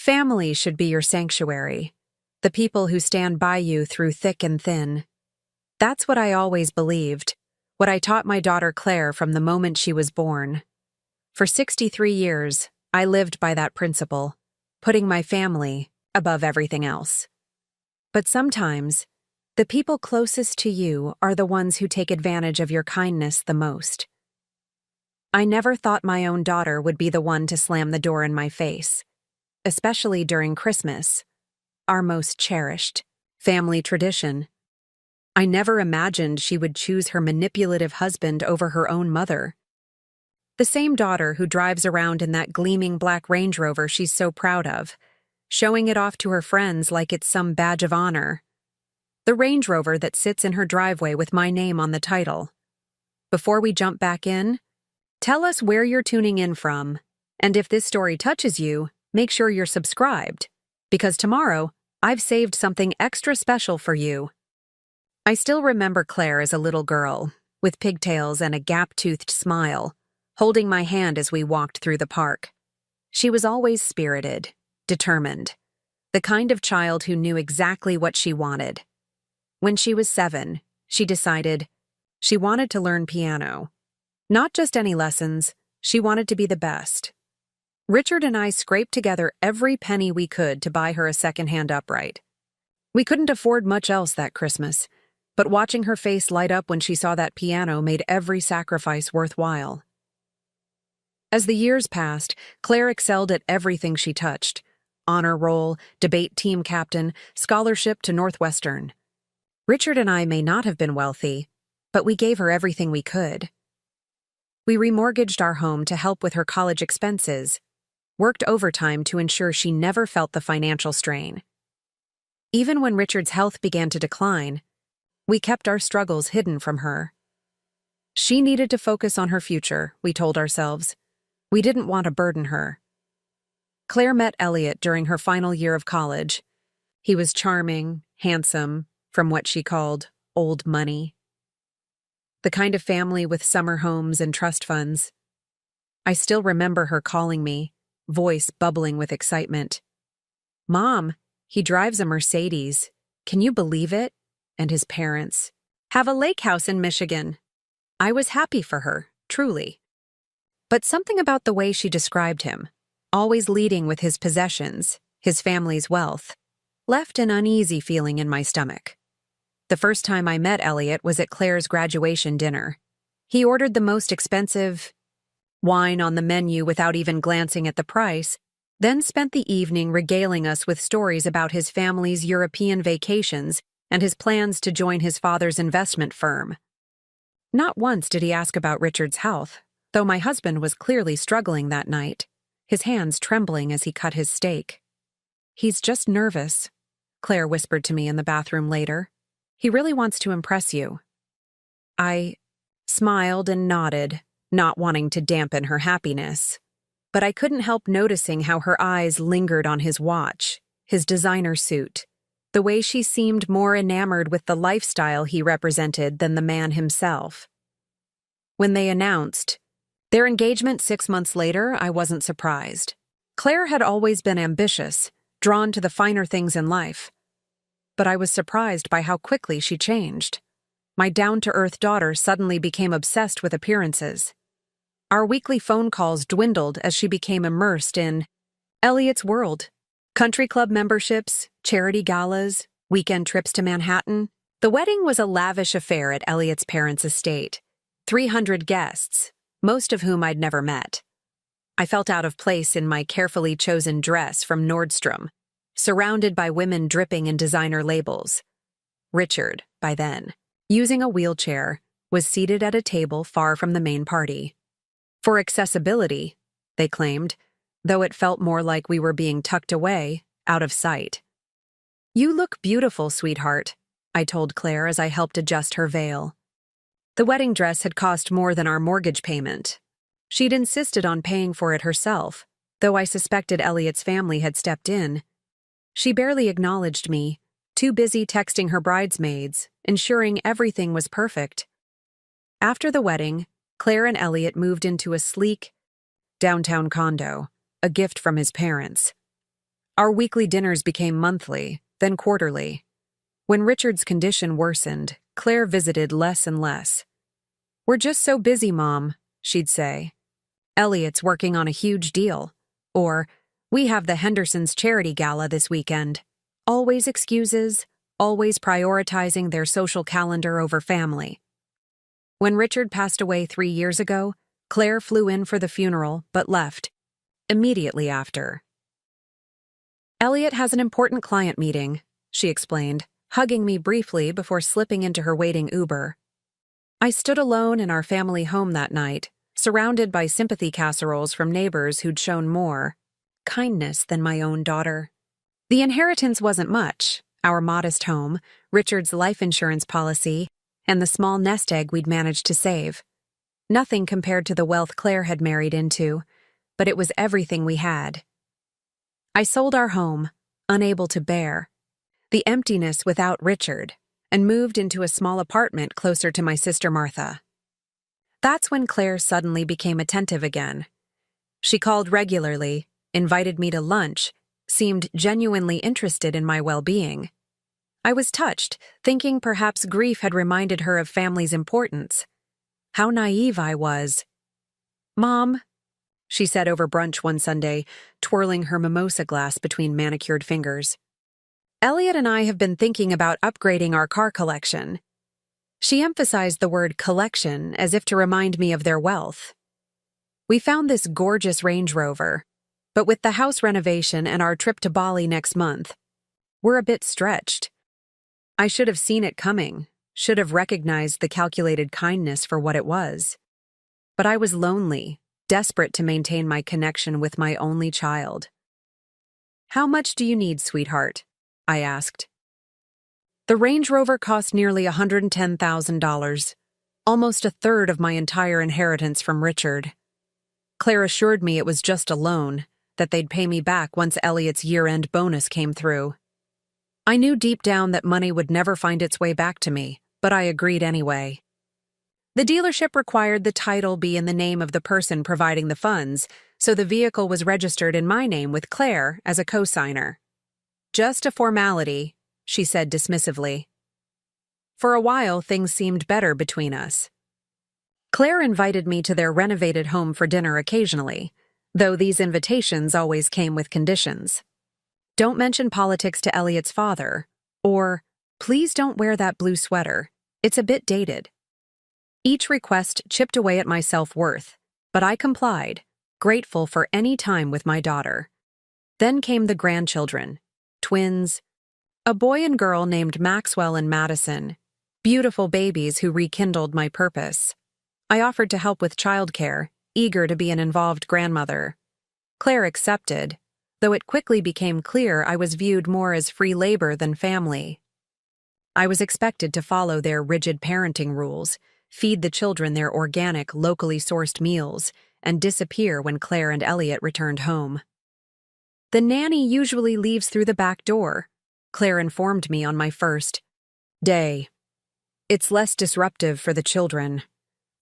Family should be your sanctuary, the people who stand by you through thick and thin. That's what I always believed, what I taught my daughter Claire from the moment she was born. For 63 years, I lived by that principle, putting my family above everything else. But sometimes, the people closest to you are the ones who take advantage of your kindness the most. I never thought my own daughter would be the one to slam the door in my face, especially during Christmas, our most cherished family tradition. I never imagined she would choose her manipulative husband over her own mother. The same daughter who drives around in that gleaming black Range Rover she's so proud of, showing it off to her friends like it's some badge of honor. The Range Rover that sits in her driveway with my name on the title. Before we jump back in, tell us where you're tuning in from, and if this story touches you, make sure you're subscribed, because tomorrow, I've saved something extra special for you. I still remember Claire as a little girl, with pigtails and a gap-toothed smile, holding my hand as we walked through the park. She was always spirited, determined, the kind of child who knew exactly what she wanted. When she was 7, she decided she wanted to learn piano. Not just any lessons, she wanted to be the best. Richard and I scraped together every penny we could to buy her a second-hand upright. We couldn't afford much else that Christmas, but watching her face light up when she saw that piano made every sacrifice worthwhile. As the years passed, Claire excelled at everything she touched: honor roll, debate team captain, scholarship to Northwestern. Richard and I may not have been wealthy, but we gave her everything we could. We remortgaged our home to help with her college expenses, worked overtime to ensure she never felt the financial strain. Even when Richard's health began to decline, we kept our struggles hidden from her. She needed to focus on her future, we told ourselves. We didn't want to burden her. Claire met Elliot during her final year of college. He was charming, handsome, from what she called old money. The kind of family with summer homes and trust funds. I still remember her calling me, voice bubbling with excitement. "Mom, he drives a Mercedes. Can you believe it?" And his parents have a lake house in Michigan. I was happy for her, truly. But something about the way she described him, always leading with his possessions, his family's wealth, left an uneasy feeling in my stomach. The first time I met Elliot was at Claire's graduation dinner. He ordered the most expensive wine on the menu without even glancing at the price, then spent the evening regaling us with stories about his family's European vacations and his plans to join his father's investment firm. Not once did he ask about Richard's health, though my husband was clearly struggling that night, his hands trembling as he cut his steak. "He's just nervous," Claire whispered to me in the bathroom later. "He really wants to impress you." I smiled and nodded, not wanting to dampen her happiness. But I couldn't help noticing how her eyes lingered on his watch, his designer suit, the way she seemed more enamored with the lifestyle he represented than the man himself. When they announced their engagement 6 months later, I wasn't surprised. Claire had always been ambitious, drawn to the finer things in life. But I was surprised by how quickly she changed. My down-to-earth daughter suddenly became obsessed with appearances. Our weekly phone calls dwindled as she became immersed in Elliot's world. Country club memberships, charity galas, weekend trips to Manhattan. The wedding was a lavish affair at Elliot's parents' estate. 300 guests, most of whom I'd never met. I felt out of place in my carefully chosen dress from Nordstrom, surrounded by women dripping in designer labels. Richard, by then, using a wheelchair, was seated at a table far from the main party. For accessibility, they claimed, though it felt more like we were being tucked away, out of sight. "You look beautiful, sweetheart," I told Claire as I helped adjust her veil. The wedding dress had cost more than our mortgage payment. She'd insisted on paying for it herself, though I suspected Elliot's family had stepped in. She barely acknowledged me, too busy texting her bridesmaids, ensuring everything was perfect. After the wedding, Claire and Elliot moved into a sleek, downtown condo, a gift from his parents. Our weekly dinners became monthly, then quarterly. When Richard's condition worsened, Claire visited less and less. "We're just so busy, Mom," she'd say. "Elliot's working on a huge deal." Or, "We have the Hendersons' charity gala this weekend." Always excuses, always prioritizing their social calendar over family. When Richard passed away 3 years ago, Claire flew in for the funeral but left immediately after. "Elliot has an important client meeting," she explained, hugging me briefly before slipping into her waiting Uber. I stood alone in our family home that night, surrounded by sympathy casseroles from neighbors who'd shown more kindness than my own daughter. The inheritance wasn't much: our modest home, Richard's life insurance policy, and the small nest egg we'd managed to save. Nothing compared to the wealth Claire had married into, but it was everything we had. I sold our home, unable to bear the emptiness without Richard, and moved into a small apartment closer to my sister Martha. That's when Claire suddenly became attentive again. She called regularly, invited me to lunch, seemed genuinely interested in my well-being. I was touched, thinking perhaps grief had reminded her of family's importance. How naive I was. "Mom," she said over brunch one Sunday, twirling her mimosa glass between manicured fingers, "Elliot and I have been thinking about upgrading our car collection." She emphasized the word collection as if to remind me of their wealth. "We found this gorgeous Range Rover, but with the house renovation and our trip to Bali next month, we're a bit stretched." I should have seen it coming, should have recognized the calculated kindness for what it was. But I was lonely, desperate to maintain my connection with my only child. "How much do you need, sweetheart?" I asked. The Range Rover cost nearly $110,000, almost a third of my entire inheritance from Richard. Claire assured me it was just a loan, that they'd pay me back once Elliot's year-end bonus came through. I knew deep down that money would never find its way back to me, but I agreed anyway. The dealership required the title be in the name of the person providing the funds, so the vehicle was registered in my name with Claire as a co-signer. "Just a formality," she said dismissively. For a while, things seemed better between us. Claire invited me to their renovated home for dinner occasionally, though these invitations always came with conditions. "Don't mention politics to Elliot's father," or "Please don't wear that blue sweater. It's a bit dated." Each request chipped away at my self-worth, but I complied, grateful for any time with my daughter. Then came the grandchildren, twins, a boy and girl named Maxwell and Madison, beautiful babies who rekindled my purpose. I offered to help with childcare, eager to be an involved grandmother. Claire accepted, though it quickly became clear I was viewed more as free labor than family. I was expected to follow their rigid parenting rules, feed the children their organic, locally sourced meals, and disappear when Claire and Elliot returned home. "The nanny usually leaves through the back door," Claire informed me on my first day. "It's less disruptive for the children."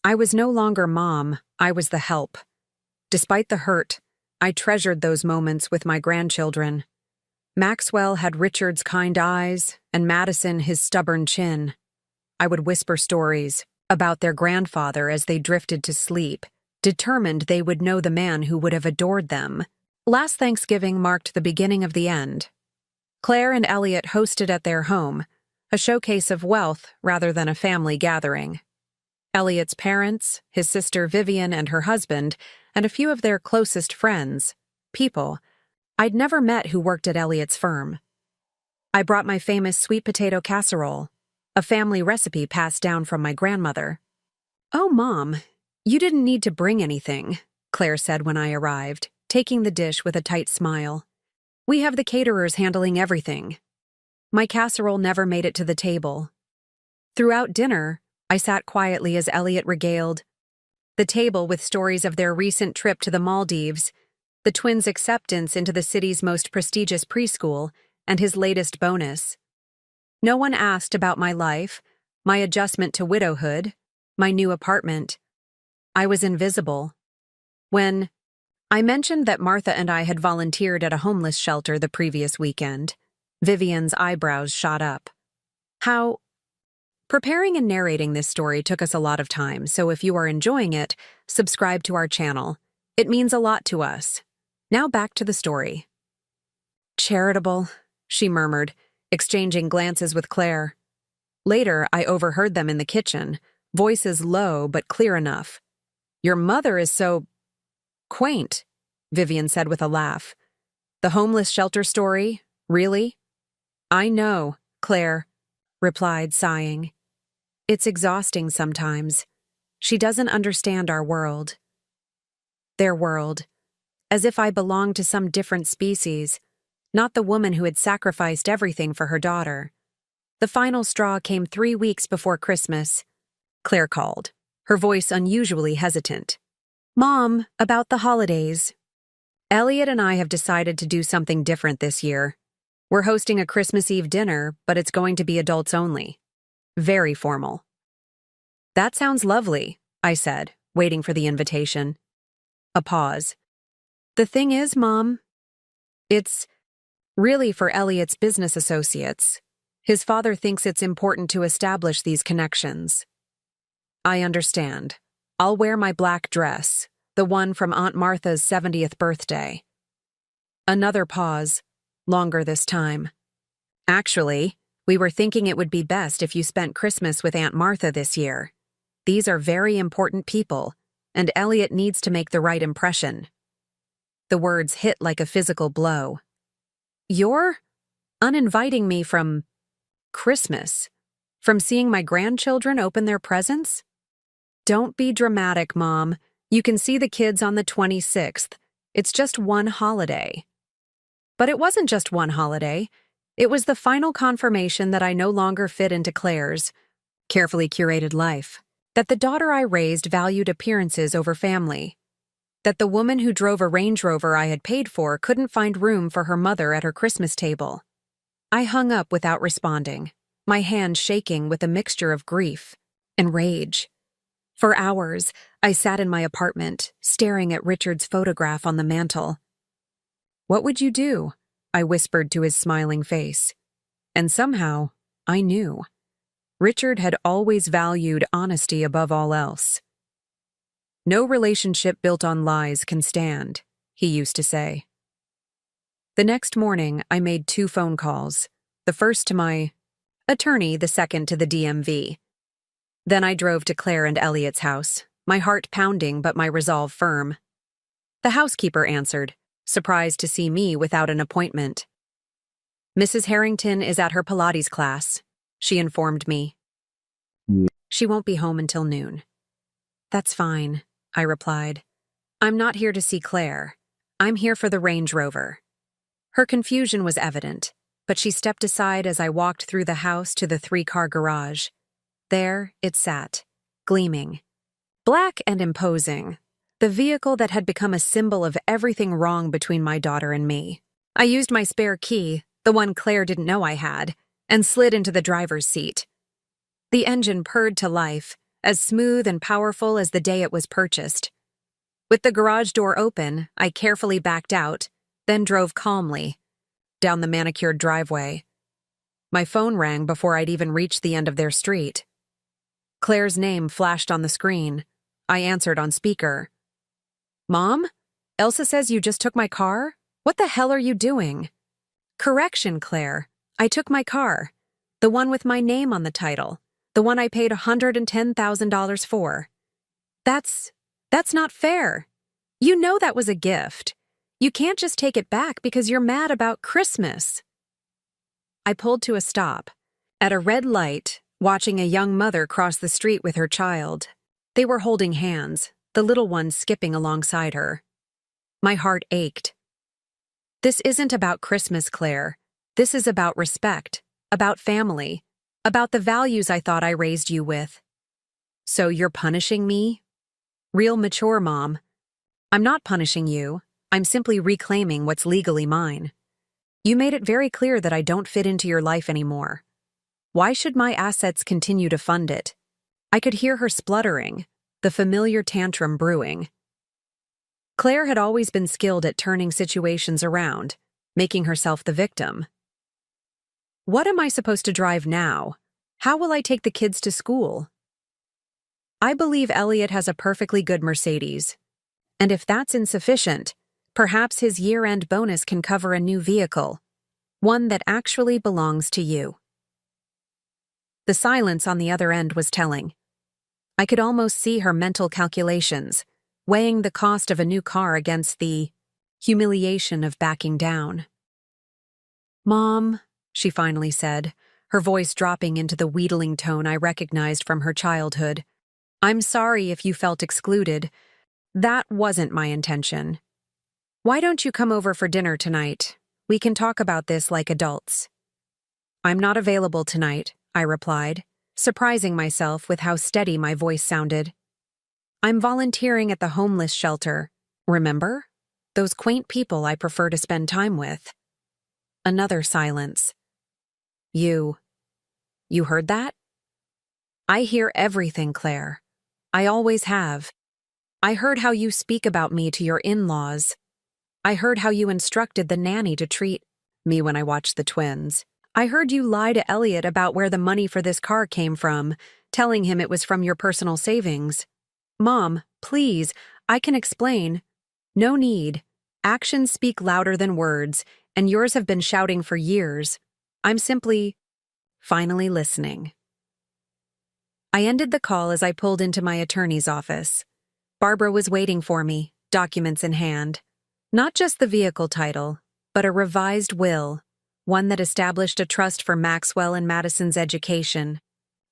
I was no longer mom, I was the help. Despite the hurt, I treasured those moments with my grandchildren. Maxwell had Richard's kind eyes, and Madison his stubborn chin. I would whisper stories about their grandfather as they drifted to sleep, determined they would know the man who would have adored them. Last Thanksgiving marked the beginning of the end. Claire and Elliot hosted at their home, a showcase of wealth rather than a family gathering. Elliot's parents, his sister Vivian and her husband, and a few of their closest friends, people I'd never met who worked at Elliot's firm. I brought my famous sweet potato casserole, a family recipe passed down from my grandmother. "Oh, Mom, you didn't need to bring anything," Claire said when I arrived, taking the dish with a tight smile. "We have the caterers handling everything." My casserole never made it to the table. Throughout dinner, I sat quietly as Elliot regaled the table with stories of their recent trip to the Maldives, the twins' acceptance into the city's most prestigious preschool, and his latest bonus. No one asked about my life, my adjustment to widowhood, my new apartment. I was invisible. When I mentioned that Martha and I had volunteered at a homeless shelter the previous weekend. Vivian's eyebrows shot up. How? Preparing and narrating this story took us a lot of time, so if you are enjoying it, subscribe to our channel. It means a lot to us. Now back to the story. Charitable, she murmured, exchanging glances with Claire. Later, I overheard them in the kitchen, voices low but clear enough. Your mother is so quaint, Vivian said with a laugh. The homeless shelter story? Really? I know, Claire replied, sighing. It's exhausting sometimes. She doesn't understand our world. Their world. As if I belonged to some different species, not the woman who had sacrificed everything for her daughter. The final straw came 3 weeks before Christmas. Claire called, her voice unusually hesitant. Mom, about the holidays. Elliot and I have decided to do something different this year. We're hosting a Christmas Eve dinner, but it's going to be adults only. Very formal. That sounds lovely, I said, waiting for the invitation. A pause. The thing is, Mom, it's really for Elliot's business associates. His father thinks it's important to establish these connections. I understand. I'll wear my black dress, the one from Aunt Martha's 70th birthday. Another pause, longer this time. Actually, we were thinking it would be best if you spent Christmas with Aunt Martha this year. These are very important people, and Elliot needs to make the right impression. The words hit like a physical blow. You're uninviting me from Christmas? From seeing my grandchildren open their presents? Don't be dramatic, Mom. You can see the kids on the 26th. It's just one holiday. But it wasn't just one holiday. It was the final confirmation that I no longer fit into Claire's carefully curated life, that the daughter I raised valued appearances over family, that the woman who drove a Range Rover I had paid for couldn't find room for her mother at her Christmas table. I hung up without responding, my hand shaking with a mixture of grief and rage. For hours, I sat in my apartment, staring at Richard's photograph on the mantel. What would you do? I whispered to his smiling face. And somehow, I knew. Richard had always valued honesty above all else. No relationship built on lies can stand, he used to say. The next morning, I made 2 phone calls, the first to my attorney, the second to the DMV. Then I drove to Claire and Elliot's house, my heart pounding but my resolve firm. The housekeeper answered, surprised to see me without an appointment. Mrs. Harrington is at her Pilates class, she informed me. She won't be home until noon. That's fine, I replied. I'm not here to see Claire. I'm here for the Range Rover. Her confusion was evident, but she stepped aside as I walked through the house to the 3-car garage. There it sat, gleaming. Black and imposing. The vehicle that had become a symbol of everything wrong between my daughter and me. I used my spare key, the one Claire didn't know I had, and slid into the driver's seat. The engine purred to life, as smooth and powerful as the day it was purchased. With the garage door open, I carefully backed out, then drove calmly down the manicured driveway. My phone rang before I'd even reached the end of their street. Claire's name flashed on the screen. I answered on speaker. Mom? Elsa says you just took my car? What the hell are you doing? Correction, Claire. I took my car. The one with my name on the title. The one I paid $110,000 for. That's not fair. You know that was a gift. You can't just take it back because you're mad about Christmas. I pulled to a stop. At a red light, watching a young mother cross the street with her child. They were holding hands, the little one skipping alongside her. My heart ached. This isn't about Christmas, Claire. This is about respect, about family, about the values I thought I raised you with. So you're punishing me? Real mature, Mom. I'm not punishing you. I'm simply reclaiming what's legally mine. You made it very clear that I don't fit into your life anymore. Why should my assets continue to fund it? I could hear her spluttering, the familiar tantrum brewing. Claire had always been skilled at turning situations around, making herself the victim. What am I supposed to drive now? How will I take the kids to school? I believe Elliot has a perfectly good Mercedes. And if that's insufficient, perhaps his year-end bonus can cover a new vehicle, one that actually belongs to you. The silence on the other end was telling. I could almost see her mental calculations, weighing the cost of a new car against the humiliation of backing down. "Mom," she finally said, her voice dropping into the wheedling tone I recognized from her childhood. "I'm sorry if you felt excluded. That wasn't my intention. Why don't you come over for dinner tonight? We can talk about this like adults." "I'm not available tonight," I replied, surprising myself with how steady my voice sounded. "I'm volunteering at the homeless shelter. Remember? Those quaint people I prefer to spend time with." Another silence. You heard that?" "I hear everything, Claire. I always have. I heard how you speak about me to your in-laws. I heard how you instructed the nanny to treat me when I watched the twins. I heard you lie to Elliot about where the money for this car came from, telling him it was from your personal savings. Mom, please, I can explain." "No need. Actions speak louder than words, and yours have been shouting for years. I'm simply, finally listening." I ended the call as I pulled into my attorney's office. Barbara was waiting for me, documents in hand. Not just the vehicle title, but a revised will, one that established a trust for Maxwell and Madison's education.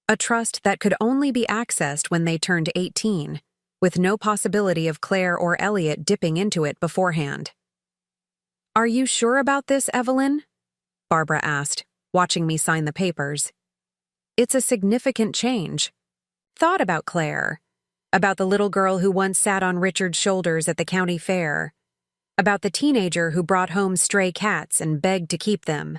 A trust that could only be accessed when they turned 18, with no possibility of Claire or Elliot dipping into it beforehand. "Are you sure about this, Evelyn?" Barbara asked, watching me sign the papers. "It's a significant change." "Thought about Claire. About the little girl who once sat on Richard's shoulders at the county fair. About the teenager who brought home stray cats and begged to keep them.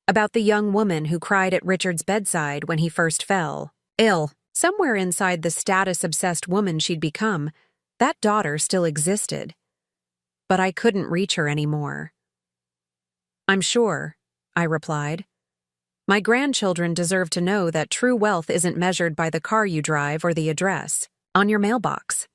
About the young woman who cried at Richard's bedside when he first fell ill. Somewhere inside the status-obsessed woman she'd become, that daughter still existed. But I couldn't reach her anymore." "I'm sure," I replied. "My grandchildren deserve to know that true wealth isn't measured by the car you drive or the address on your mailbox.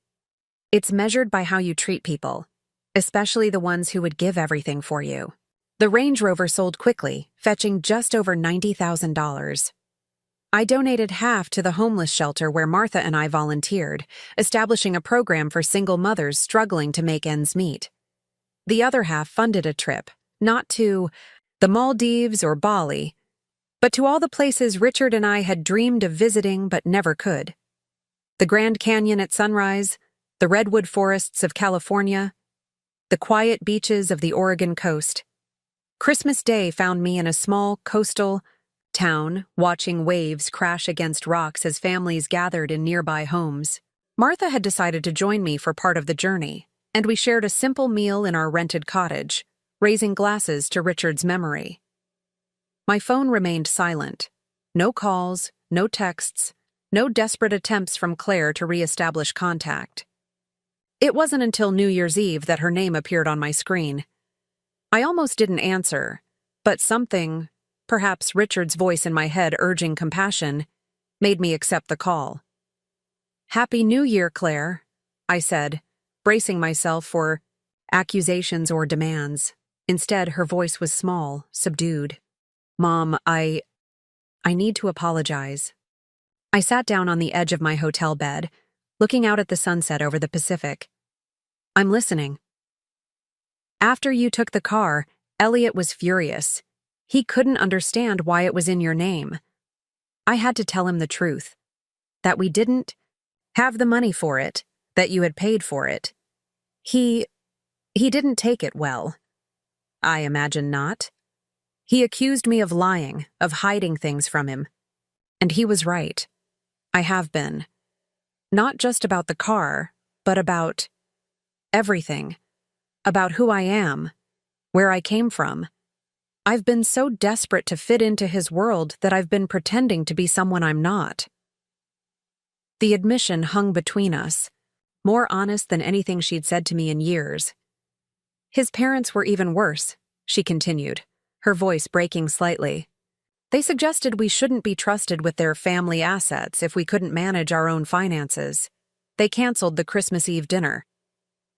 It's measured by how you treat people, especially the ones who would give everything for you." The Range Rover sold quickly, fetching just over $90,000. I donated half to the homeless shelter where Martha and I volunteered, establishing a program for single mothers struggling to make ends meet. The other half funded a trip, not to the Maldives or Bali, but to all the places Richard and I had dreamed of visiting but never could. The Grand Canyon at sunrise, the redwood forests of California, the quiet beaches of the Oregon coast. Christmas Day found me in a small coastal town, watching waves crash against rocks as families gathered in nearby homes. Martha had decided to join me for part of the journey, and we shared a simple meal in our rented cottage, raising glasses to Richard's memory. My phone remained silent. No calls, no texts, no desperate attempts from Claire to re-establish contact. It wasn't until New Year's Eve that her name appeared on my screen. I almost didn't answer, but something, perhaps Richard's voice in my head urging compassion, made me accept the call. "Happy New Year, Claire," I said, bracing myself for accusations or demands. Instead, her voice was small, subdued. "Mom, I need to apologize." I sat down on the edge of my hotel bed, looking out at the sunset over the Pacific. "I'm listening." "After you took the car, Elliot was furious. He couldn't understand why it was in your name. I had to tell him the truth. That we didn't have the money for it, that you had paid for it. He didn't take it well. I imagine not. He accused me of lying, of hiding things from him. And he was right. I have been. Not just about the car, but about everything. About who I am, where I came from. I've been so desperate to fit into his world that I've been pretending to be someone I'm not." The admission hung between us, more honest than anything she'd said to me in years. His parents were even worse, she continued, her voice breaking slightly. They suggested we shouldn't be trusted with their family assets if we couldn't manage our own finances. They canceled the Christmas Eve dinner.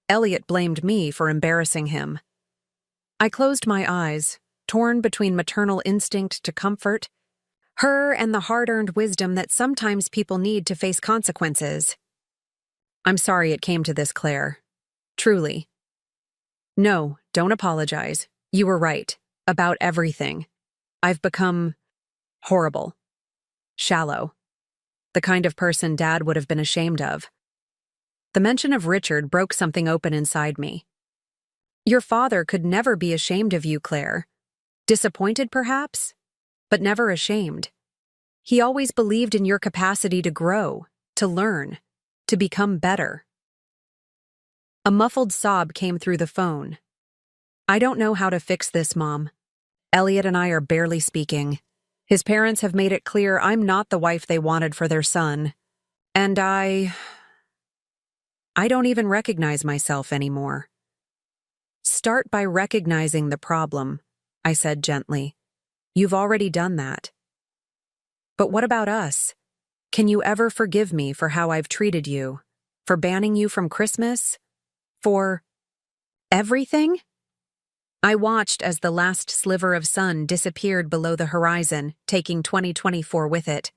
Elliot blamed me for embarrassing him. I closed my eyes, torn between maternal instinct to comfort, her and the hard-earned wisdom that sometimes people need to face consequences. I'm sorry it came to this, Claire. Truly. No, don't apologize. You were right. About everything. I've become horrible. Shallow. The kind of person Dad would have been ashamed of. The mention of Richard broke something open inside me. Your father could never be ashamed of you, Claire. Disappointed, perhaps, but never ashamed. He always believed in your capacity to grow, to learn, to become better. A muffled sob came through the phone. I don't know how to fix this, Mom. Elliot and I are barely speaking. His parents have made it clear I'm not the wife they wanted for their son. And I don't even recognize myself anymore. Start by recognizing the problem, I said gently. You've already done that. But what about us? Can you ever forgive me for how I've treated you? For banning you from Christmas? For everything? I watched as the last sliver of sun disappeared below the horizon, taking 2024 with it.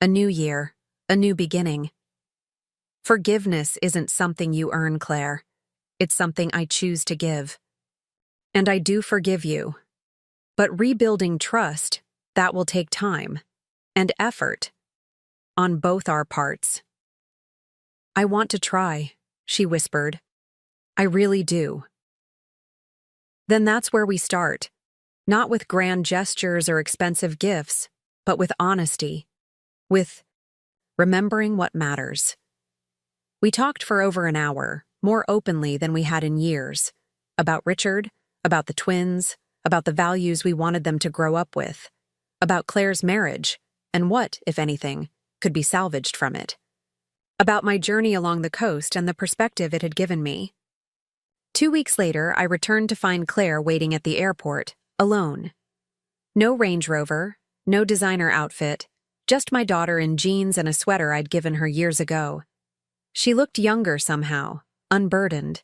A new year, a new beginning. Forgiveness isn't something you earn, Claire. It's something I choose to give. And I do forgive you. But rebuilding trust, that will take time. And effort. On both our parts. I want to try, she whispered. I really do. Then that's where we start. Not with grand gestures or expensive gifts, but with honesty. With remembering what matters. We talked for over an hour, more openly than we had in years. About Richard, about the twins, about the values we wanted them to grow up with. About Claire's marriage, and what, if anything, could be salvaged from it. About my journey along the coast and the perspective it had given me. 2 weeks later, I returned to find Claire waiting at the airport, alone. No Range Rover, no designer outfit, just my daughter in jeans and a sweater I'd given her years ago. She looked younger somehow, unburdened.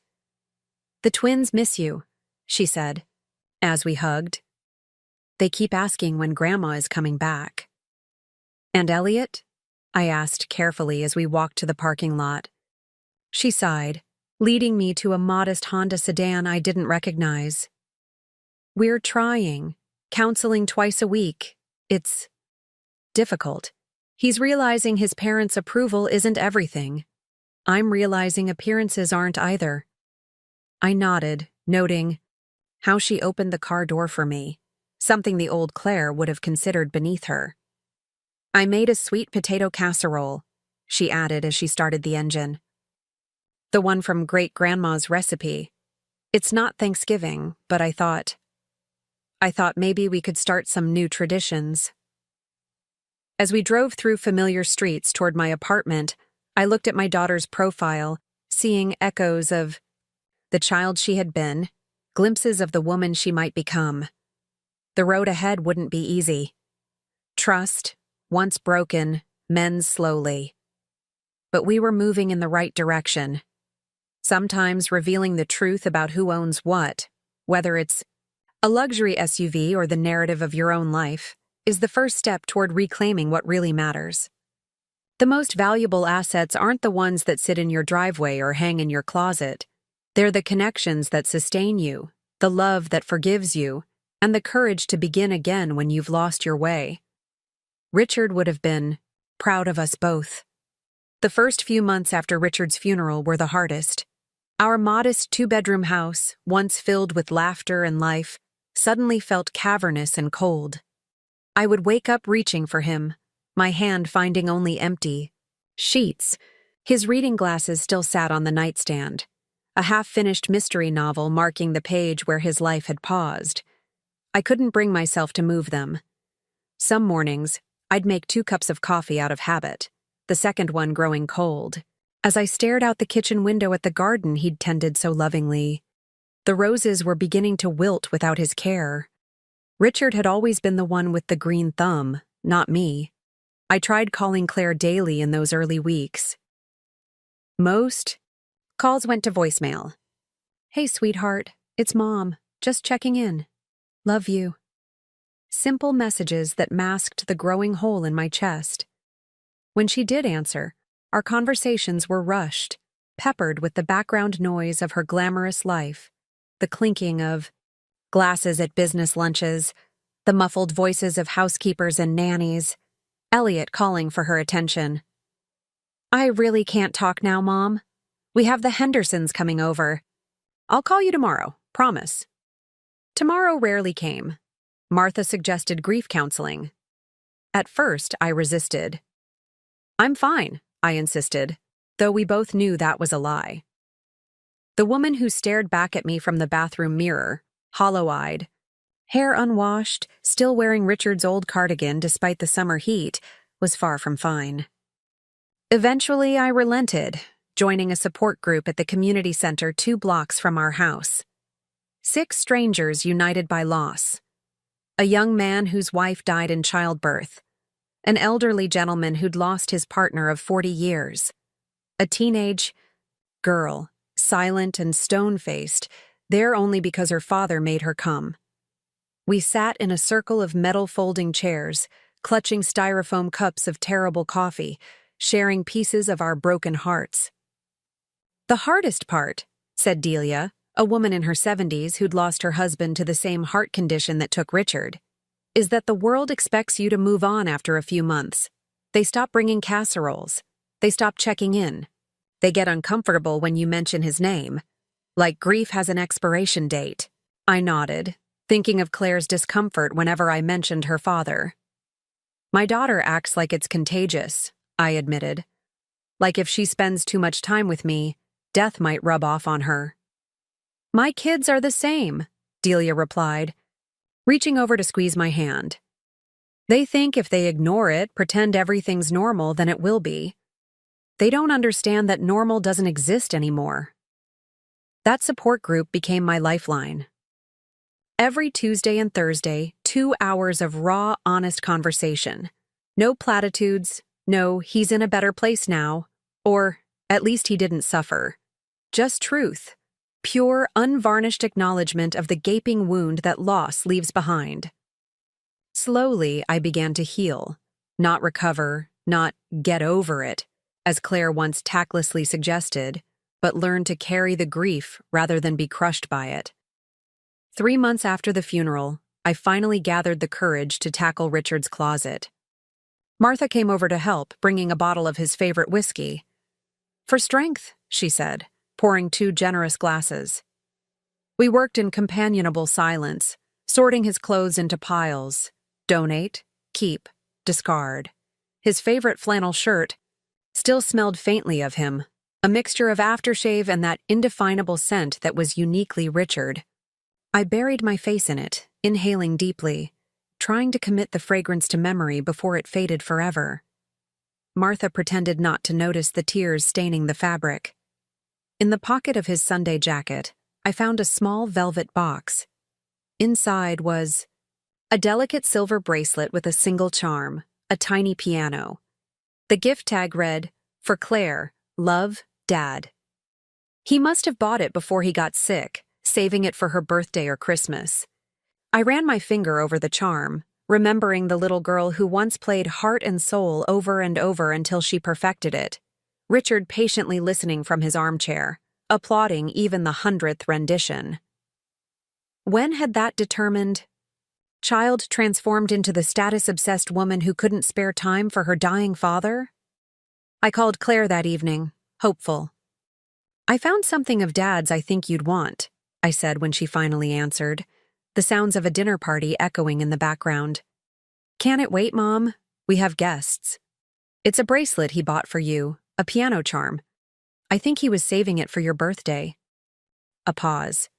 The twins miss you, she said, as we hugged. They keep asking when Grandma is coming back. And Elliot? I asked carefully as we walked to the parking lot. She sighed, leading me to a modest Honda sedan I didn't recognize. We're trying, counseling twice a week. It's difficult. He's realizing his parents' approval isn't everything. I'm realizing appearances aren't either. I nodded, noting how she opened the car door for me, something the old Claire would have considered beneath her. I made a sweet potato casserole, she added as she started the engine. The one from great-grandma's recipe. It's not Thanksgiving, but I thought maybe we could start some new traditions. As we drove through familiar streets toward my apartment, I looked at my daughter's profile, seeing echoes of the child she had been, glimpses of the woman she might become. The road ahead wouldn't be easy. Trust, once broken, mends slowly. But we were moving in the right direction. Sometimes revealing the truth about who owns what, whether it's a luxury SUV or the narrative of your own life, is the first step toward reclaiming what really matters. The most valuable assets aren't the ones that sit in your driveway or hang in your closet. They're the connections that sustain you, the love that forgives you, and the courage to begin again when you've lost your way. Richard would have been proud of us both. The first few months after Richard's funeral were the hardest. Our modest 2-bedroom house, once filled with laughter and life, suddenly felt cavernous and cold. I would wake up reaching for him, my hand finding only empty sheets. His reading glasses still sat on the nightstand, a half-finished mystery novel marking the page where his life had paused. I couldn't bring myself to move them. Some mornings, I'd make 2 cups of coffee out of habit, the second one growing cold. as I stared out the kitchen window at the garden he'd tended so lovingly. The roses were beginning to wilt without his care. Richard had always been the one with the green thumb, not me. I tried calling Claire daily in those early weeks. Most calls went to voicemail. "Hey, sweetheart, it's Mom. Just checking in. Love you." Simple messages that masked the growing hole in my chest. When she did answer, our conversations were rushed, peppered with the background noise of her glamorous life, the clinking of glasses at business lunches, the muffled voices of housekeepers and nannies, Elliot calling for her attention. "I really can't talk now, Mom. We have the Hendersons coming over. I'll call you tomorrow, promise." Tomorrow rarely came. Martha suggested grief counseling. At first, I resisted. "I'm fine," I insisted, though we both knew that was a lie. The woman who stared back at me from the bathroom mirror, hollow-eyed, hair unwashed, still wearing Richard's old cardigan despite the summer heat, was far from fine. Eventually, I relented, joining a support group at the community center 2 blocks from our house. 6 strangers united by loss. A young man whose wife died in childbirth. An elderly gentleman who'd lost his partner of 40 years. A teenage girl, silent and stone-faced, there only because her father made her come. We sat in a circle of metal folding chairs, clutching styrofoam cups of terrible coffee, sharing pieces of our broken hearts. "The hardest part," said Delia, a woman in her 70s who'd lost her husband to the same heart condition that took Richard, "is that the world expects you to move on after a few months. They stop bringing casseroles. They stop checking in. They get uncomfortable when you mention his name. Like grief has an expiration date." I nodded, thinking of Claire's discomfort whenever I mentioned her father. "My daughter acts like it's contagious," I admitted. "Like if she spends too much time with me, death might rub off on her." "My kids are the same," Delia replied, reaching over to squeeze my hand. "They think if they ignore it, pretend everything's normal, then it will be. They don't understand that normal doesn't exist anymore." That support group became my lifeline. Every Tuesday and Thursday, 2 hours of raw, honest conversation. No platitudes, no "he's in a better place now," or "at least he didn't suffer." Just truth. Pure, unvarnished acknowledgement of the gaping wound that loss leaves behind. Slowly, I began to heal. Not recover, not get over it, as Claire once tactlessly suggested, but learn to carry the grief rather than be crushed by it. 3 months after the funeral, I finally gathered the courage to tackle Richard's closet. Martha came over to help, bringing a bottle of his favorite whiskey. "For strength," she said, pouring 2 generous glasses. We worked in companionable silence, sorting his clothes into piles. Donate, keep, discard. His favorite flannel shirt still smelled faintly of him, a mixture of aftershave and that indefinable scent that was uniquely Richard. I buried my face in it, inhaling deeply, trying to commit the fragrance to memory before it faded forever. Martha pretended not to notice the tears staining the fabric. In the pocket of his Sunday jacket, I found a small velvet box. Inside was a delicate silver bracelet with a single charm, a tiny piano. The gift tag read, "For Claire, love, Dad." He must have bought it before he got sick, saving it for her birthday or Christmas. I ran my finger over the charm, remembering the little girl who once played heart and soul over and over until she perfected it. Richard patiently listening from his armchair, applauding even the 100th rendition. When had that determined child transformed into the status-obsessed woman who couldn't spare time for her dying father? I called Claire that evening, hopeful. "I found something of Dad's I think you'd want," I said when she finally answered, the sounds of a dinner party echoing in the background. "Can it wait, Mom? We have guests. It's a bracelet he bought for you, a piano charm. I think he was saving it for your birthday." A pause.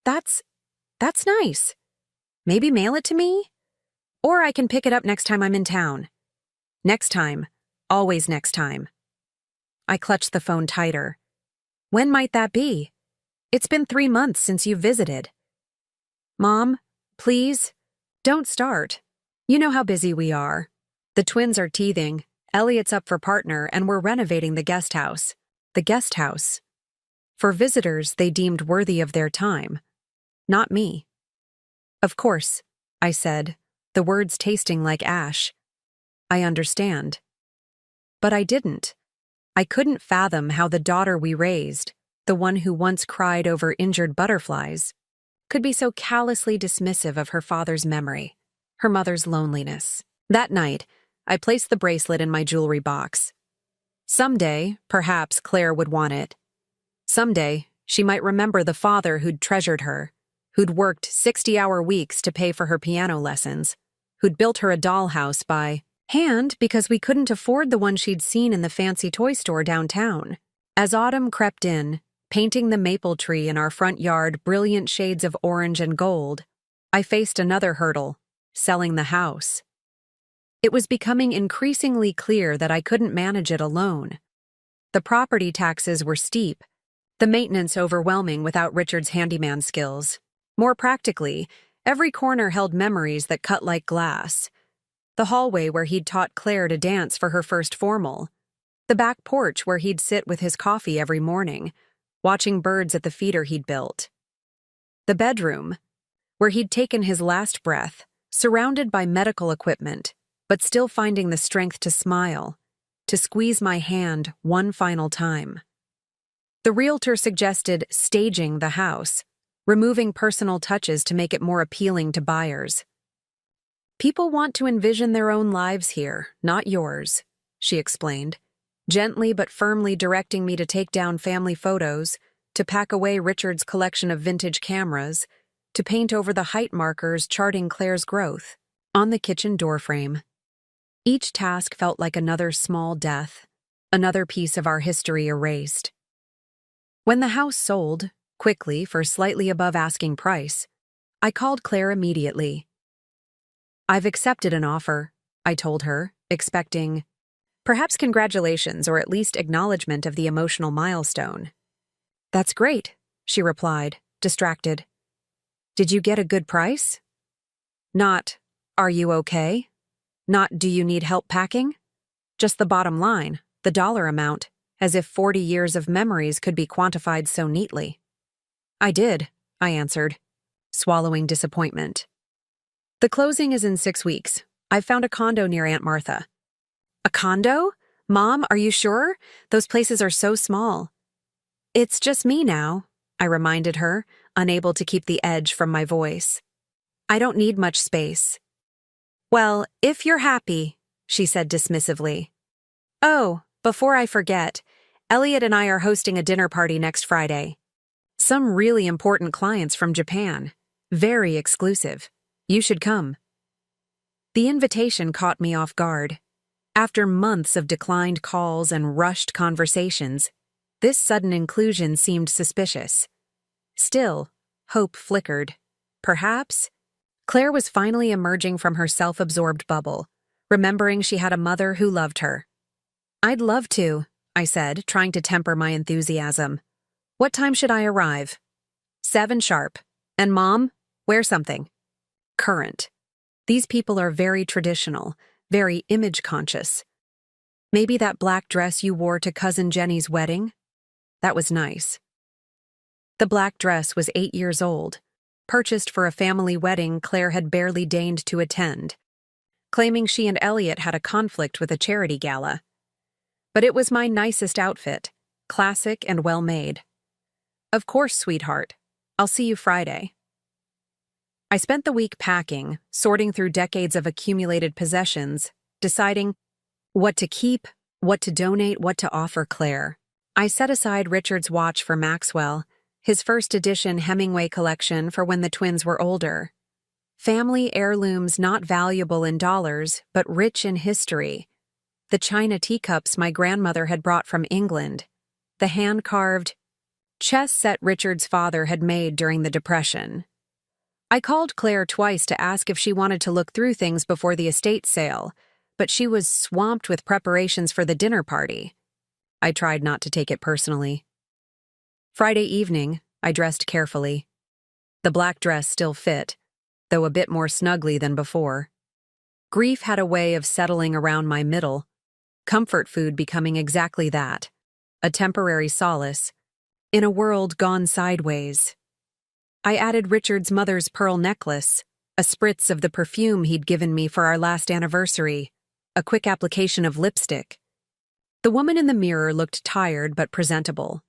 That's nice. Maybe mail it to me? Or I can pick it up next time I'm in town." "Next time. Always next time." I clutched the phone tighter. When might that be? It's been 3 months since you visited. Mom, please, don't start. You know how busy we are. The twins are teething, Elliot's up for partner, and we're renovating the guest house. The guest house. For visitors they deemed worthy of their time. Not me. Of course, I said, the words tasting like ash. I understand. But I didn't. I couldn't fathom how the daughter we raised, the one who once cried over injured butterflies, could be so callously dismissive of her father's memory, her mother's loneliness. That night, I placed the bracelet in my jewelry box. Someday, perhaps Claire would want it. Someday, she might remember the father who'd treasured her, who'd worked 60-hour weeks to pay for her piano lessons, who'd built her a dollhouse by hand because we couldn't afford the one she'd seen in the fancy toy store downtown. As autumn crept in, painting the maple tree in our front yard brilliant shades of orange and gold, I faced another hurdle, selling the house. It was becoming increasingly clear that I couldn't manage it alone. The property taxes were steep, the maintenance overwhelming without Richard's handyman skills. More practically, every corner held memories that cut like glass. The hallway where he'd taught Claire to dance for her first formal. The back porch where he'd sit with his coffee every morning, watching birds at the feeder he'd built. The bedroom, where he'd taken his last breath, surrounded by medical equipment, but still finding the strength to smile, to squeeze my hand one final time. The realtor suggested staging the house, removing personal touches to make it more appealing to buyers. People want to envision their own lives here, not yours, she explained, gently but firmly directing me to take down family photos, to pack away Richard's collection of vintage cameras, to paint over the height markers charting Claire's growth on the kitchen doorframe. Each task felt like another small death, another piece of our history erased. When the house sold, quickly for slightly above asking price, I called Claire immediately. I've accepted an offer, I told her, expecting perhaps congratulations or at least acknowledgement of the emotional milestone. That's great, she replied, distracted. Did you get a good price? Not, are you okay? Not, do you need help packing? Just the bottom line, the dollar amount, as if 40 years of memories could be quantified so neatly. I did, I answered, swallowing disappointment. The closing is in 6 weeks. I've found a condo near Aunt Martha. A condo? Mom, are you sure? Those places are so small. It's just me now, I reminded her, unable to keep the edge from my voice. I don't need much space. Well, if you're happy, she said dismissively. Oh, before I forget, Elliot and I are hosting a dinner party next Friday. Some really important clients from Japan. Very exclusive. You should come. The invitation caught me off guard. After months of declined calls and rushed conversations, this sudden inclusion seemed suspicious. Still, hope flickered. Perhaps? Claire was finally emerging from her self-absorbed bubble, remembering she had a mother who loved her. I'd love to, I said, trying to temper my enthusiasm. What time should I arrive? 7 sharp. And Mom, wear something. Current. These people are very traditional, very image-conscious. Maybe that black dress you wore to Cousin Jenny's wedding? That was nice. The black dress was 8 years old, purchased for a family wedding Claire had barely deigned to attend, claiming she and Elliot had a conflict with a charity gala. But it was my nicest outfit, classic and well-made. Of course, sweetheart. I'll see you Friday. I spent the week packing, sorting through decades of accumulated possessions, deciding what to keep, what to donate, what to offer Claire. I set aside Richard's watch for Maxwell, his first edition Hemingway collection for when the twins were older. Family heirlooms not valuable in dollars, but rich in history. The china teacups my grandmother had brought from England. The hand-carved chess set Richard's father had made during the Depression. I called Claire twice to ask if she wanted to look through things before the estate sale, but she was swamped with preparations for the dinner party. I tried not to take it personally. Friday evening, I dressed carefully. The black dress still fit, though a bit more snugly than before. Grief had a way of settling around my middle, comfort food becoming exactly that, a temporary solace, in a world gone sideways. I added Richard's mother's pearl necklace, a spritz of the perfume he'd given me for our last anniversary, a quick application of lipstick. The woman in the mirror looked tired but presentable.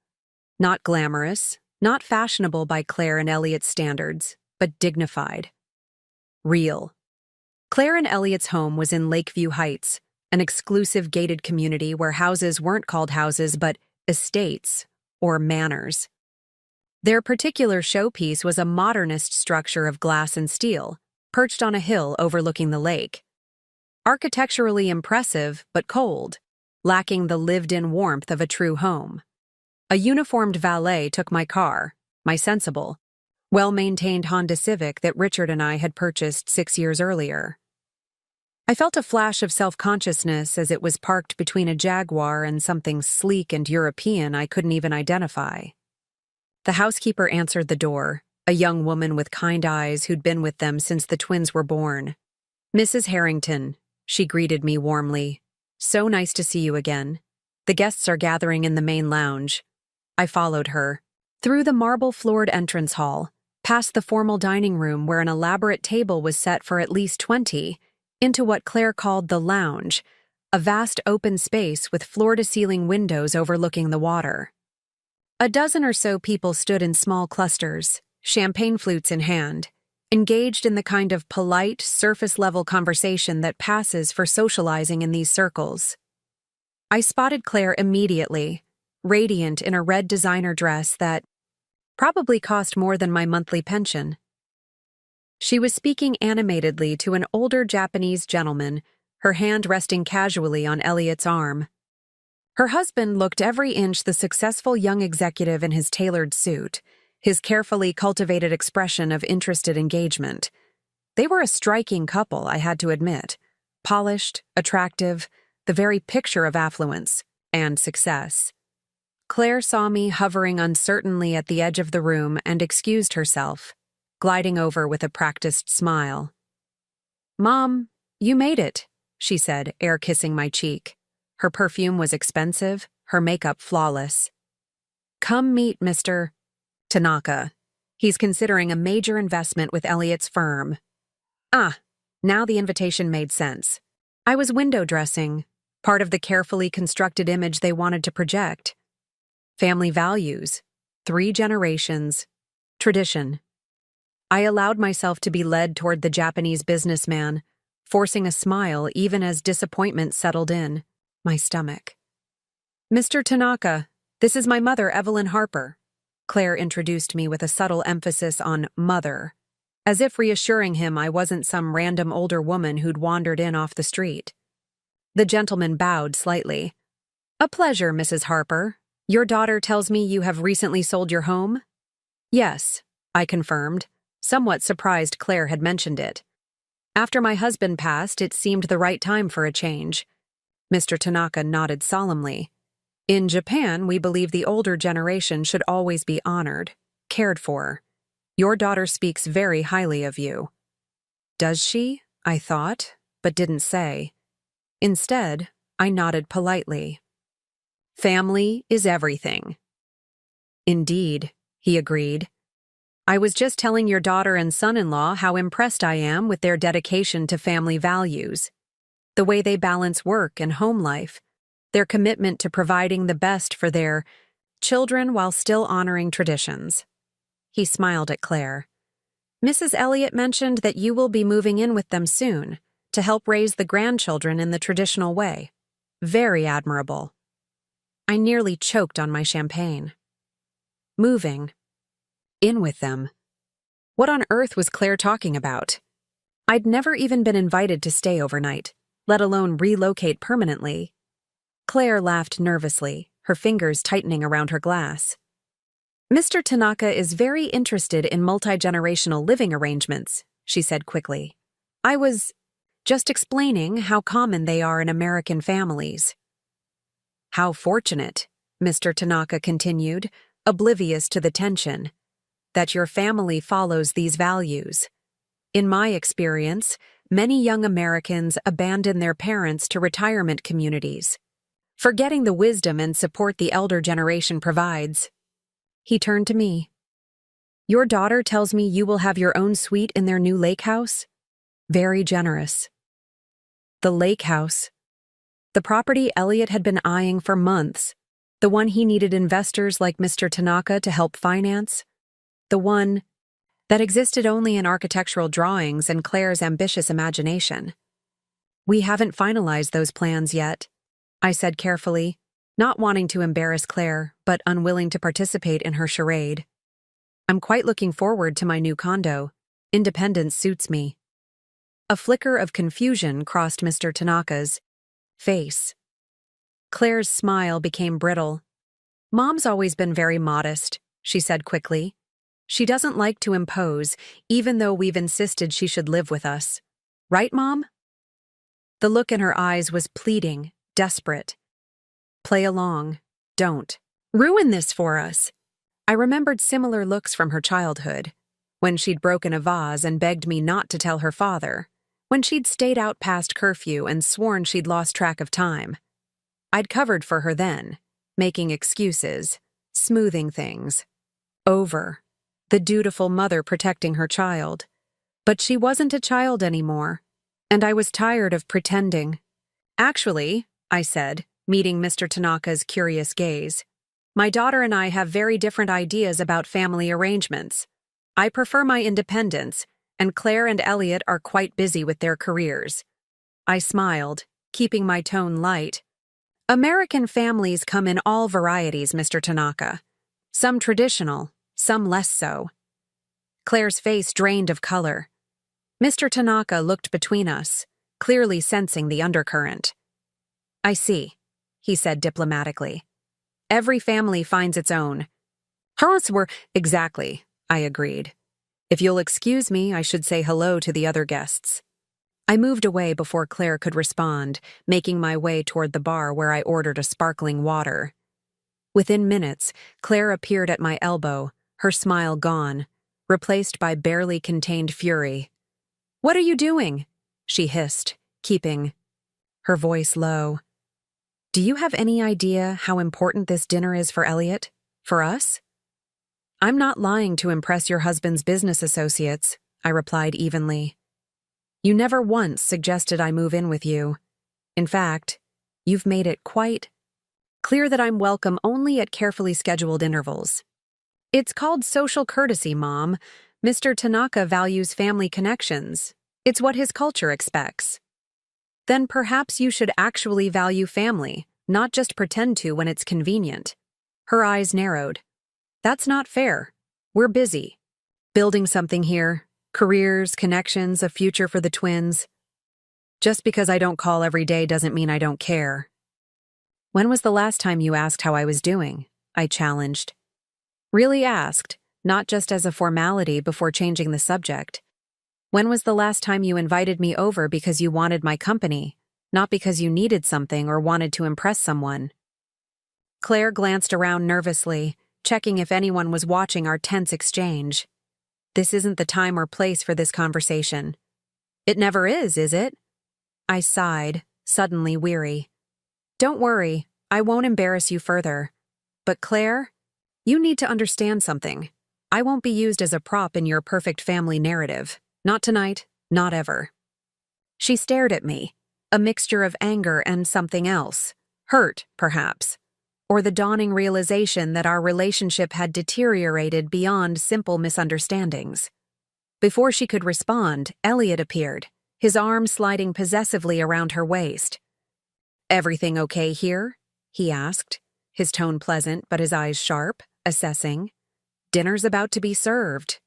Not glamorous, not fashionable by Claire and Elliot's standards, but dignified. Real. Claire and Elliot's home was in Lakeview Heights, an exclusive gated community where houses weren't called houses but estates, or manors. Their particular showpiece was a modernist structure of glass and steel, perched on a hill overlooking the lake. Architecturally impressive, but cold, lacking the lived-in warmth of a true home. A uniformed valet took my car, my sensible, well-maintained Honda Civic that Richard and I had purchased 6 years earlier. I felt a flash of self-consciousness as it was parked between a Jaguar and something sleek and European I couldn't even identify. The housekeeper answered the door, a young woman with kind eyes who'd been with them since the twins were born. "Mrs. Harrington," she greeted me warmly. "So nice to see you again. The guests are gathering in the main lounge." I followed her, through the marble-floored entrance hall, past the formal dining room where an elaborate table was set for at least 20, into what Claire called the lounge, a vast open space with floor-to-ceiling windows overlooking the water. A dozen or so people stood in small clusters, champagne flutes in hand, engaged in the kind of polite, surface-level conversation that passes for socializing in these circles. I spotted Claire immediately, radiant in a red designer dress that probably cost more than my monthly pension. She was speaking animatedly to an older Japanese gentleman, her hand resting casually on Elliot's arm. Her husband looked every inch the successful young executive in his tailored suit, his carefully cultivated expression of interested engagement. They were a striking couple, I had to admit. Polished, attractive, the very picture of affluence and success. Claire saw me hovering uncertainly at the edge of the room and excused herself, gliding over with a practiced smile. "Mom, you made it," she said, air-kissing my cheek. Her perfume was expensive, her makeup flawless. "Come meet Mr. Tanaka. He's considering a major investment with Elliot's firm." Now the invitation made sense. I was window dressing, part of the carefully constructed image they wanted to project. Family values, 3 generations, tradition. I allowed myself to be led toward the Japanese businessman, forcing a smile even as disappointment settled in my stomach. "Mr. Tanaka, this is my mother, Evelyn Harper." Claire introduced me with a subtle emphasis on mother, as if reassuring him I wasn't some random older woman who'd wandered in off the street. The gentleman bowed slightly. "A pleasure, Mrs. Harper. Your daughter tells me you have recently sold your home?" "Yes," I confirmed, somewhat surprised Claire had mentioned it. "After my husband passed, it seemed the right time for a change." Mr. Tanaka nodded solemnly. "In Japan, we believe the older generation should always be honored, cared for. Your daughter speaks very highly of you." "Does she?" I thought, but didn't say. Instead, I nodded politely. "Family is everything." "Indeed," he agreed. "I was just telling your daughter and son-in-law how impressed I am with their dedication to family values, the way they balance work and home life, their commitment to providing the best for their children while still honoring traditions." He smiled at Claire. "Mrs. Elliot mentioned that you will be moving in with them soon to help raise the grandchildren in the traditional way. Very admirable." I nearly choked on my champagne. Moving. In with them. What on earth was Claire talking about? I'd never even been invited to stay overnight, let alone relocate permanently. Claire laughed nervously, her fingers tightening around her glass. "Mr. Tanaka is very interested in multi-generational living arrangements," she said quickly. "I was just explaining how common they are in American families." How fortunate, Mr. Tanaka continued, oblivious to the tension, that your family follows these values. In my experience, many young Americans abandon their parents to retirement communities, forgetting the wisdom and support the elder generation provides. He turned to me. Your daughter tells me you will have your own suite in their new lake house? Very generous. The lake house. The property Elliot had been eyeing for months. The one he needed investors like Mr. Tanaka to help finance. The one that existed only in architectural drawings and Claire's ambitious imagination. We haven't finalized those plans yet, I said carefully, not wanting to embarrass Claire, but unwilling to participate in her charade. I'm quite looking forward to my new condo. Independence suits me. A flicker of confusion crossed Mr. Tanaka's face. Claire's smile became brittle. Mom's always been very modest, she said quickly. She doesn't like to impose, even though we've insisted she should live with us. Right, Mom? The look in her eyes was pleading, desperate. Play along. Don't ruin this for us. I remembered similar looks from her childhood, when she'd broken a vase and begged me not to tell her father, when she'd stayed out past curfew and sworn she'd lost track of time. I'd covered for her then, making excuses, smoothing things. Over. The dutiful mother protecting her child. But she wasn't a child anymore, and I was tired of pretending. Actually, I said, meeting Mr. Tanaka's curious gaze, my daughter and I have very different ideas about family arrangements. I prefer my independence, and Claire and Elliot are quite busy with their careers. I smiled, keeping my tone light. American families come in all varieties, Mr. Tanaka. Some traditional, some less so. Claire's face drained of color. Mr. Tanaka looked between us, clearly sensing the undercurrent. I see, he said diplomatically. Every family finds its own. Hers were exactly, I agreed. If you'll excuse me, I should say hello to the other guests. I moved away before Claire could respond, making my way toward the bar where I ordered a sparkling water. Within minutes, Claire appeared at my elbow, her smile gone, replaced by barely contained fury. What are you doing? She hissed, keeping her voice low. Do you have any idea how important this dinner is for Elliot? For us? I'm not lying to impress your husband's business associates, I replied evenly. You never once suggested I move in with you. In fact, you've made it quite clear that I'm welcome only at carefully scheduled intervals. It's called social courtesy, Mom. Mr. Tanaka values family connections. It's what his culture expects. Then perhaps you should actually value family, not just pretend to when it's convenient. Her eyes narrowed. That's not fair. We're busy. Building something here. Careers, connections, a future for the twins. Just because I don't call every day doesn't mean I don't care. When was the last time you asked how I was doing? I challenged. Really asked, not just as a formality before changing the subject. When was the last time you invited me over because you wanted my company, not because you needed something or wanted to impress someone? Claire glanced around nervously, checking if anyone was watching our tense exchange. This isn't the time or place for this conversation. It never is it? I sighed, suddenly weary. Don't worry, I won't embarrass you further. But Claire, you need to understand something. I won't be used as a prop in your perfect family narrative. Not tonight, not ever. She stared at me, a mixture of anger and something else. Hurt, perhaps. Or the dawning realization that our relationship had deteriorated beyond simple misunderstandings. Before she could respond, Elliot appeared, his arm sliding possessively around her waist. Everything okay here? He asked, his tone pleasant but his eyes sharp, assessing. Dinner's about to be served.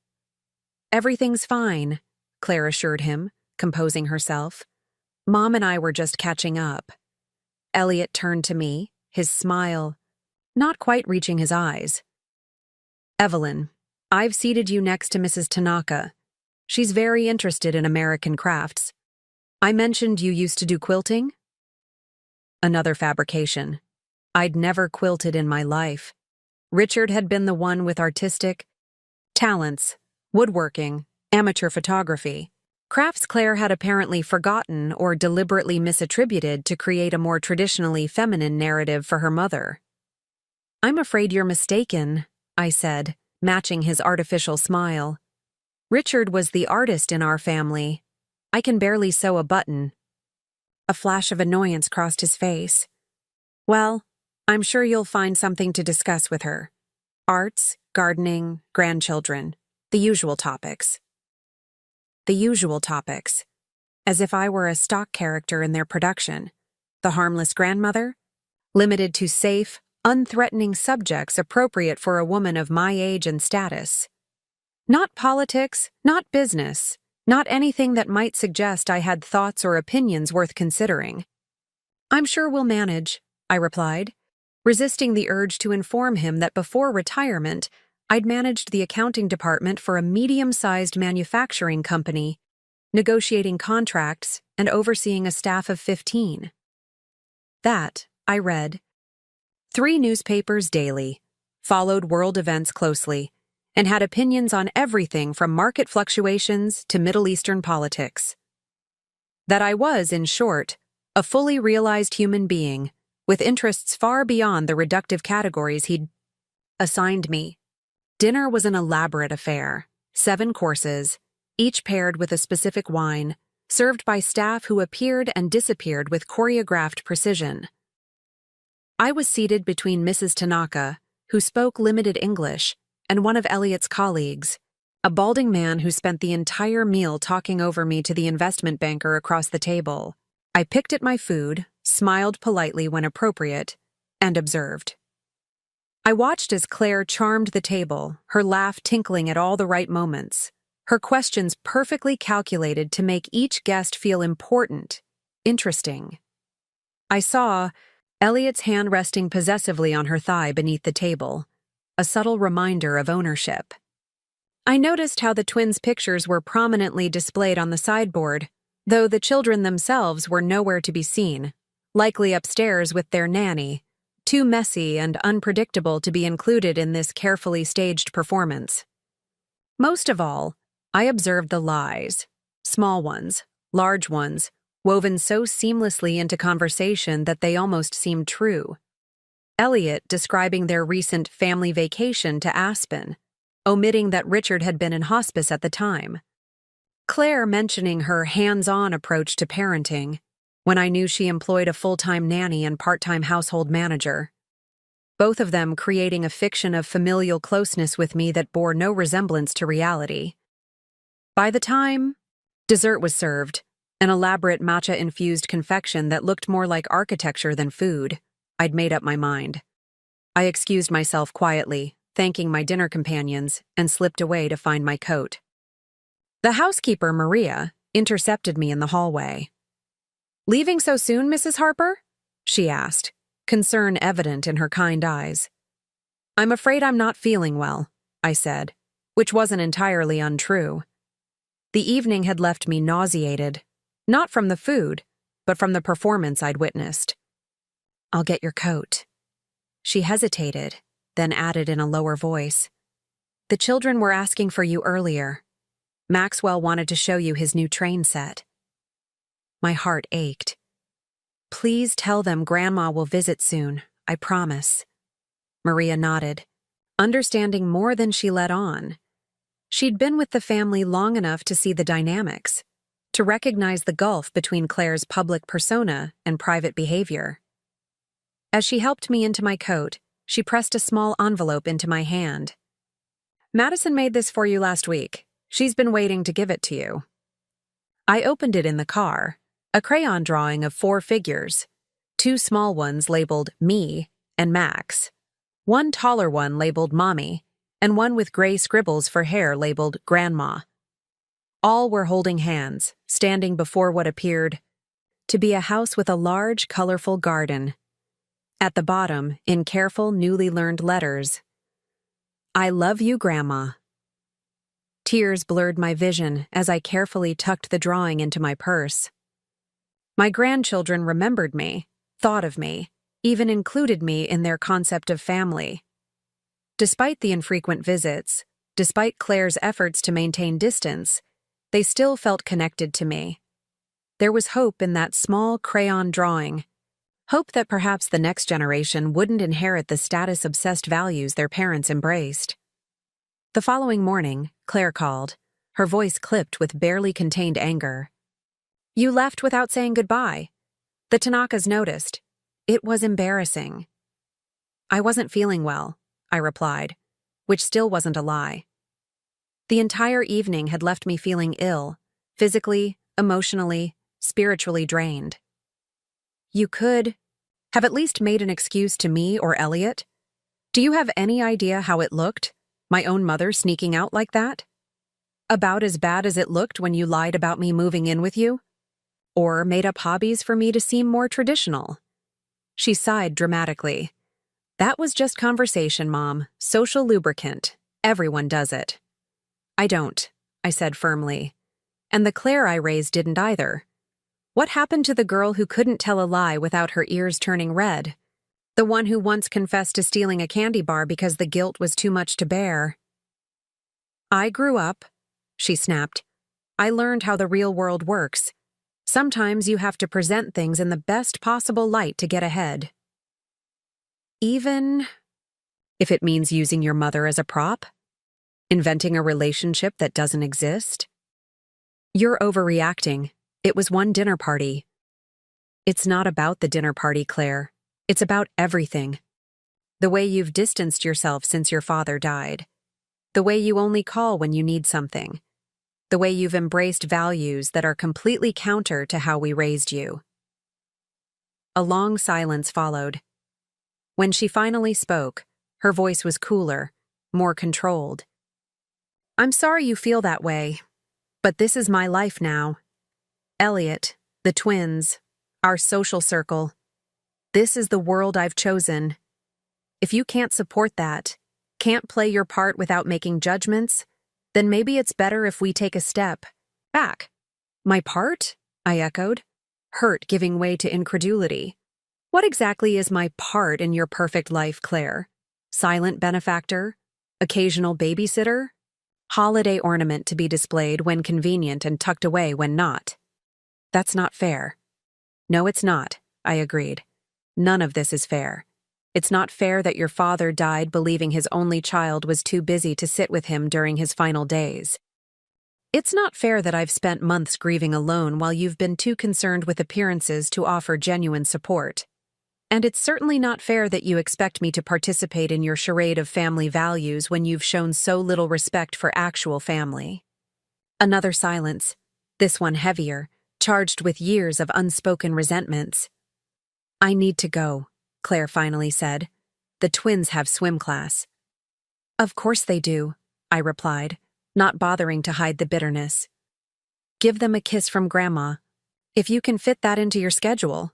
Everything's fine, Claire assured him, composing herself. Mom and I were just catching up. Elliot turned to me, his smile not quite reaching his eyes. Evelyn, I've seated you next to Mrs. Tanaka. She's very interested in American crafts. I mentioned you used to do quilting? Another fabrication. I'd never quilted in my life. Richard had been the one with artistic talents, woodworking, amateur photography. Crafts Claire had apparently forgotten or deliberately misattributed to create a more traditionally feminine narrative for her mother. "I'm afraid you're mistaken," I said, matching his artificial smile. "Richard was the artist in our family. I can barely sew a button." A flash of annoyance crossed his face. "Well, I'm sure you'll find something to discuss with her. Arts, gardening, grandchildren, the usual topics." The usual topics. As if I were a stock character in their production. The harmless grandmother? Limited to safe, unthreatening subjects appropriate for a woman of my age and status. Not politics, not business, not anything that might suggest I had thoughts or opinions worth considering. "I'm sure we'll manage," I replied, resisting the urge to inform him that before retirement, I'd managed the accounting department for a medium-sized manufacturing company, negotiating contracts and overseeing a staff of 15. That, I read, 3 newspapers daily, followed world events closely, and had opinions on everything from market fluctuations to Middle Eastern politics. That I was, in short, a fully realized human being, with interests far beyond the reductive categories he'd assigned me. Dinner was an elaborate affair, 7 courses, each paired with a specific wine, served by staff who appeared and disappeared with choreographed precision. I was seated between Mrs. Tanaka, who spoke limited English, and one of Elliot's colleagues, a balding man who spent the entire meal talking over me to the investment banker across the table. I picked at my food, smiled politely when appropriate, and observed. I watched as Claire charmed the table, her laugh tinkling at all the right moments, her questions perfectly calculated to make each guest feel important, interesting. I saw Elliot's hand resting possessively on her thigh beneath the table, a subtle reminder of ownership. I noticed how the twins' pictures were prominently displayed on the sideboard, though the children themselves were nowhere to be seen, likely upstairs with their nanny, too messy and unpredictable to be included in this carefully staged performance. Most of all, I observed the lies, small ones, large ones, woven so seamlessly into conversation that they almost seemed true. Elliot describing their recent family vacation to Aspen, omitting that Richard had been in hospice at the time. Claire mentioning her hands-on approach to parenting, when I knew she employed a full-time nanny and part-time household manager. Both of them creating a fiction of familial closeness with me that bore no resemblance to reality. By the time dessert was served, an elaborate matcha-infused confection that looked more like architecture than food, I'd made up my mind. I excused myself quietly, thanking my dinner companions, and slipped away to find my coat. The housekeeper, Maria, intercepted me in the hallway. "Leaving so soon, Mrs. Harper?" she asked, concern evident in her kind eyes. "I'm afraid I'm not feeling well," I said, which wasn't entirely untrue. The evening had left me nauseated, not from the food, but from the performance I'd witnessed. "I'll get your coat." She hesitated, then added in a lower voice, "The children were asking for you earlier. Maxwell wanted to show you his new train set." My heart ached. "Please tell them Grandma will visit soon, I promise." Maria nodded, understanding more than she let on. She'd been with the family long enough to see the dynamics, to recognize the gulf between Claire's public persona and private behavior. As she helped me into my coat, she pressed a small envelope into my hand. "Madison made this for you last week. She's been waiting to give it to you." I opened it in the car, a crayon drawing of 4 figures, 2 small ones labeled Me and Max, 1 taller one labeled Mommy, and 1 with gray scribbles for hair labeled Grandma. All were holding hands, standing before what appeared to be a house with a large, colorful garden. At the bottom, in careful, newly learned letters, "I love you, Grandma." Tears blurred my vision as I carefully tucked the drawing into my purse. My grandchildren remembered me, thought of me, even included me in their concept of family. Despite the infrequent visits, despite Claire's efforts to maintain distance, they still felt connected to me. There was hope in that small crayon drawing. Hope that perhaps the next generation wouldn't inherit the status-obsessed values their parents embraced. The following morning, Claire called, her voice clipped with barely contained anger. "You left without saying goodbye. The Tanakas noticed. It was embarrassing." "I wasn't feeling well," I replied, which still wasn't a lie. The entire evening had left me feeling ill, physically, emotionally, spiritually drained. "You could have at least made an excuse to me or Elliot. Do you have any idea how it looked, my own mother sneaking out like that? About as bad as it looked when you lied about me moving in with you? Or made up hobbies for me to seem more traditional?" She sighed dramatically. "That was just conversation, Mom. Social lubricant. Everyone does it." "I don't," I said firmly. "And the Claire I raised didn't either. What happened to the girl who couldn't tell a lie without her ears turning red? The one who once confessed to stealing a candy bar because the guilt was too much to bear?" "I grew up," she snapped. "I learned how the real world works. Sometimes you have to present things in the best possible light to get ahead. Even if it means using your mother as a prop? Inventing a relationship that doesn't exist? You're overreacting. It was one dinner party." "It's not about the dinner party, Claire. It's about everything. The way you've distanced yourself since your father died. The way you only call when you need something. The way you've embraced values that are completely counter to how we raised you." A long silence followed. When she finally spoke, her voice was cooler, more controlled. "I'm sorry you feel that way, but this is my life now. Elliot, the twins, our social circle. This is the world I've chosen. If you can't support that, can't play your part without making judgments, then maybe it's better if we take a step back." "My part?" I echoed, hurt giving way to incredulity. "What exactly is my part in your perfect life, Claire? Silent benefactor? Occasional babysitter? Holiday ornament to be displayed when convenient and tucked away when not?" "That's not fair." "No, it's not," I agreed. "None of this is fair. It's not fair that your father died believing his only child was too busy to sit with him during his final days. It's not fair that I've spent months grieving alone while you've been too concerned with appearances to offer genuine support. And it's certainly not fair that you expect me to participate in your charade of family values when you've shown so little respect for actual family." Another silence, this one heavier, charged with years of unspoken resentments. "I need to go," Claire finally said. "The twins have swim class." "Of course they do," I replied, not bothering to hide the bitterness. "Give them a kiss from Grandma, if you can fit that into your schedule."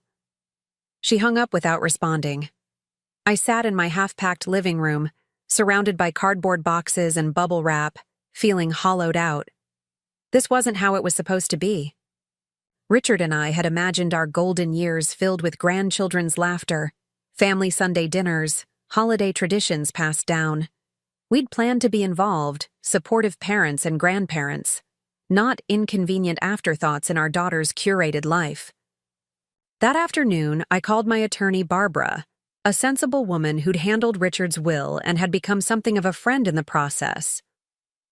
She hung up without responding. I sat in my half-packed living room, surrounded by cardboard boxes and bubble wrap, feeling hollowed out. This wasn't how it was supposed to be. Richard and I had imagined our golden years filled with grandchildren's laughter, family Sunday dinners, holiday traditions passed down. We'd planned to be involved, supportive parents and grandparents, not inconvenient afterthoughts in our daughter's curated life. That afternoon, I called my attorney Barbara, a sensible woman who'd handled Richard's will and had become something of a friend in the process.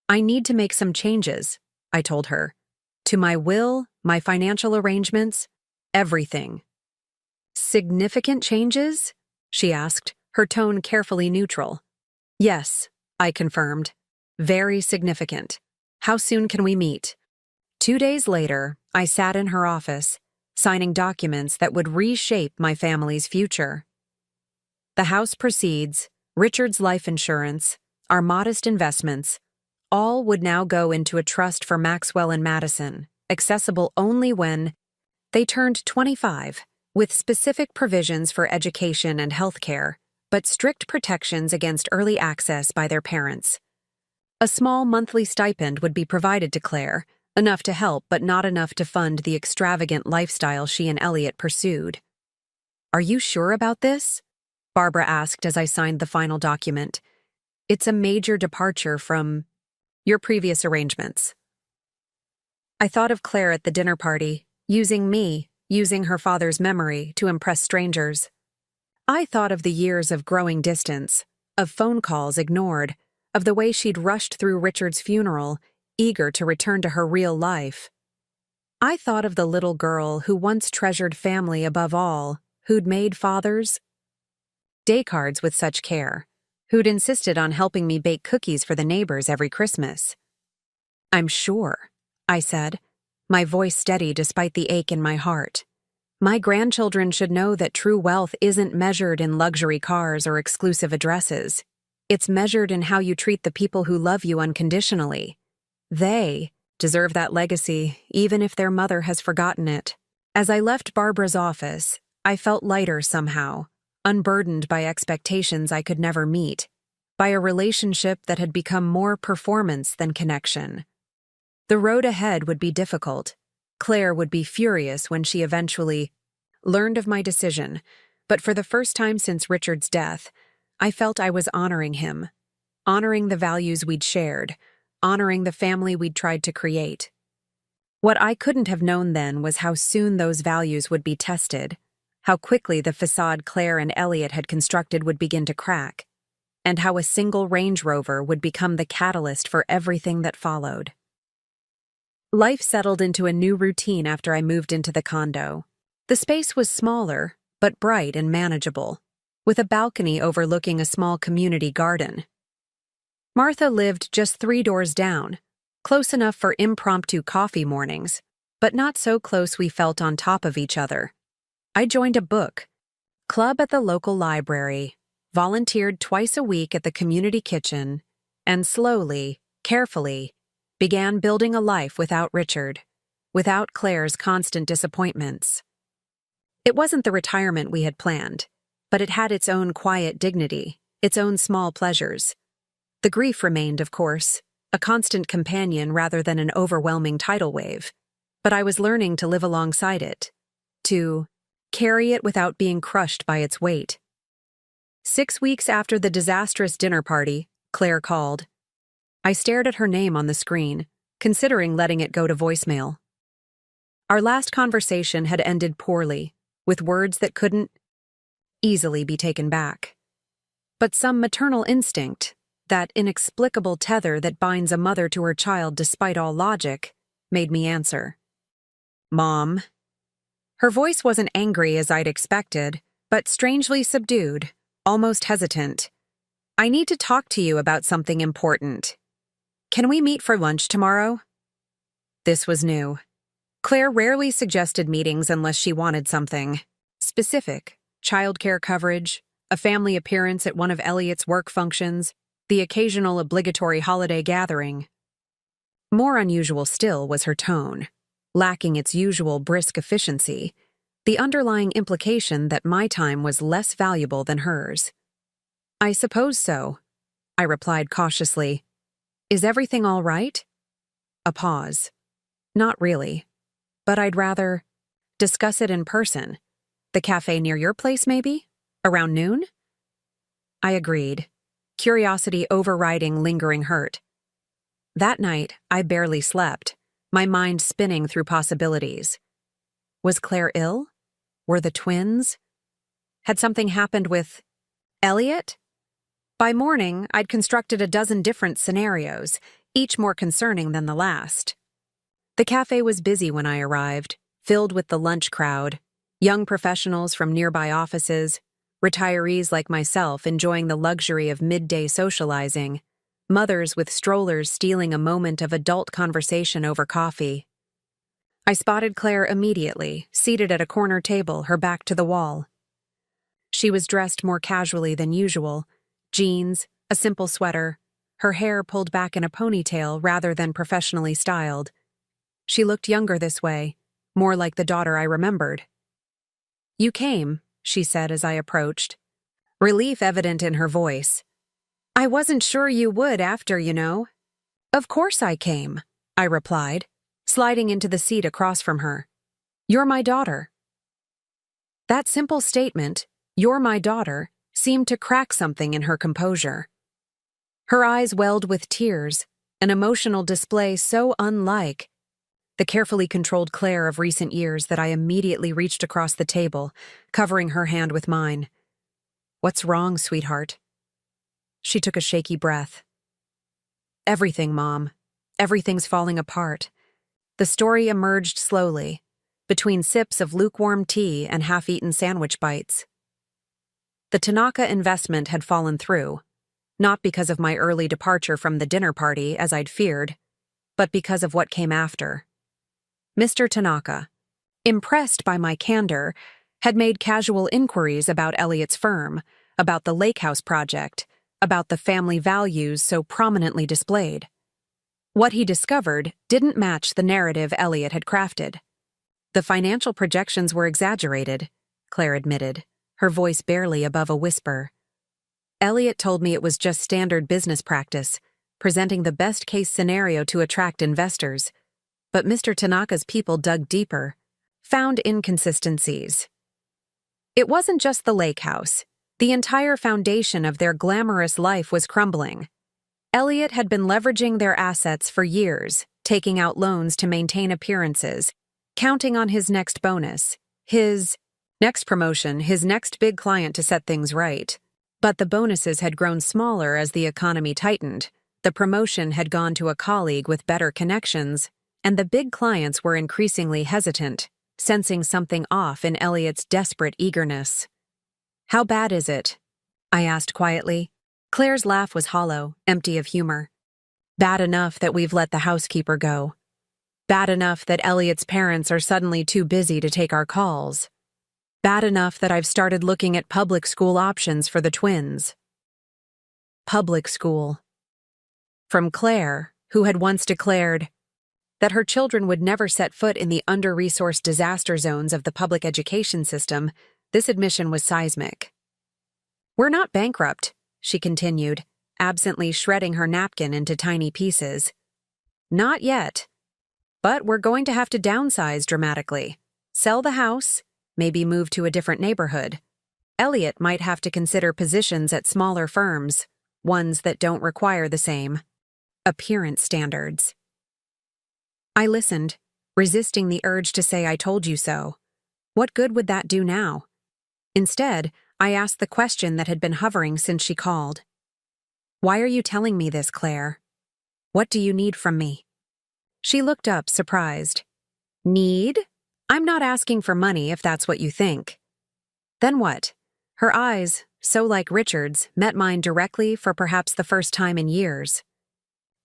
"I need to make some changes," I told her. "To my will, my financial arrangements, everything." "Significant changes?" she asked, her tone carefully neutral. "Yes," I confirmed. "Very significant. How soon can we meet?" 2 days later, I sat in her office, signing documents that would reshape my family's future. The house proceeds, Richard's life insurance, our modest investments, all would now go into a trust for Maxwell and Madison, accessible only when they turned 25, with specific provisions for education and health care, but strict protections against early access by their parents. A small monthly stipend would be provided to Claire, enough to help but not enough to fund the extravagant lifestyle she and Elliot pursued. Are you sure about this? Barbara asked as I signed the final document. It's a major departure from your previous arrangements. I thought of Claire at the dinner party, using her father's memory to impress strangers. I thought of the years of growing distance, of phone calls ignored, of the way she'd rushed through Richard's funeral, eager to return to her real life. I thought of the little girl who once treasured family above all, who'd made father's day cards with such care, who'd insisted on helping me bake cookies for the neighbors every Christmas. I'm sure, I said, my voice steady despite the ache in my heart. My grandchildren should know that true wealth isn't measured in luxury cars or exclusive addresses. It's measured in how you treat the people who love you unconditionally. They deserve that legacy, even if their mother has forgotten it. As I left Barbara's office, I felt lighter somehow, unburdened by expectations I could never meet, by a relationship that had become more performance than connection. The road ahead would be difficult. Claire would be furious when she eventually learned of my decision, but for the first time since Richard's death, I felt I was honoring him, honoring the values we'd shared, honoring the family we'd tried to create. What I couldn't have known then was how soon those values would be tested, how quickly the facade Claire and Elliot had constructed would begin to crack, and how a single Range Rover would become the catalyst for everything that followed. Life settled into a new routine after I moved into the condo. The space was smaller, but bright and manageable, with a balcony overlooking a small community garden. Martha lived just 3 doors down, close enough for impromptu coffee mornings, but not so close we felt on top of each other. I joined a book club at the local library, volunteered twice a week at the community kitchen, and slowly, carefully, began building a life without Richard, without Claire's constant disappointments. It wasn't the retirement we had planned, but it had its own quiet dignity, its own small pleasures. The grief remained, of course, a constant companion rather than an overwhelming tidal wave, but I was learning to live alongside it, to carry it without being crushed by its weight. 6 weeks after the disastrous dinner party, Claire called. I stared at her name on the screen, considering letting it go to voicemail. Our last conversation had ended poorly, with words that couldn't easily be taken back. But some maternal instinct, that inexplicable tether that binds a mother to her child despite all logic, made me answer. Mom. Her voice wasn't angry as I'd expected, but strangely subdued, almost hesitant. I need to talk to you about something important. Can we meet for lunch tomorrow? This was new. Claire rarely suggested meetings unless she wanted something specific: childcare coverage, a family appearance at one of Elliot's work functions, the occasional obligatory holiday gathering. More unusual still was her tone, lacking its usual brisk efficiency, the underlying implication that my time was less valuable than hers. I suppose so, I replied cautiously. Is everything all right? A pause. Not really. But I'd rather discuss it in person. The cafe near your place, maybe? Around noon? I agreed, curiosity overriding lingering hurt. That night, I barely slept, my mind spinning through possibilities. Was Claire ill? Were the twins? Had something happened with Elliot? By morning, I'd constructed a dozen different scenarios, each more concerning than the last. The cafe was busy when I arrived, filled with the lunch crowd, young professionals from nearby offices, retirees like myself enjoying the luxury of midday socializing, mothers with strollers stealing a moment of adult conversation over coffee. I spotted Claire immediately, seated at a corner table, her back to the wall. She was dressed more casually than usual, jeans, a simple sweater, her hair pulled back in a ponytail rather than professionally styled. She looked younger this way, more like the daughter I remembered. You came, she said as I approached, relief evident in her voice. I wasn't sure you would after, you know. Of course I came, I replied, sliding into the seat across from her. You're my daughter. That simple statement, "You're my daughter," seemed to crack something in her composure. Her eyes welled with tears, an emotional display so unlike the carefully controlled Claire of recent years that I immediately reached across the table, covering her hand with mine. "What's wrong, sweetheart?" She took a shaky breath. "Everything, Mom. Everything's falling apart." The story emerged slowly, between sips of lukewarm tea and half-eaten sandwich bites. The Tanaka investment had fallen through, not because of my early departure from the dinner party, as I'd feared, but because of what came after. Mr. Tanaka, impressed by my candor, had made casual inquiries about Elliot's firm, about the lake house project, about the family values so prominently displayed. What he discovered didn't match the narrative Elliot had crafted. The financial projections were exaggerated, Claire admitted, her voice barely above a whisper. Elliot told me it was just standard business practice, presenting the best-case scenario to attract investors. But Mr. Tanaka's people dug deeper, found inconsistencies. It wasn't just the lake house. The entire foundation of their glamorous life was crumbling. Elliot had been leveraging their assets for years, taking out loans to maintain appearances, counting on his next bonus, his next promotion, his next big client to set things right. But the bonuses had grown smaller as the economy tightened. The promotion had gone to a colleague with better connections, and the big clients were increasingly hesitant, sensing something off in Elliot's desperate eagerness. "How bad is it?" I asked quietly. Claire's laugh was hollow, empty of humor. "Bad enough that we've let the housekeeper go. Bad enough that Elliot's parents are suddenly too busy to take our calls. Bad enough that I've started looking at public school options for the twins." Public school. From Claire, who had once declared that her children would never set foot in the under-resourced disaster zones of the public education system, this admission was seismic. "We're not bankrupt," she continued, absently shredding her napkin into tiny pieces. "Not yet. But we're going to have to downsize dramatically. Sell the house, maybe move to a different neighborhood. Elliot might have to consider positions at smaller firms, ones that don't require the same appearance standards." I listened, resisting the urge to say I told you so. What good would that do now? Instead, I asked the question that had been hovering since she called. "Why are you telling me this, Claire? What do you need from me?" She looked up, surprised. "Need? I'm not asking for money if that's what you think." "Then what?" Her eyes, so like Richard's, met mine directly for perhaps the first time in years.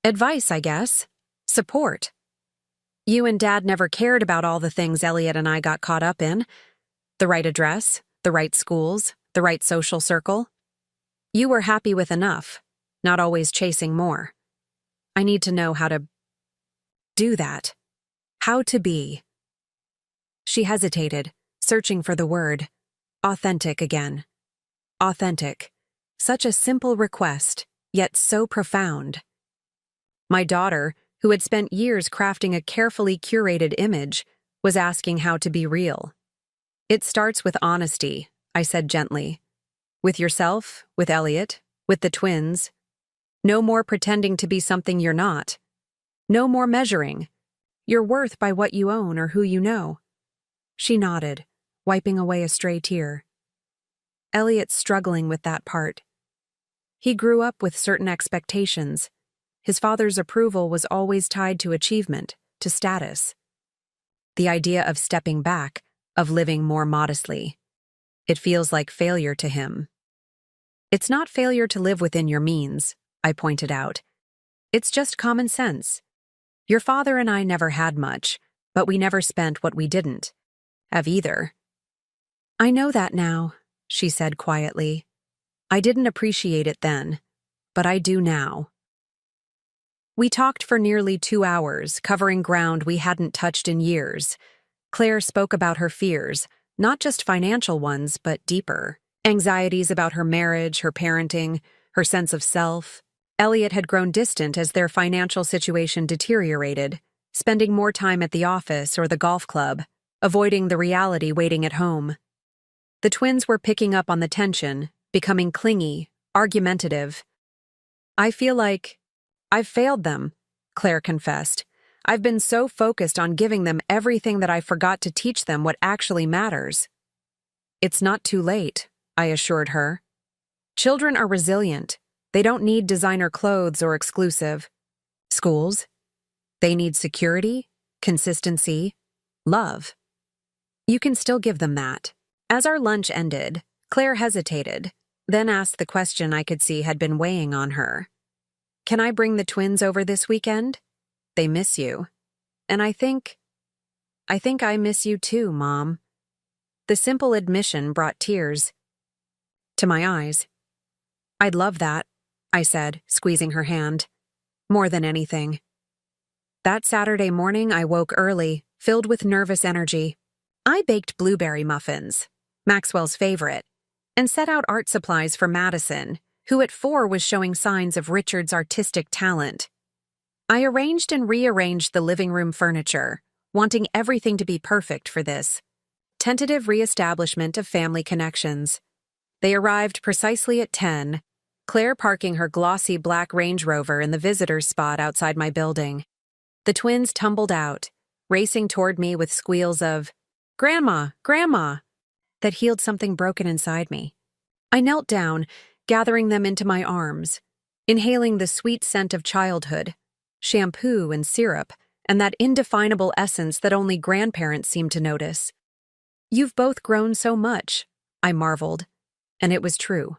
"Advice, I guess. Support. You and Dad never cared about all the things Elliot and I got caught up in. The right address, the right schools, the right social circle. You were happy with enough, not always chasing more. I need to know how to do that. How to be." She hesitated, searching for the word. Authentic again. Authentic. Such a simple request, yet so profound. My daughter, who had spent years crafting a carefully curated image, was asking how to be real. "It starts with honesty," I said gently. "With yourself, with Elliot, with the twins. No more pretending to be something you're not. No more measuring your worth by what you own or who you know." She nodded, wiping away a stray tear. Elliot's struggling with that part. He grew up with certain expectations. His father's approval was always tied to achievement, to status. The idea of stepping back, of living more modestly. It feels like failure to him. "It's not failure to live within your means," I pointed out. "It's just common sense. Your father and I never had much, but we never spent what we didn't have either." "I know that now," she said quietly. "I didn't appreciate it then, but I do now." We talked for nearly 2 hours, covering ground we hadn't touched in years. Claire spoke about her fears, not just financial ones, but deeper. Anxieties about her marriage, her parenting, her sense of self. Elliot had grown distant as their financial situation deteriorated, spending more time at the office or the golf club, avoiding the reality waiting at home. The twins were picking up on the tension, becoming clingy, argumentative. I feel like I've failed them, Claire confessed. I've been so focused on giving them everything that I forgot to teach them what actually matters. It's not too late, I assured her. Children are resilient. They don't need designer clothes or exclusive schools. They need security, consistency, love. You can still give them that. As our lunch ended, Claire hesitated, then asked the question I could see had been weighing on her. Can I bring the twins over this weekend? They miss you. And I think I miss you too, Mom. The simple admission brought tears to my eyes. I'd love that, I said, squeezing her hand. More than anything. That Saturday morning, I woke early, filled with nervous energy. I baked blueberry muffins, Maxwell's favorite, and set out art supplies for Madison, who at 4 was showing signs of Richard's artistic talent. I arranged and rearranged the living room furniture, wanting everything to be perfect for this tentative reestablishment of family connections. They arrived precisely at 10, Claire parking her glossy black Range Rover in the visitor's spot outside my building. The twins tumbled out, racing toward me with squeals of, "Grandma, Grandma," that healed something broken inside me. I knelt down, gathering them into my arms, inhaling the sweet scent of childhood, shampoo and syrup, and that indefinable essence that only grandparents seem to notice. You've both grown so much, I marveled, and it was true.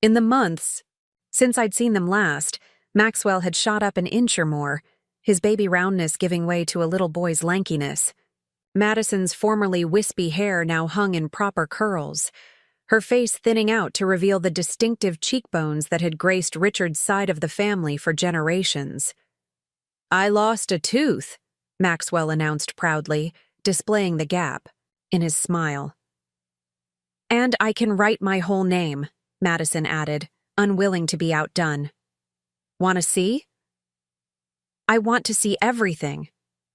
In the months since I'd seen them last, Maxwell had shot up an inch or more, his baby roundness giving way to a little boy's lankiness. Madison's formerly wispy hair now hung in proper curls, her face thinning out to reveal the distinctive cheekbones that had graced Richard's side of the family for generations. I lost a tooth, Maxwell announced proudly, displaying the gap in his smile. And I can write my whole name, Madison added, unwilling to be outdone. Want to see? I want to see everything,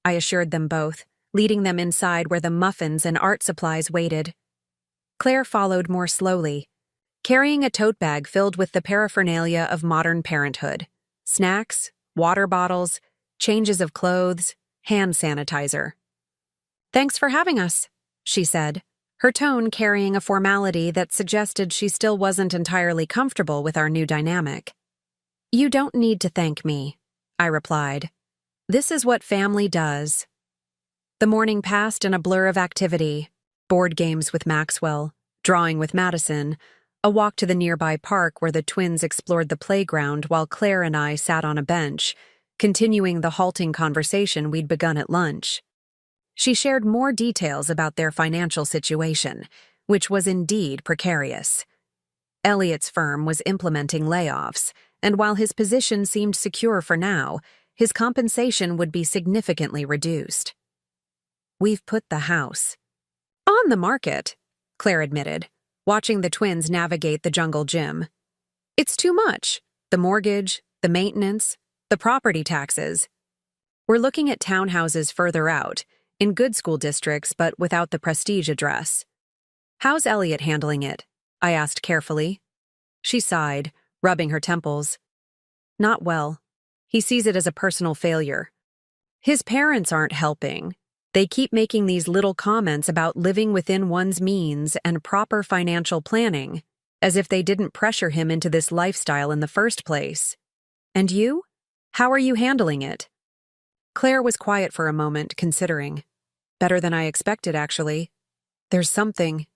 I assured them both, leading them inside where the muffins and art supplies waited. Claire followed more slowly, carrying a tote bag filled with the paraphernalia of modern parenthood: snacks, water bottles, changes of clothes, hand sanitizer. Thanks for having us, she said, her tone carrying a formality that suggested she still wasn't entirely comfortable with our new dynamic. You don't need to thank me, I replied. This is what family does. The morning passed in a blur of activity: board games with Maxwell, drawing with Madison, a walk to the nearby park where the twins explored the playground while Claire and I sat on a bench, continuing the halting conversation we'd begun at lunch. She shared more details about their financial situation, which was indeed precarious. Elliot's firm was implementing layoffs, and while his position seemed secure for now, his compensation would be significantly reduced. We've put the house on the market, Claire admitted, watching the twins navigate the jungle gym. It's too much. The mortgage, the maintenance, the property taxes. We're looking at townhouses further out, in good school districts but without the prestige address. How's Elliot handling it? I asked carefully. She sighed, rubbing her temples. Not well. He sees it as a personal failure. His parents aren't helping. They keep making these little comments about living within one's means and proper financial planning, as if they didn't pressure him into this lifestyle in the first place. And you? How are you handling it? Claire was quiet for a moment, considering. Better than I expected, actually. There's something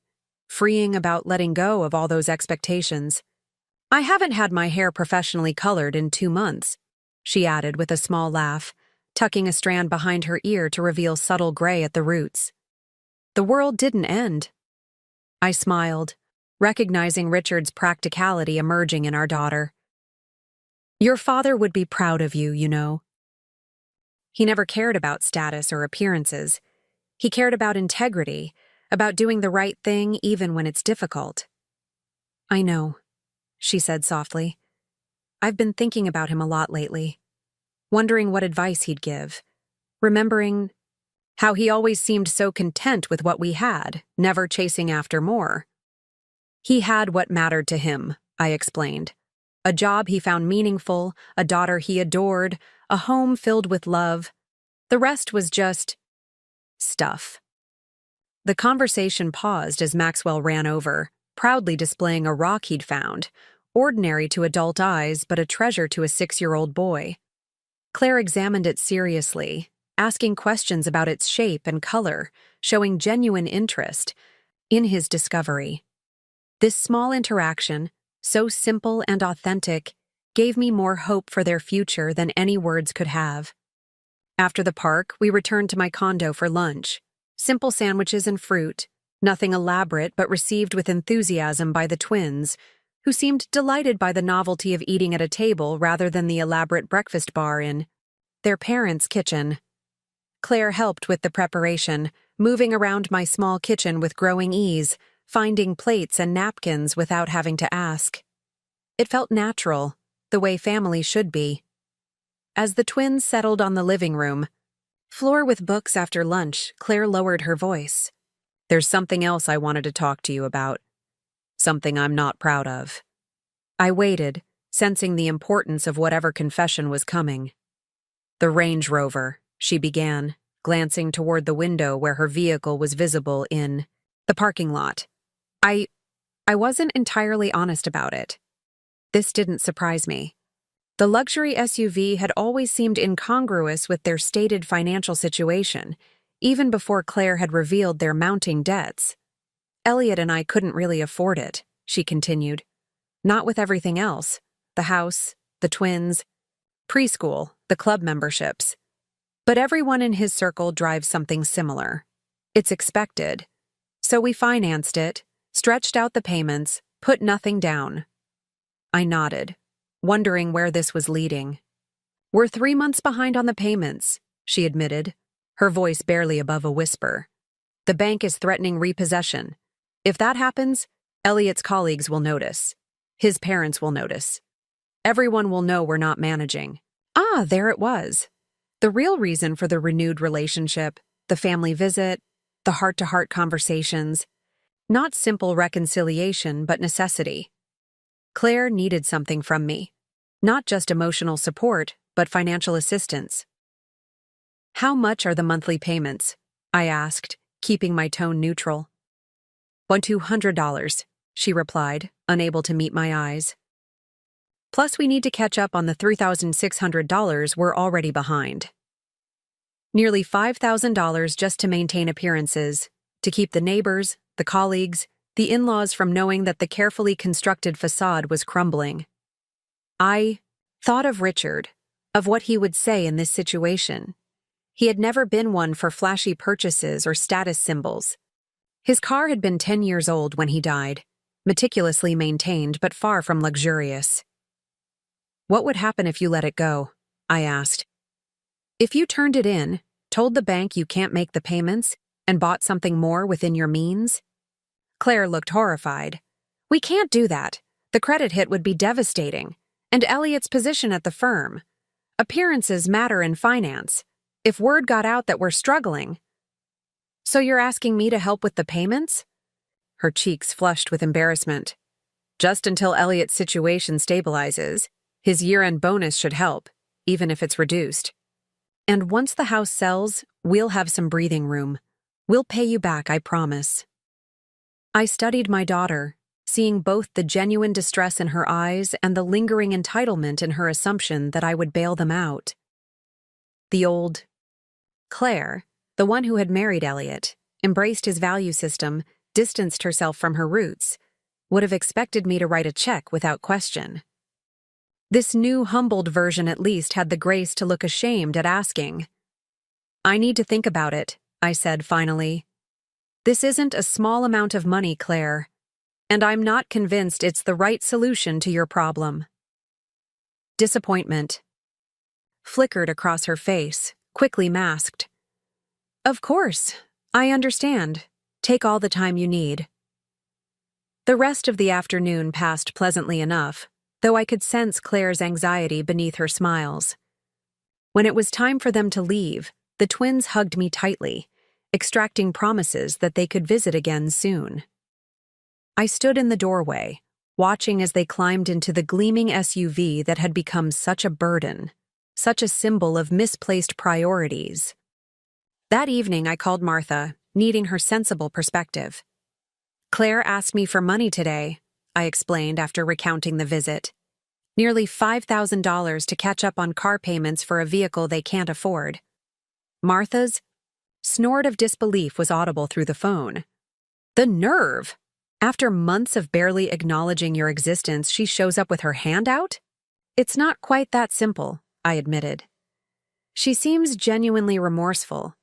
freeing about letting go of all those expectations. I haven't had my hair professionally colored in 2 months, she added with a small laugh, tucking a strand behind her ear to reveal subtle gray at the roots. The world didn't end. I smiled, recognizing Richard's practicality emerging in our daughter. Your father would be proud of you, you know. He never cared about status or appearances. He cared about integrity, about doing the right thing even when it's difficult. I know, she said softly. I've been thinking about him a lot lately, wondering what advice he'd give, remembering how he always seemed so content with what we had, never chasing after more. He had what mattered to him, I explained. A job he found meaningful, a daughter he adored, a home filled with love. The rest was just stuff. The conversation paused as Maxwell ran over, proudly displaying a rock he'd found, ordinary to adult eyes but a treasure to a 6-year-old boy. Claire examined it seriously, asking questions about its shape and color, showing genuine interest in his discovery. This small interaction, so simple and authentic, gave me more hope for their future than any words could have. After the park, we returned to my condo for lunch. Simple sandwiches and fruit, nothing elaborate but received with enthusiasm by the twins, who seemed delighted by the novelty of eating at a table rather than the elaborate breakfast bar in their parents' kitchen. Claire helped with the preparation, moving around my small kitchen with growing ease, finding plates and napkins without having to ask. It felt natural, the way family should be. As the twins settled on the living room floor with books after lunch, Claire lowered her voice. "There's something else I wanted to talk to you about. Something I'm not proud of." I waited, sensing the importance of whatever confession was coming. "The Range Rover," she began, glancing toward the window where her vehicle was visible in the parking lot. I wasn't entirely honest about it. This didn't surprise me. The luxury SUV had always seemed incongruous with their stated financial situation, even before Claire had revealed their mounting debts. "Elliot and I couldn't really afford it," she continued. "Not with everything else. The house, the twins, preschool, the club memberships. But everyone in his circle drives something similar. It's expected. So we financed it, stretched out the payments, put nothing down." I nodded, wondering where this was leading. "We're 3 months behind on the payments," she admitted, her voice barely above a whisper. "The bank is threatening repossession. If that happens, Elliot's colleagues will notice. His parents will notice. Everyone will know we're not managing." Ah, there it was. The real reason for the renewed relationship, the family visit, the heart-to-heart conversations. Not simple reconciliation, but necessity. Claire needed something from me. Not just emotional support, but financial assistance. "How much are the monthly payments?" I asked, keeping my tone neutral. $1,200, she replied, unable to meet my eyes. "Plus we need to catch up on the $3,600 we're already behind. Nearly $5,000 just to maintain appearances, to keep the neighbors, the colleagues, the in-laws from knowing that the carefully constructed facade was crumbling." I thought of Richard, of what he would say in this situation. He had never been one for flashy purchases or status symbols. His car had been 10 years old when he died, meticulously maintained but far from luxurious. "What would happen if you let it go?" I asked. "If you turned it in, told the bank you can't make the payments, and bought something more within your means?" Claire looked horrified. "We can't do that. The credit hit would be devastating. And Elliot's position at the firm. Appearances matter in finance. If word got out that we're struggling." "So you're asking me to help with the payments?" Her cheeks flushed with embarrassment. "Just until Elliot's situation stabilizes. His year-end bonus should help, even if it's reduced. And once the house sells, we'll have some breathing room. We'll pay you back, I promise." I studied my daughter, seeing both the genuine distress in her eyes and the lingering entitlement in her assumption that I would bail them out. The old Claire, the one who had married Elliot, embraced his value system, distanced herself from her roots, would have expected me to write a check without question. This new, humbled version at least had the grace to look ashamed at asking. "I need to think about it," I said finally. "This isn't a small amount of money, Claire, and I'm not convinced it's the right solution to your problem." Disappointment flickered across her face, quickly masked. "Of course, I understand. Take all the time you need." The rest of the afternoon passed pleasantly enough, though I could sense Claire's anxiety beneath her smiles. When it was time for them to leave, the twins hugged me tightly, extracting promises that they could visit again soon. I stood in the doorway, watching as they climbed into the gleaming SUV that had become such a burden, such a symbol of misplaced priorities. That evening, I called Martha, needing her sensible perspective. "Claire asked me for money today," I explained after recounting the visit. "Nearly $5,000 to catch up on car payments for a vehicle they can't afford." Martha's snort of disbelief was audible through the phone. The nerve! After months of barely acknowledging your existence, she shows up with her hand out? "It's not quite that simple," I admitted. "She seems genuinely remorseful.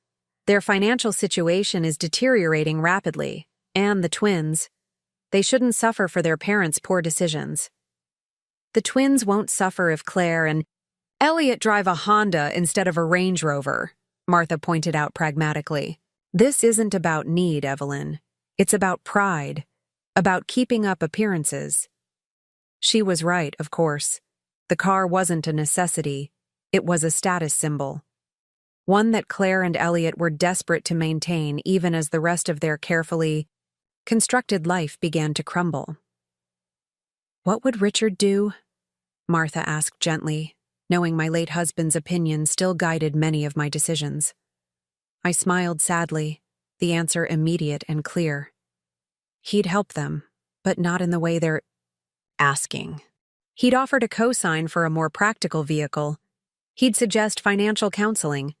Their financial situation is deteriorating rapidly, and the twins, they shouldn't suffer for their parents' poor decisions." "The twins won't suffer if Claire and Elliot drive a Honda instead of a Range Rover," Martha pointed out pragmatically. "This isn't about need, Evelyn. It's about pride, about keeping up appearances." She was right, of course. The car wasn't a necessity. It was a status symbol. One that Claire and Elliot were desperate to maintain even as the rest of their carefully constructed life began to crumble. "What would Richard do?" Martha asked gently, knowing my late husband's opinion still guided many of my decisions. I smiled sadly, the answer immediate and clear. He'd help them, but not in the way they're asking. He'd offer to co-sign for a more practical vehicle. He'd suggest financial counseling.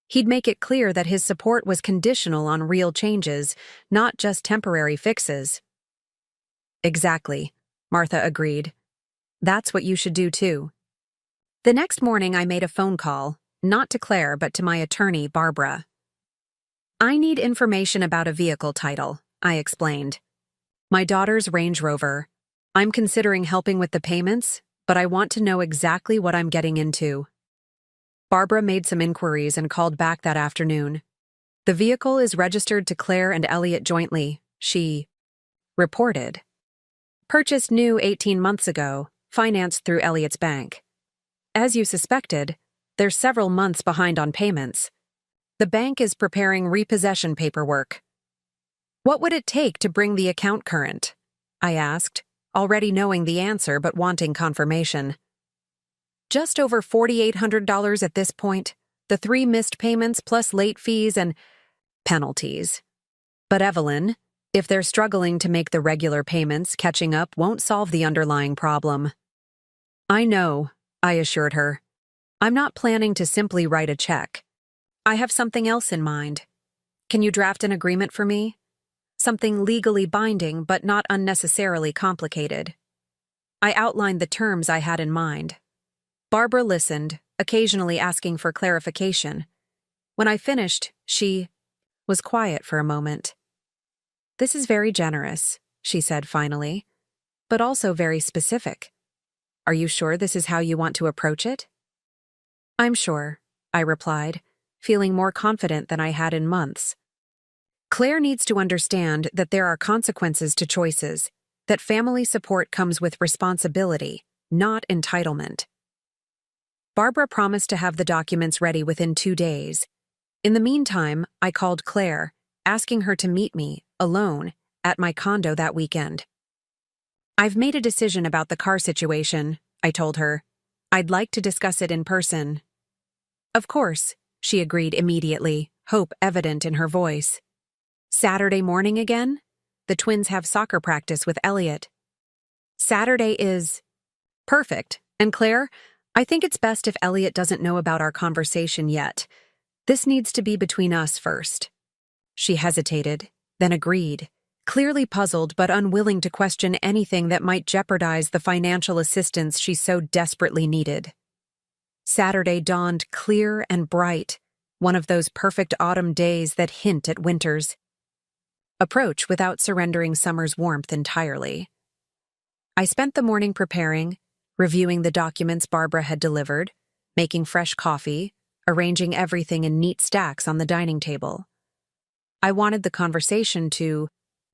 He'd make it clear that his support was conditional on real changes, not just temporary fixes. "Exactly," Martha agreed. "That's what you should do too." The next morning I made a phone call, not to Claire but to my attorney, Barbara. "I need information about a vehicle title," I explained. "My daughter's Range Rover. I'm considering helping with the payments, but I want to know exactly what I'm getting into." Barbara made some inquiries and called back that afternoon. "The vehicle is registered to Claire and Elliot jointly," she reported. "Purchased new 18 months ago, financed through Elliot's bank. As you suspected, they're several months behind on payments. The bank is preparing repossession paperwork." "What would it take to bring the account current?" I asked, already knowing the answer but wanting confirmation. "Just over $4,800 at this point, the 3 missed payments plus late fees and penalties. But Evelyn, if they're struggling to make the regular payments, catching up won't solve the underlying problem." "I know," I assured her. "I'm not planning to simply write a check. I have something else in mind. Can you draft an agreement for me? Something legally binding but not unnecessarily complicated." I outlined the terms I had in mind. Barbara listened, occasionally asking for clarification. When I finished, she was quiet for a moment. "This is very generous," she said finally, "but also very specific. Are you sure this is how you want to approach it?" "I'm sure," I replied, feeling more confident than I had in months. "Claire needs to understand that there are consequences to choices, that family support comes with responsibility, not entitlement." Barbara promised to have the documents ready within 2 days. In the meantime, I called Claire, asking her to meet me, alone, at my condo that weekend. "I've made a decision about the car situation," I told her. "I'd like to discuss it in person." "Of course," she agreed immediately, hope evident in her voice. "Saturday morning again? The twins have soccer practice with Elliot." "Saturday is perfect. And Claire, I think it's best if Elliot doesn't know about our conversation yet. This needs to be between us first." She hesitated, then agreed, clearly puzzled but unwilling to question anything that might jeopardize the financial assistance she so desperately needed. Saturday dawned clear and bright, one of those perfect autumn days that hint at winters. Approach without surrendering summer's warmth entirely. I spent the morning preparing, reviewing the documents Barbara had delivered, making fresh coffee, arranging everything in neat stacks on the dining table. I wanted the conversation to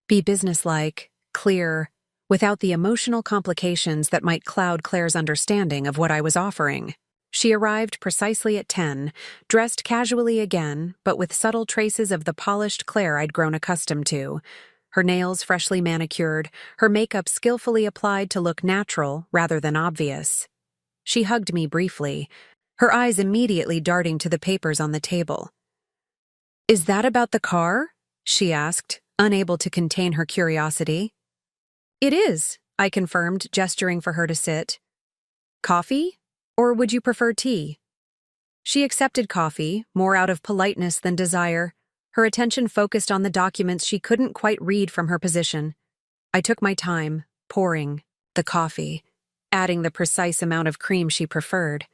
be businesslike, clear, without the emotional complications that might cloud Claire's understanding of what I was offering. She arrived precisely at 10, dressed casually again, but with subtle traces of the polished Claire I'd grown accustomed to. her nails freshly manicured, her makeup skillfully applied to look natural rather than obvious. She hugged me briefly, her eyes immediately darting to the papers on the table. "Is that about the car?" she asked, unable to contain her curiosity. "It is," I confirmed, gesturing for her to sit. "Coffee? Or would you prefer tea?" She accepted coffee, more out of politeness than desire, her attention focused on the documents she couldn't quite read from her position. I took my time, pouring the coffee, adding the precise amount of cream she preferred,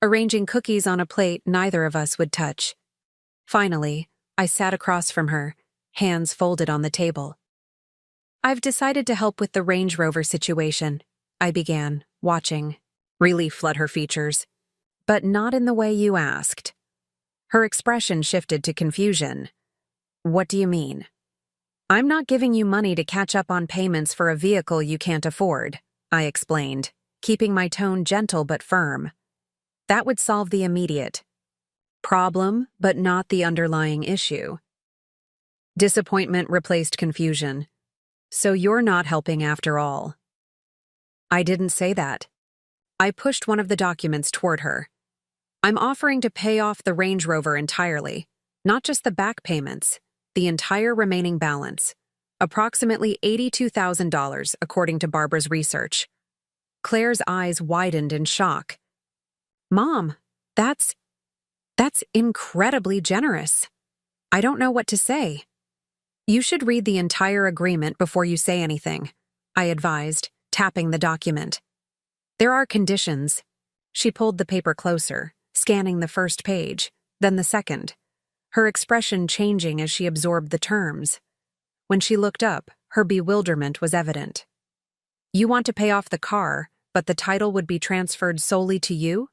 arranging cookies on a plate neither of us would touch. Finally, I sat across from her, hands folded on the table. "I've decided to help with the Range Rover situation," I began, watching. Relief flooded her features. "But not in the way you asked." Her expression shifted to confusion. "What do you mean?" "I'm not giving you money to catch up on payments for a vehicle you can't afford," I explained, keeping my tone gentle but firm. "That would solve the immediate problem, but not the underlying issue." Disappointment replaced confusion. "So you're not helping after all." "I didn't say that." I pushed one of the documents toward her. "I'm offering to pay off the Range Rover entirely, not just the back payments, the entire remaining balance, approximately $82,000 according to Barbara's research." Claire's eyes widened in shock. "Mom, that's incredibly generous. I don't know what to say." "You should read the entire agreement before you say anything," I advised, tapping the document. "There are conditions." She pulled the paper closer, scanning the first page, then the second, her expression changing as she absorbed the terms. When she looked up, her bewilderment was evident. "You want to pay off the car, but the title would be transferred solely to you?"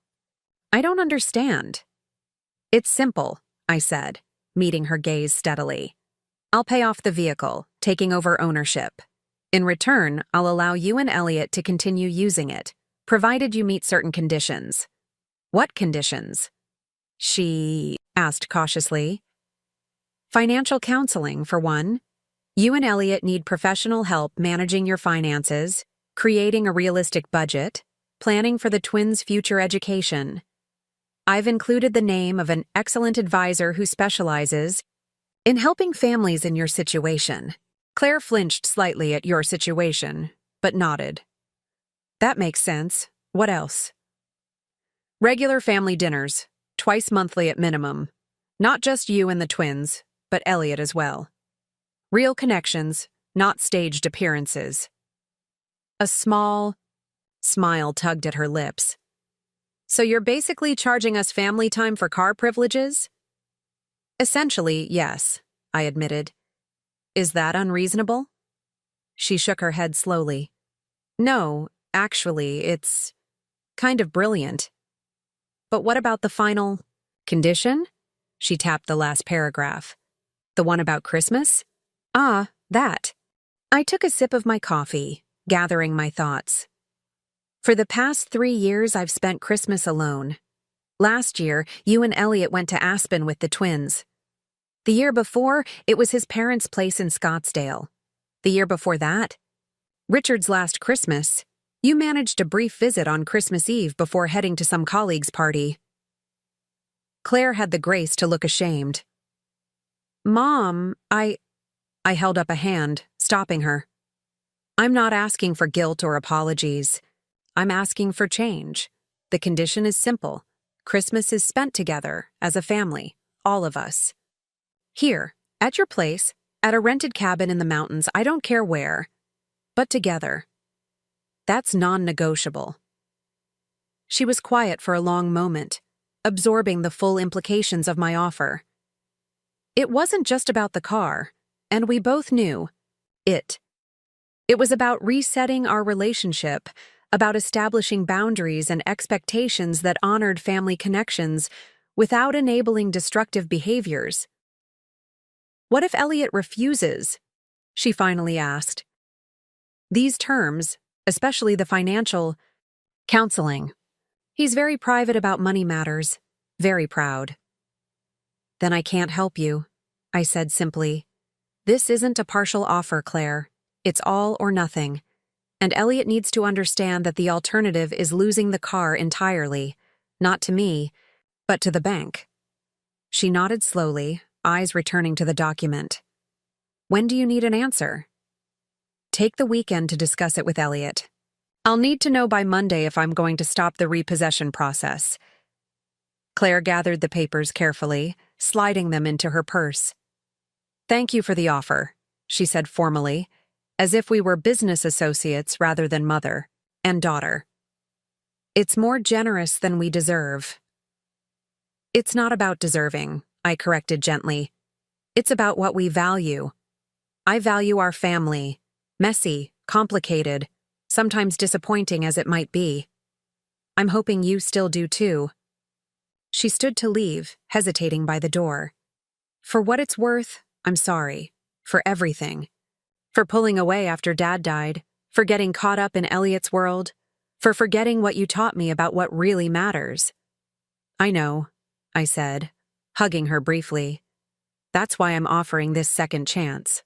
"I don't understand." "It's simple," I said, meeting her gaze steadily. "I'll pay off the vehicle, taking over ownership. In return, I'll allow you and Elliot to continue using it, provided you meet certain conditions." "What conditions?" she asked cautiously. "Financial counseling, for one. You and Elliot need professional help managing your finances, creating a realistic budget, planning for the twins' future education. I've included the name of an excellent advisor who specializes in helping families in your situation." Claire flinched slightly at "your situation," but nodded. "That makes sense. What else?" "Regular family dinners, twice monthly at minimum. Not just you and the twins, but Elliot as well. Real connections, not staged appearances." A small smile tugged at her lips. "So you're basically charging us family time for car privileges?" "Essentially, yes," I admitted. "Is that unreasonable?" She shook her head slowly. "No, actually, it's kind of brilliant." "But what about the final condition?" She tapped the last paragraph. "The one about Christmas?" "Ah, that." I took a sip of my coffee, gathering my thoughts. "For the past 3 years, I've spent Christmas alone. Last year, you and Elliot went to Aspen with the twins. The year before, it was his parents' place in Scottsdale. The year before that, Richard's last Christmas, you managed a brief visit on Christmas Eve before heading to some colleague's party." Claire had the grace to look ashamed. "Mom, I held up a hand, stopping her. "I'm not asking for guilt or apologies. I'm asking for change. The condition is simple. Christmas is spent together, as a family, all of us. Here, at your place, at a rented cabin in the mountains, I don't care where, but together. That's non-negotiable." She was quiet for a long moment, absorbing the full implications of my offer. It wasn't just about the car, and we both knew it. It was about resetting our relationship, about establishing boundaries and expectations that honored family connections without enabling destructive behaviors. "What if Elliot refuses?" she finally asked. "These terms, especially the financial counseling. He's very private about money matters, very proud." "Then I can't help you," I said simply. This isn't a partial offer, Claire. It's all or nothing. And Elliot needs to understand that the alternative is losing the car entirely, not to me, but to the bank. She nodded slowly, eyes returning to the document. When do you need an answer? Take the weekend to discuss it with Elliot. I'll need to know by Monday if I'm going to stop the repossession process. Claire gathered the papers carefully, sliding them into her purse. Thank you for the offer, she said formally, as if we were business associates rather than mother and daughter. It's more generous than we deserve. It's not about deserving, I corrected gently. It's about what we value. I value our family, messy, complicated, sometimes disappointing as it might be. I'm hoping you still do too. She stood to leave, hesitating by the door. For what it's worth, I'm sorry. For everything. For pulling away after Dad died, for getting caught up in Elliot's world, for forgetting what you taught me about what really matters. I know, I said, hugging her briefly. That's why I'm offering this second chance.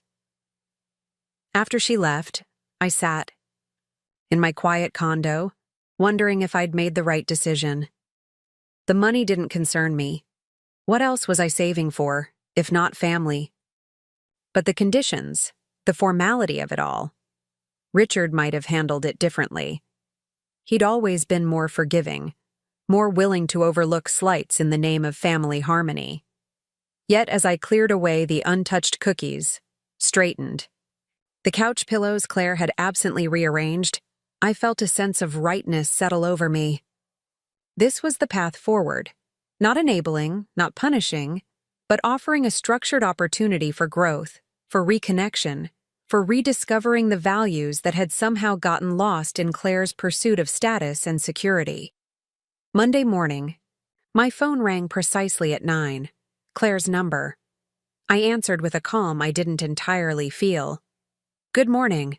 After she left, I sat in my quiet condo, wondering if I'd made the right decision. The money didn't concern me. What else was I saving for, if not family? But the conditions, the formality of it all. Richard might have handled it differently. He'd always been more forgiving, more willing to overlook slights in the name of family harmony. Yet as I cleared away the untouched cookies, straightened, the couch pillows Claire had absently rearranged, I felt a sense of rightness settle over me. This was the path forward, not enabling, not punishing, but offering a structured opportunity for growth, for reconnection, for rediscovering the values that had somehow gotten lost in Claire's pursuit of status and security. Monday morning, my phone rang precisely at 9, Claire's number. I answered with a calm I didn't entirely feel. Good morning.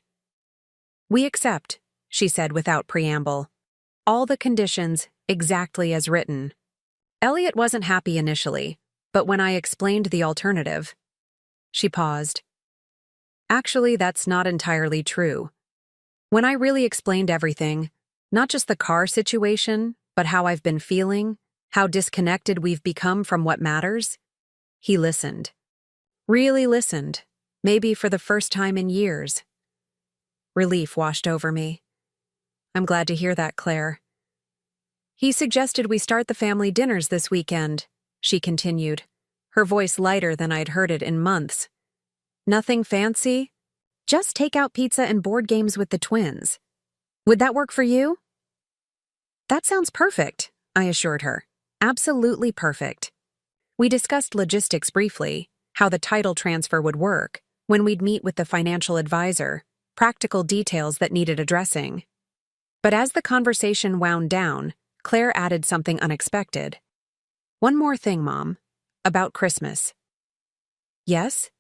We accept, she said without preamble. All the conditions, exactly as written. Elliot wasn't happy initially, but when I explained the alternative, she paused. Actually, that's not entirely true. When I really explained everything, not just the car situation, but how I've been feeling, how disconnected we've become from what matters, he listened. Really listened, maybe for the first time in years. Relief washed over me. I'm glad to hear that, Claire. He suggested we start the family dinners this weekend, she continued, her voice lighter than I'd heard it in months. Nothing fancy? Just takeout pizza and board games with the twins. Would that work for you? That sounds perfect, I assured her. Absolutely perfect. We discussed logistics briefly, how the title transfer would work, when we'd meet with the financial advisor, practical details that needed addressing. But as the conversation wound down, Claire added something unexpected. One more thing, Mom. About Christmas. Yes?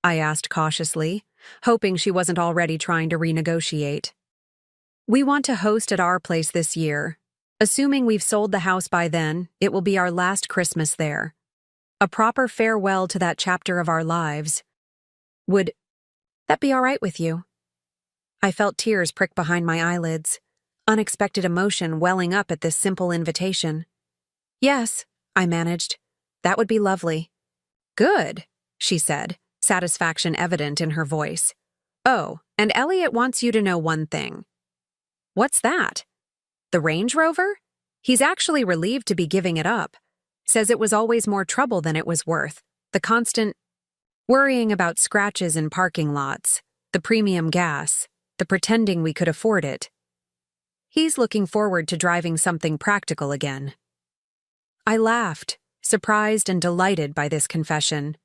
I asked cautiously, hoping she wasn't already trying to renegotiate. We want to host at our place this year. Assuming we've sold the house by then, it will be our last Christmas there. A proper farewell to that chapter of our lives. Would that be all right with you? I felt tears prick behind my eyelids, unexpected emotion welling up at this simple invitation. Yes, I managed. That would be lovely. Good, she said, satisfaction evident in her voice. Oh, and Elliot wants you to know one thing. What's that? The Range Rover? He's actually relieved to be giving it up. Says it was always more trouble than it was worth. The constant worrying about scratches in parking lots, the premium gas, the pretending we could afford it. He's looking forward to driving something practical again. I laughed, surprised and delighted by this confession.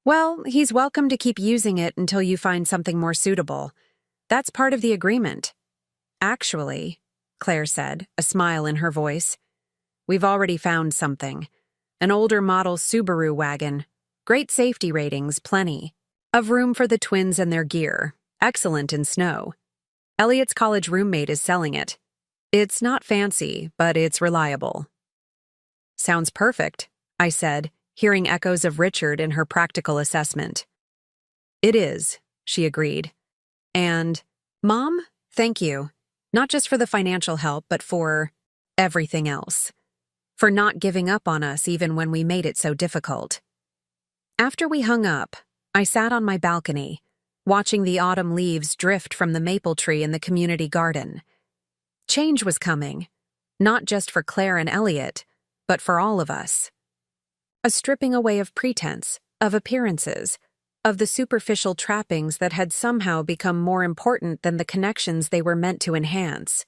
Well, he's welcome to keep using it until you find something more suitable. That's part of the agreement. Actually, Claire said, a smile in her voice, we've already found something. An older model Subaru wagon. Great safety ratings, plenty. Of room for the twins and their gear. Excellent in snow. Elliot's college roommate is selling it. It's not fancy, but it's reliable. Sounds perfect, I said, hearing echoes of Richard in her practical assessment. It is, she agreed. And, Mom, thank you. Not just for the financial help, but for everything else. For not giving up on us even when we made it so difficult. After we hung up, I sat on my balcony, watching the autumn leaves drift from the maple tree in the community garden. Change was coming, not just for Claire and Elliot, but for all of us. A stripping away of pretense, of appearances, of the superficial trappings that had somehow become more important than the connections they were meant to enhance.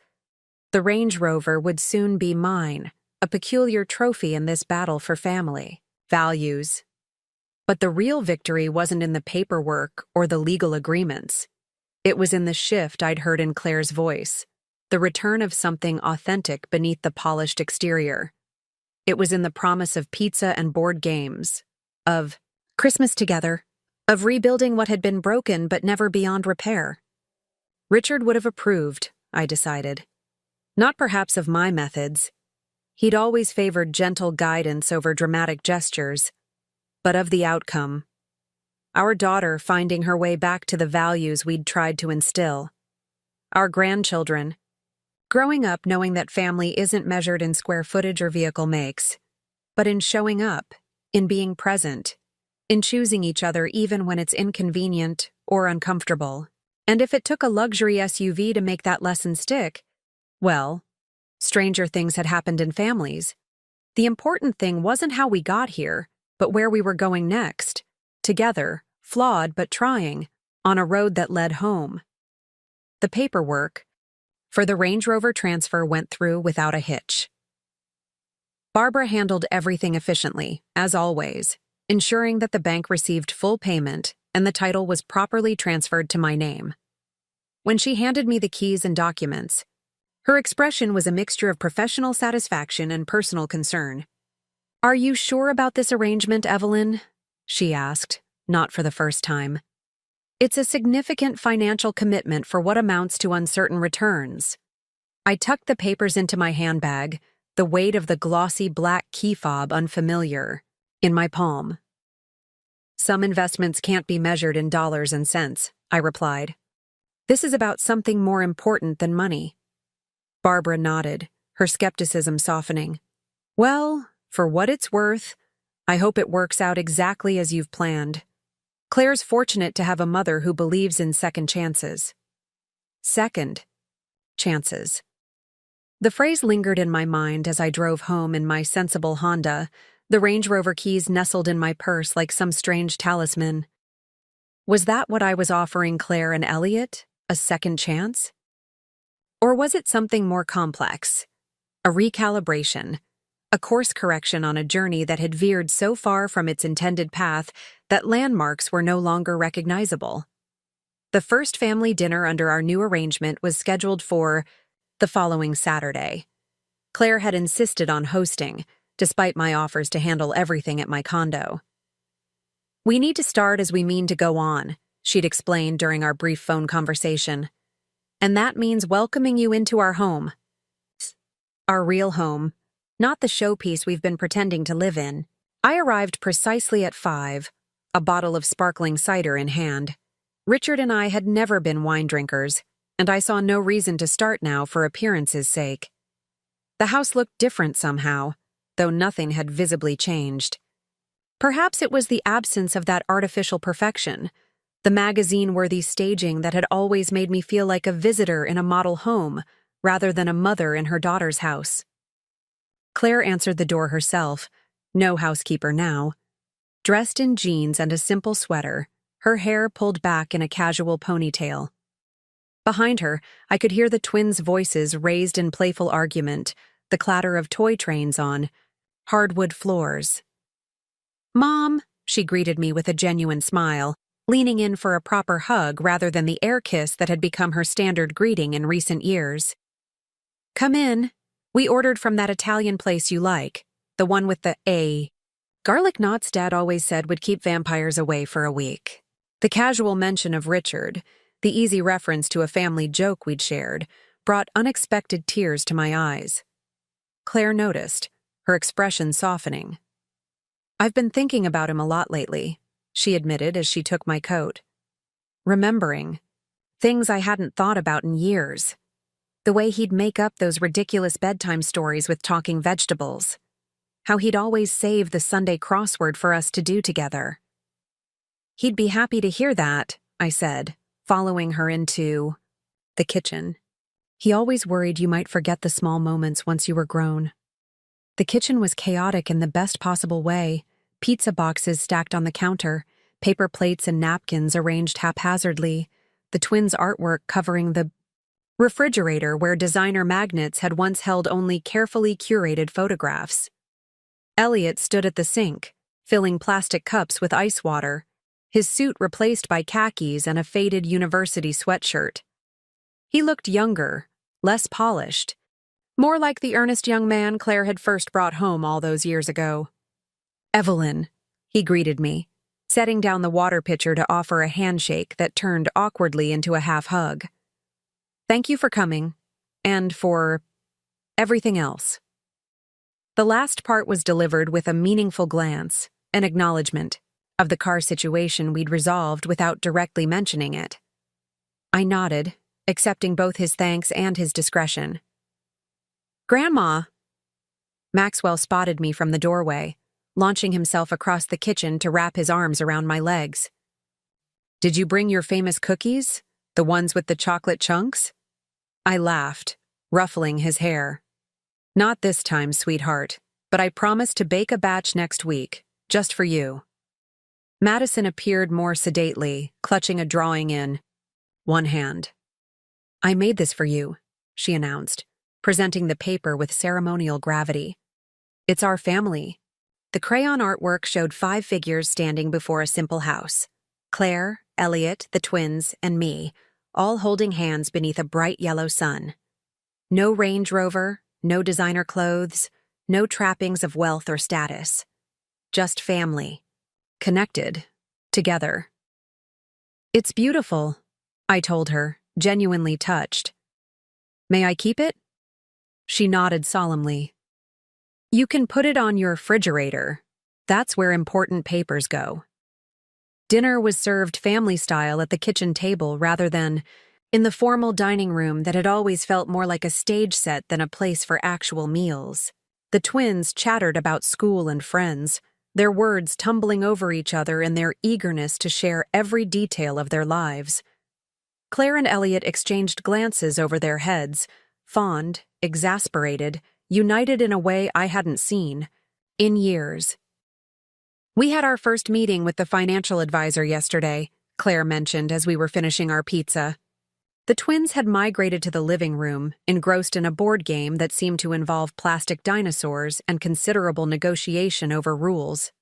The Range Rover would soon be mine, a peculiar trophy in this battle for family values. But the real victory wasn't in the paperwork or the legal agreements. It was in the shift I'd heard in Claire's voice, the return of something authentic beneath the polished exterior. It was in the promise of pizza and board games, of Christmas together, of rebuilding what had been broken but never beyond repair. Richard would have approved, I decided. Not perhaps of my methods. He'd always favored gentle guidance over dramatic gestures, but of the outcome. Our daughter finding her way back to the values we'd tried to instill. Our grandchildren, growing up knowing that family isn't measured in square footage or vehicle makes, but in showing up, in being present, in choosing each other even when it's inconvenient or uncomfortable. And if it took a luxury SUV to make that lesson stick, well, stranger things had happened in families. The important thing wasn't how we got here, but where we were going next, together, flawed but trying, on a road that led home. The paperwork for the Range Rover transfer went through without a hitch. Barbara handled everything efficiently, as always, ensuring that the bank received full payment and the title was properly transferred to my name. When she handed me the keys and documents, her expression was a mixture of professional satisfaction and personal concern. "Are you sure about this arrangement, Evelyn?" she asked, not for the first time. "It's a significant financial commitment for what amounts to uncertain returns." I tucked the papers into my handbag, the weight of the glossy black key fob unfamiliar, in my palm. "Some investments can't be measured in dollars and cents," I replied. "This is about something more important than money." Barbara nodded, her skepticism softening. "Well, for what it's worth, I hope it works out exactly as you've planned. Claire's fortunate to have a mother who believes in second chances." Second chances. The phrase lingered in my mind as I drove home in my sensible Honda, the Range Rover keys nestled in my purse like some strange talisman. Was that what I was offering Claire and Elliot? A second chance? Or was it something more complex? A recalibration, a course correction on a journey that had veered so far from its intended path that landmarks were no longer recognizable. The first family dinner under our new arrangement was scheduled for the following Saturday. Claire had insisted on hosting, despite my offers to handle everything at my condo. "We need to start as we mean to go on," she'd explained during our brief phone conversation. "And that means welcoming you into our home. Our real home, not the showpiece we've been pretending to live in." I arrived precisely at 5, a bottle of sparkling cider in hand. Richard and I had never been wine drinkers, and I saw no reason to start now for appearance's sake. The house looked different somehow, though nothing had visibly changed. Perhaps it was the absence of that artificial perfection, the magazine-worthy staging that had always made me feel like a visitor in a model home, rather than a mother in her daughter's house. Claire answered the door herself, no housekeeper now. Dressed in jeans and a simple sweater, her hair pulled back in a casual ponytail. Behind her, I could hear the twins' voices raised in playful argument, the clatter of toy trains on hardwood floors. "Mom," she greeted me with a genuine smile, leaning in for a proper hug rather than the air kiss that had become her standard greeting in recent years. "Come in. We ordered from that Italian place you like, the one with the A. Garlic knots Dad always said would keep vampires away for a week." The casual mention of Richard, the easy reference to a family joke we'd shared, brought unexpected tears to my eyes. Claire noticed, her expression softening. "I've been thinking about him a lot lately," she admitted as she took my coat. remembering. Things I hadn't thought about in years. The way he'd make up those ridiculous bedtime stories with talking vegetables. How he'd always save the Sunday crossword for us to do together. He'd be happy to hear that, I said, following her into the kitchen. He always worried you might forget the small moments once you were grown. The kitchen was chaotic in the best possible way, pizza boxes stacked on the counter, paper plates and napkins arranged haphazardly, the twins' artwork covering the refrigerator where designer magnets had once held only carefully curated photographs. Elliot stood at the sink, filling plastic cups with ice water, his suit replaced by khakis and a faded university sweatshirt. He looked younger, less polished, more like the earnest young man Claire had first brought home all those years ago. "Evelyn," he greeted me, setting down the water pitcher to offer a handshake that turned awkwardly into a half-hug. "Thank you for coming, and for everything else." The last part was delivered with a meaningful glance, an acknowledgement of the car situation we'd resolved without directly mentioning it. I nodded, accepting both his thanks and his discretion. "Grandma!" Maxwell spotted me from the doorway, launching himself across the kitchen to wrap his arms around my legs. "Did you bring your famous cookies? The ones with the chocolate chunks?" I laughed, ruffling his hair. "Not this time, sweetheart, but I promise to bake a batch next week, just for you." Madison appeared more sedately, clutching a drawing in one hand. "I made this for you," she announced, presenting the paper with ceremonial gravity. "It's our family." The crayon artwork showed 5 figures standing before a simple house. Claire, Elliot, the twins, and me, all holding hands beneath a bright yellow sun. No Range Rover, no designer clothes, no trappings of wealth or status. Just family. Connected. Together. "It's beautiful," I told her, genuinely touched. "May I keep it?" She nodded solemnly. "You can put it on your refrigerator. That's where important papers go." Dinner was served family-style at the kitchen table rather than in the formal dining room that had always felt more like a stage set than a place for actual meals. The twins chattered about school and friends, their words tumbling over each other in their eagerness to share every detail of their lives. Claire and Elliot exchanged glances over their heads, fond, exasperated, united in a way I hadn't seen in years. "We had our first meeting with the financial advisor yesterday," Claire mentioned as we were finishing our pizza. The twins had migrated to the living room, engrossed in a board game that seemed to involve plastic dinosaurs and considerable negotiation over rules.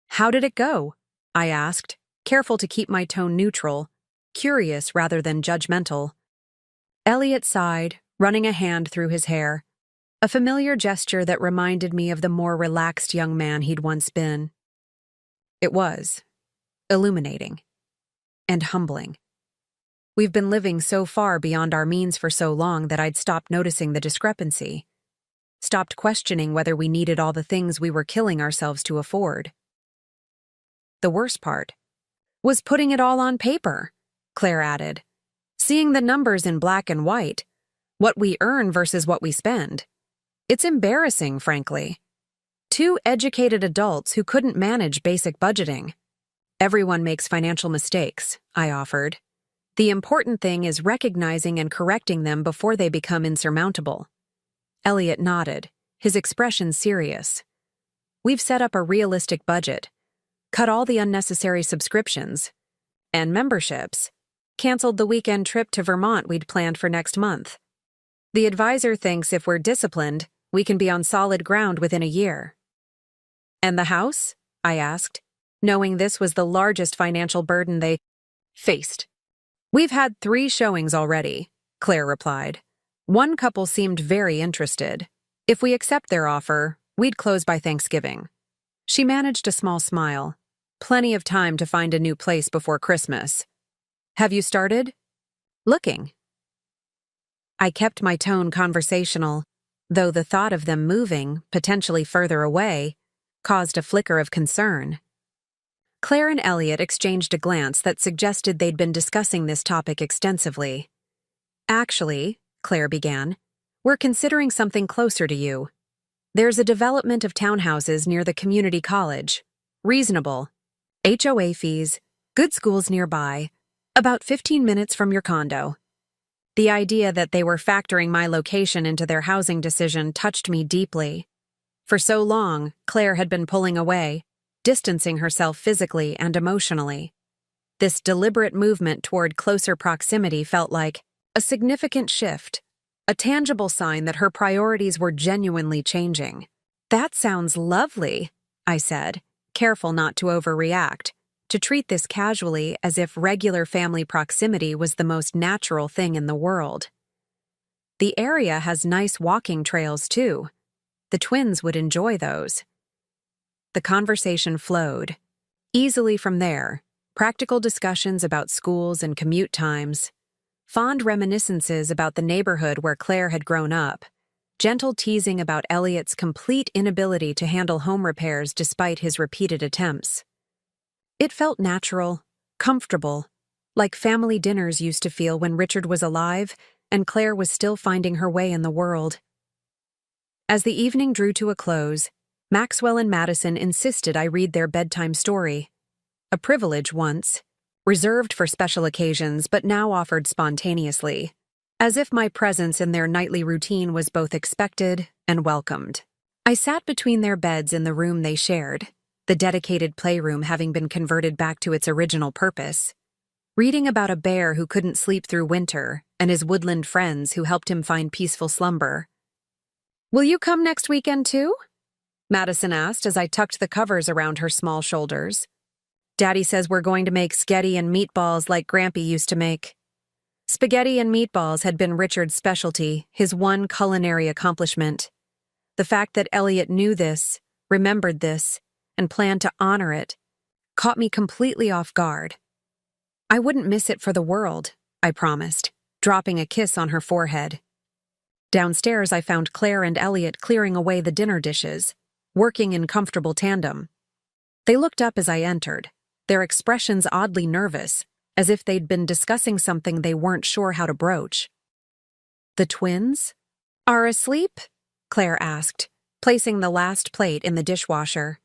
"How did it go?" I asked, careful to keep my tone neutral, curious rather than judgmental. Elliot sighed, running a hand through his hair, a familiar gesture that reminded me of the more relaxed young man he'd once been. It was illuminating and humbling. We've been living so far beyond our means for so long that I'd stopped noticing the discrepancy, stopped questioning whether we needed all the things we were killing ourselves to afford. The worst part was putting it all on paper, Claire added, seeing the numbers in black and white, what we earn versus what we spend. It's embarrassing, frankly. 2 educated adults who couldn't manage basic budgeting. "Everyone makes financial mistakes," I offered. "The important thing is recognizing and correcting them before they become insurmountable." Elliot nodded, his expression serious. "We've set up a realistic budget, cut all the unnecessary subscriptions and memberships, canceled the weekend trip to Vermont we'd planned for next month. The advisor thinks if we're disciplined, we can be on solid ground within a year." "And the house?" I asked, knowing this was the largest financial burden they faced. "We've had 3 showings already," Claire replied. "One couple seemed very interested. If we accept their offer, we'd close by Thanksgiving." She managed a small smile. "Plenty of time to find a new place before Christmas. Have you started looking?" I kept my tone conversational, though the thought of them moving, potentially further away, caused a flicker of concern. Claire and Elliot exchanged a glance that suggested they'd been discussing this topic extensively. Actually, Claire began, we're considering something closer to you. There's a development of townhouses near the community college. Reasonable. HOA fees, good schools nearby, about 15 minutes from your condo. The idea that they were factoring my location into their housing decision touched me deeply. For so long, Claire had been pulling away, distancing herself physically and emotionally. This deliberate movement toward closer proximity felt like a significant shift, a tangible sign that her priorities were genuinely changing. That sounds lovely, I said, careful not to overreact, to treat this casually as if regular family proximity was the most natural thing in the world. The area has nice walking trails, too. The twins would enjoy those. The conversation flowed. Easily from there, practical discussions about schools and commute times, fond reminiscences about the neighborhood where Claire had grown up, gentle teasing about Elliot's complete inability to handle home repairs despite his repeated attempts. It felt natural, comfortable, like family dinners used to feel when Richard was alive and Claire was still finding her way in the world. As the evening drew to a close, Maxwell and Madison insisted I read their bedtime story. A privilege once, reserved for special occasions but now offered spontaneously, as if my presence in their nightly routine was both expected and welcomed. I sat between their beds in the room they shared, the dedicated playroom having been converted back to its original purpose, reading about a bear who couldn't sleep through winter and his woodland friends who helped him find peaceful slumber. "Will you come next weekend too?" Madison asked as I tucked the covers around her small shoulders. "Daddy says we're going to make spaghetti and meatballs like Grampy used to make." Spaghetti and meatballs had been Richard's specialty, his one culinary accomplishment. The fact that Elliot knew this, remembered this, and planned to honor it, caught me completely off guard. I wouldn't miss it for the world, I promised, dropping a kiss on her forehead. Downstairs, I found Claire and Elliot clearing away the dinner dishes, working in comfortable tandem. They looked up as I entered, their expressions oddly nervous, as if they'd been discussing something they weren't sure how to broach. "The twins are asleep?" Claire asked, placing the last plate in the dishwasher.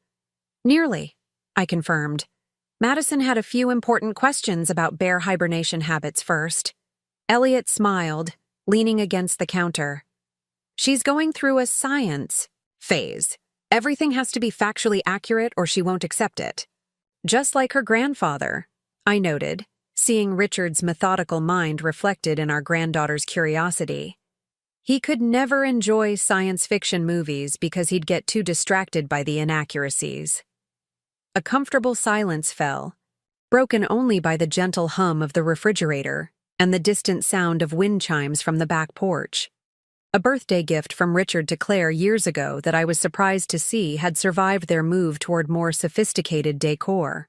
"Nearly," I confirmed. Madison had a few important questions about bear hibernation habits first. Elliot smiled, leaning against the counter. "She's going through a science phase. Everything has to be factually accurate or she won't accept it. Just like her grandfather," I noted, seeing Richard's methodical mind reflected in our granddaughter's curiosity. He could never enjoy science fiction movies because he'd get too distracted by the inaccuracies. A comfortable silence fell, broken only by the gentle hum of the refrigerator and the distant sound of wind chimes from the back porch. A birthday gift from Richard to Claire years ago that I was surprised to see had survived their move toward more sophisticated decor.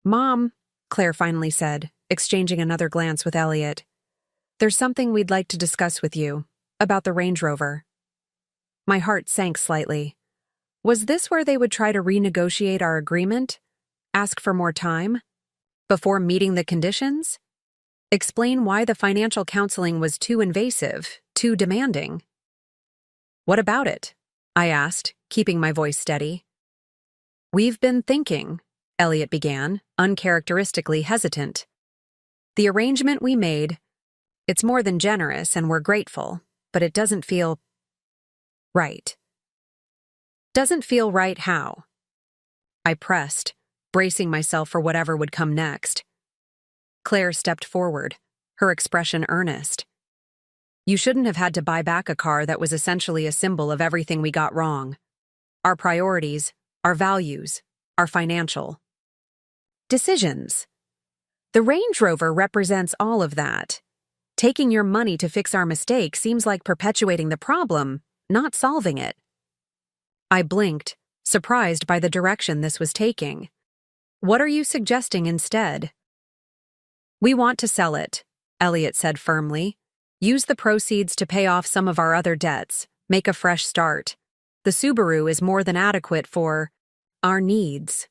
"Mom," Claire finally said, exchanging another glance with Elliot, "there's something we'd like to discuss with you, about the Range Rover." My heart sank slightly. Was this where they would try to renegotiate our agreement? Ask for more time? Before meeting the conditions? Explain why the financial counseling was too invasive, too demanding? "What about it?" I asked, keeping my voice steady. "We've been thinking," Elliot began, uncharacteristically hesitant. "The arrangement we made, it's more than generous and we're grateful, but it doesn't feel right." "Doesn't feel right how?" I pressed, bracing myself for whatever would come next. Claire stepped forward, her expression earnest. "You shouldn't have had to buy back a car that was essentially a symbol of everything we got wrong. Our priorities, our values, our financial decisions. The Range Rover represents all of that. Taking your money to fix our mistake seems like perpetuating the problem, not solving it." I blinked, surprised by the direction this was taking. "What are you suggesting instead?" "We want to sell it," Elliot said firmly. "Use the proceeds to pay off some of our other debts, make a fresh start. The Subaru is more than adequate for our needs."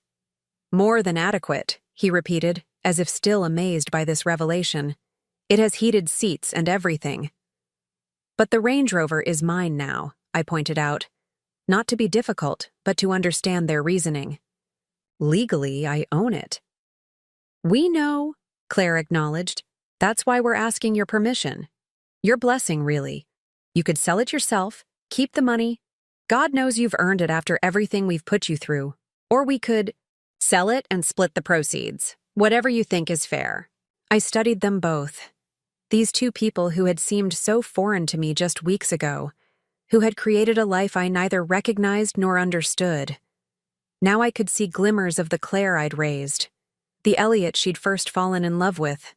More than adequate, he repeated, as if still amazed by this revelation. It has heated seats and everything. But the Range Rover is mine now, I pointed out. Not to be difficult, but to understand their reasoning. Legally, I own it. We know, Claire acknowledged. That's why we're asking your permission. Your blessing, really. You could sell it yourself, keep the money. God knows you've earned it after everything we've put you through. Or we could sell it and split the proceeds. Whatever you think is fair. I studied them both. These two people who had seemed so foreign to me just weeks ago, who had created a life I neither recognized nor understood. Now I could see glimmers of the Claire I'd raised, the Elliot she'd first fallen in love with.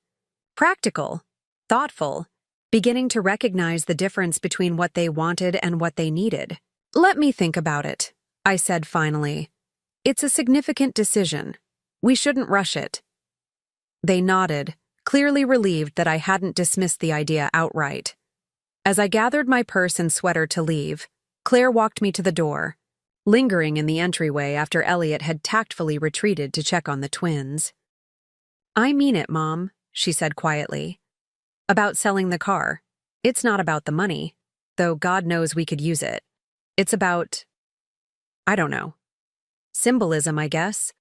Practical, thoughtful, beginning to recognize the difference between what they wanted and what they needed. Let me think about it, I said finally. It's a significant decision. We shouldn't rush it. They nodded, clearly relieved that I hadn't dismissed the idea outright. As I gathered my purse and sweater to leave, Claire walked me to the door, lingering in the entryway after Elliot had tactfully retreated to check on the twins. I mean it, Mom, she said quietly. About selling the car. It's not about the money, though God knows we could use it. It's about, I don't know, symbolism, I guess.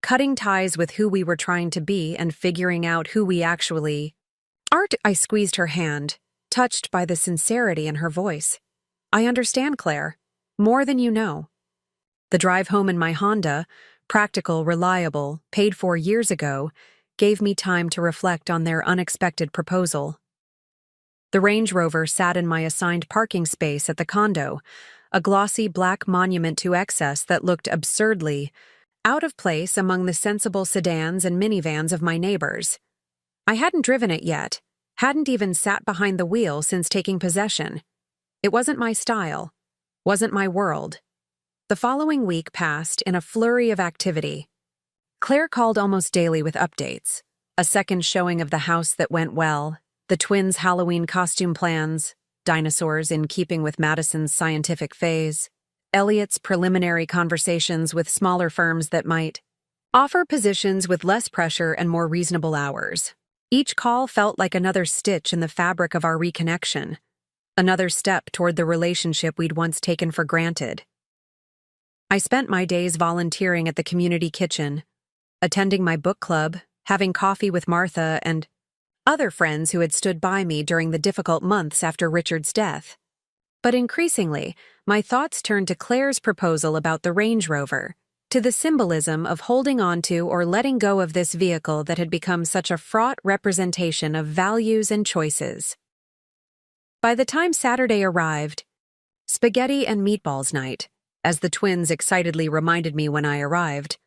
Cutting ties with who we were trying to be and figuring out who we actually are. I squeezed her hand, touched by the sincerity in her voice. I understand, Claire. More than you know. The drive home in my Honda, practical, reliable, paid for years ago, gave me time to reflect on their unexpected proposal. The Range Rover sat in my assigned parking space at the condo, a glossy black monument to excess that looked absurdly out of place among the sensible sedans and minivans of my neighbors. I hadn't driven it yet, hadn't even sat behind the wheel since taking possession. It wasn't my style, wasn't my world. The following week passed in a flurry of activity. Claire called almost daily with updates. A second showing of the house that went well, the twins' Halloween costume plans, dinosaurs in keeping with Madison's scientific phase, Elliot's preliminary conversations with smaller firms that might offer positions with less pressure and more reasonable hours. Each call felt like another stitch in the fabric of our reconnection, another step toward the relationship we'd once taken for granted. I spent my days volunteering at the community kitchen, attending my book club, having coffee with Martha and other friends who had stood by me during the difficult months after Richard's death. But increasingly, my thoughts turned to Claire's proposal about the Range Rover, to the symbolism of holding on to or letting go of this vehicle that had become such a fraught representation of values and choices. By the time Saturday arrived, spaghetti and meatballs night, as the twins excitedly reminded me when I arrived,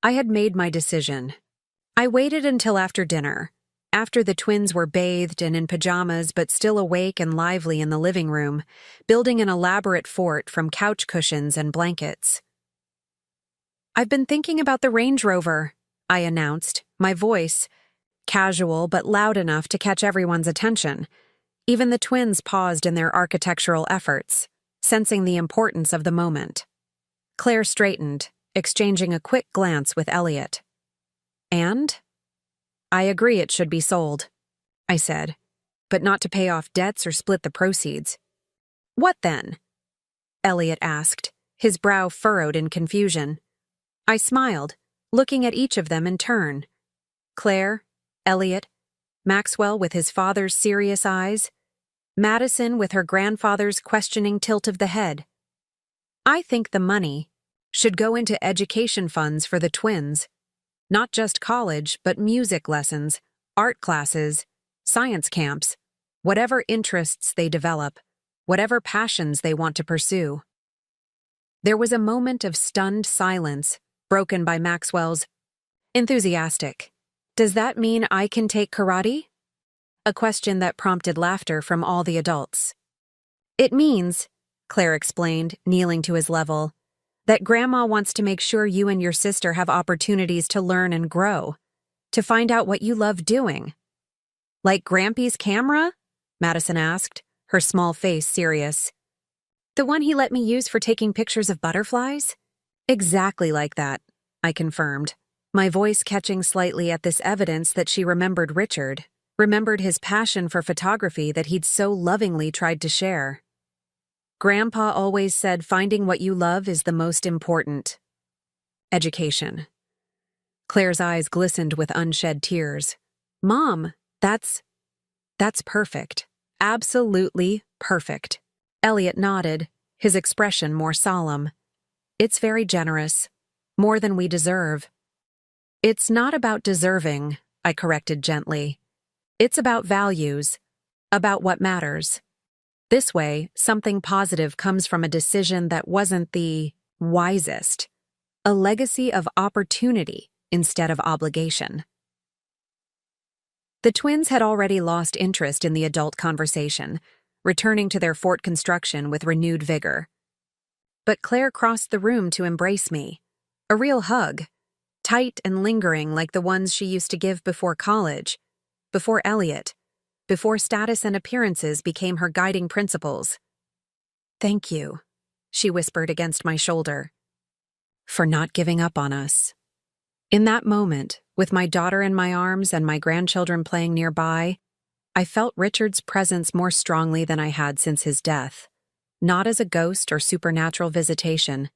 I had made my decision. I waited until after dinner, after the twins were bathed and in pajamas but still awake and lively in the living room, building an elaborate fort from couch cushions and blankets. I've been thinking about the Range Rover, I announced, my voice casual but loud enough to catch everyone's attention. Even the twins paused in their architectural efforts, sensing the importance of the moment. Claire straightened, exchanging a quick glance with Elliot. And? I agree it should be sold, I said, but not to pay off debts or split the proceeds. What then? Elliot asked, his brow furrowed in confusion. I smiled, looking at each of them in turn. Claire, Elliot, Maxwell with his father's serious eyes, Madison with her grandfather's questioning tilt of the head. I think the money should go into education funds for the twins. Not just college, but music lessons, art classes, science camps, whatever interests they develop, whatever passions they want to pursue. There was a moment of stunned silence, broken by Maxwell's enthusiastic, "Does that mean I can take karate?" A question that prompted laughter from all the adults. It means, Claire explained, kneeling to his level, that Grandma wants to make sure you and your sister have opportunities to learn and grow, to find out what you love doing. Like Grampy's camera? Madison asked, her small face serious. The one he let me use for taking pictures of butterflies? Exactly like that, I confirmed. my voice catching slightly at this evidence that she remembered Richard, remembered his passion for photography that he'd so lovingly tried to share. Grandpa always said finding what you love is the most important. Education. Claire's eyes glistened with unshed tears. Mom, that's perfect. Absolutely perfect. Elliot nodded, his expression more solemn. It's very generous. More than we deserve. It's not about deserving, I corrected gently. It's about values. About what matters. This way, something positive comes from a decision that wasn't the wisest. A legacy of opportunity instead of obligation. The twins had already lost interest in the adult conversation, returning to their fort construction with renewed vigor. But Claire crossed the room to embrace me. A real hug, tight and lingering like the ones she used to give before college, before Elliot, before status and appearances became her guiding principles. Thank you, she whispered against my shoulder, for not giving up on us. In that moment, with my daughter in my arms and my grandchildren playing nearby, I felt Richard's presence more strongly than I had since his death, not as a ghost or supernatural visitation,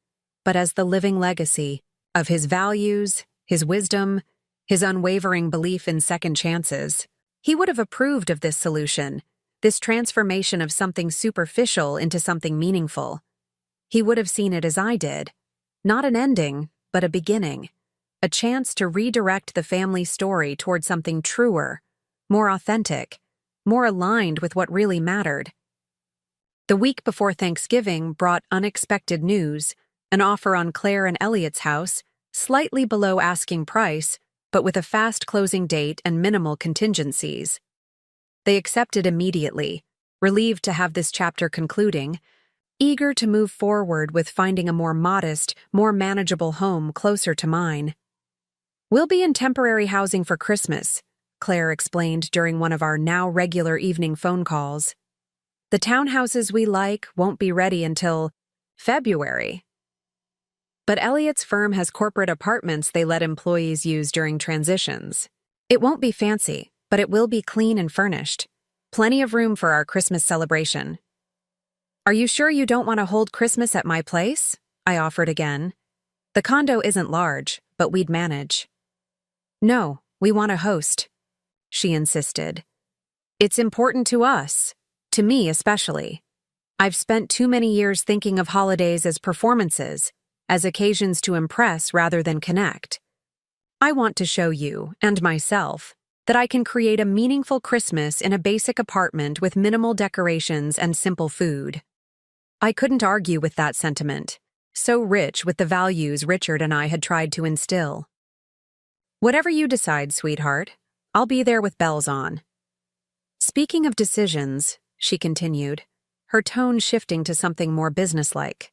but as the living legacy of his values, his wisdom, his unwavering belief in second chances. He would have approved of this solution, this transformation of something superficial into something meaningful. He would have seen it as I did, not an ending, but a beginning. A chance to redirect the family story toward something truer, more authentic, more aligned with what really mattered. The week before Thanksgiving brought unexpected news, an offer on Claire and Elliot's house, slightly below asking price, but with a fast closing date and minimal contingencies. They accepted immediately, relieved to have this chapter concluding, eager to move forward with finding a more modest, more manageable home closer to mine. We'll be in temporary housing for Christmas, Claire explained during one of our now regular evening phone calls. The townhouses we like won't be ready until February. But Elliot's firm has corporate apartments they let employees use during transitions. It won't be fancy, but it will be clean and furnished. Plenty of room for our Christmas celebration. Are you sure you don't want to hold Christmas at my place? I offered again. The condo isn't large, but we'd manage. No, we want a host, she insisted. It's important to us, to me especially. I've spent too many years thinking of holidays as performances, as occasions to impress rather than connect. I want to show you, and myself, that I can create a meaningful Christmas in a basic apartment with minimal decorations and simple food. I couldn't argue with that sentiment, so rich with the values Richard and I had tried to instill. Whatever you decide, sweetheart, I'll be there with bells on. Speaking of decisions, she continued, her tone shifting to something more businesslike.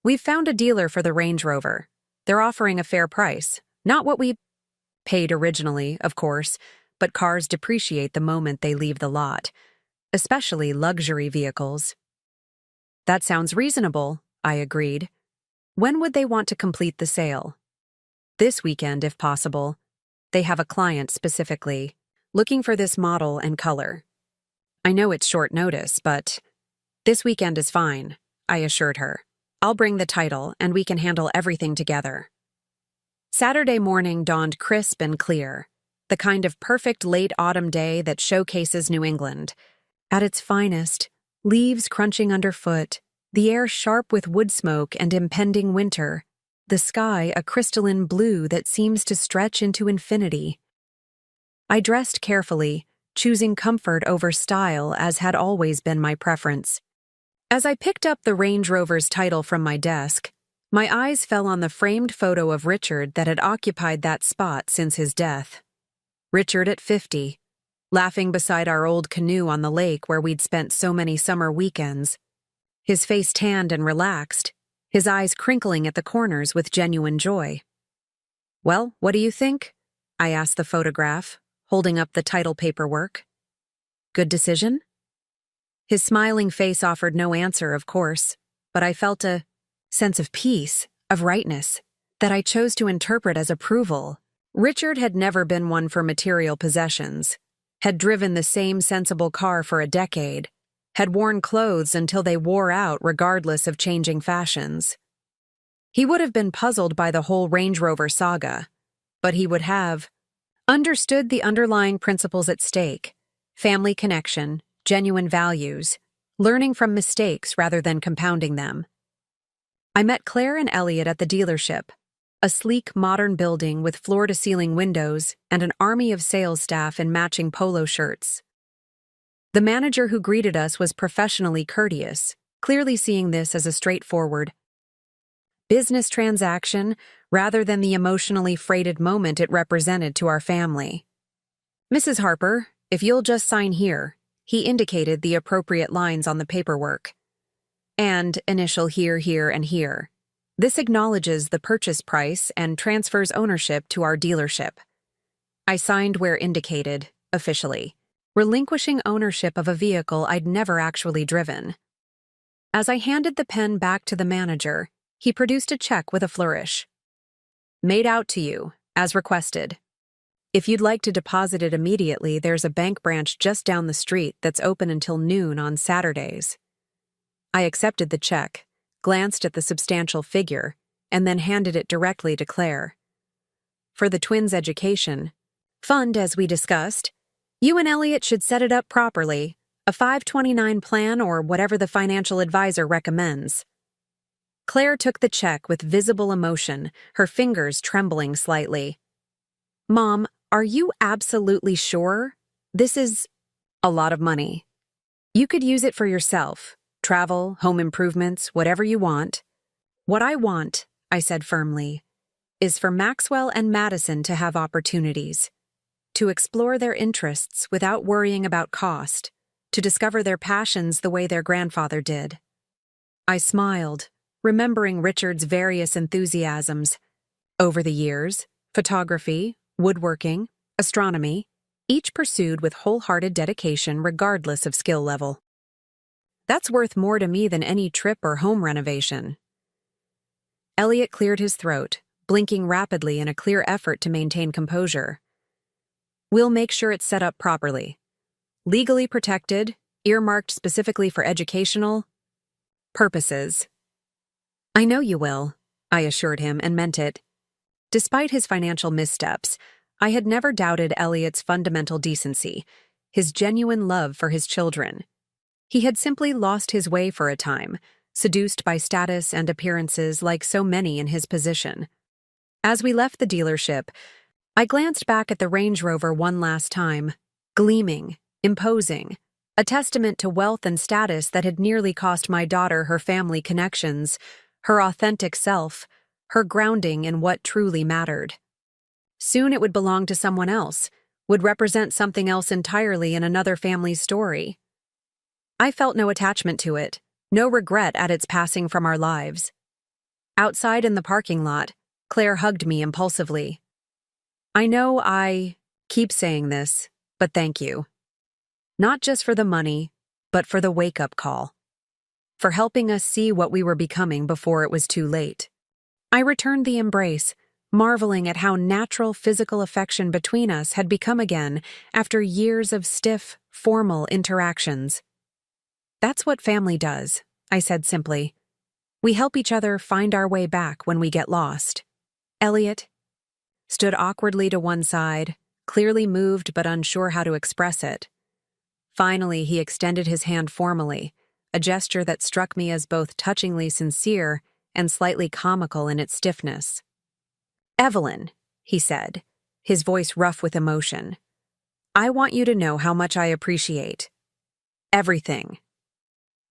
We've found a dealer for the Range Rover. They're offering a fair price. Not what we paid originally, of course, but cars depreciate the moment they leave the lot, especially luxury vehicles. That sounds reasonable, I agreed. When would they want to complete the sale? This weekend, if possible. They have a client specifically, looking for this model and color. I know it's short notice, but this weekend is fine, I assured her. I'll bring the title, and we can handle everything together. Saturday morning dawned crisp and clear, the kind of perfect late autumn day that showcases New England. At its finest, leaves crunching underfoot, the air sharp with wood smoke and impending winter, the sky a crystalline blue that seems to stretch into infinity. I dressed carefully, choosing comfort over style as had always been my preference. As I picked up the Range Rover's title from my desk, my eyes fell on the framed photo of Richard that had occupied that spot since his death. Richard at 50, laughing beside our old canoe on the lake where we'd spent so many summer weekends. His face tanned and relaxed, his eyes crinkling at the corners with genuine joy. Well, what do you think? I asked the photograph, holding up the title paperwork. Good decision? His smiling face offered no answer, of course, but I felt a sense of peace, of rightness, that I chose to interpret as approval. Richard had never been one for material possessions, had driven the same sensible car for a decade, had worn clothes until they wore out regardless of changing fashions. He would have been puzzled by the whole Range Rover saga, but he would have understood the underlying principles at stake: family connection, genuine values, learning from mistakes rather than compounding them. I met Claire and Elliot at the dealership, a sleek, modern building with floor-to-ceiling windows and an army of sales staff in matching polo shirts. The manager who greeted us was professionally courteous, clearly seeing this as a straightforward business transaction rather than the emotionally freighted moment it represented to our family. "Mrs. Harper, if you'll just sign here," he indicated the appropriate lines on the paperwork. "And initial here, here, and here. This acknowledges the purchase price and transfers ownership to our dealership." I signed where indicated, officially, relinquishing ownership of a vehicle I'd never actually driven. As I handed the pen back to the manager, he produced a check with a flourish. "Made out to you, as requested. If you'd like to deposit it immediately, there's a bank branch just down the street that's open until noon on Saturdays." I accepted the check, glanced at the substantial figure, and then handed it directly to Claire. "For the twins' education fund, as we discussed, you and Elliot should set it up properly, a 529 plan or whatever the financial advisor recommends." Claire took the check with visible emotion, her fingers trembling slightly. "Mom, are you absolutely sure? This is a lot of money. You could use it for yourself. Travel, home improvements, whatever you want." "What I want," I said firmly, "is for Maxwell and Madison to have opportunities, to explore their interests without worrying about cost, to discover their passions the way their grandfather did." I smiled, remembering Richard's various enthusiasms. Over the years, photography, woodworking, astronomy, each pursued with wholehearted dedication regardless of skill level. That's worth more to me than any trip or home renovation. Elliot cleared his throat, blinking rapidly in a clear effort to maintain composure. "We'll make sure it's set up properly. Legally protected, earmarked specifically for educational purposes." "I know you will," I assured him, and meant it. Despite his financial missteps, I had never doubted Elliot's fundamental decency, his genuine love for his children. He had simply lost his way for a time, seduced by status and appearances like so many in his position. As we left the dealership, I glanced back at the Range Rover one last time, gleaming, imposing, a testament to wealth and status that had nearly cost my daughter her family connections, her authentic self, her grounding in what truly mattered. Soon it would belong to someone else, would represent something else entirely in another family's story. I felt no attachment to it, no regret at its passing from our lives. Outside in the parking lot, Claire hugged me impulsively. "I know I keep saying this, but thank you. Not just for the money, but for the wake-up call. For helping us see what we were becoming before it was too late." I returned the embrace, marveling at how natural physical affection between us had become again after years of stiff, formal interactions. "That's what family does," I said simply. "We help each other find our way back when we get lost." Elliot stood awkwardly to one side, clearly moved but unsure how to express it. Finally, he extended his hand formally, a gesture that struck me as both touchingly sincere and slightly comical in its stiffness. "Evelyn," he said, his voice rough with emotion, "I want you to know how much I appreciate everything.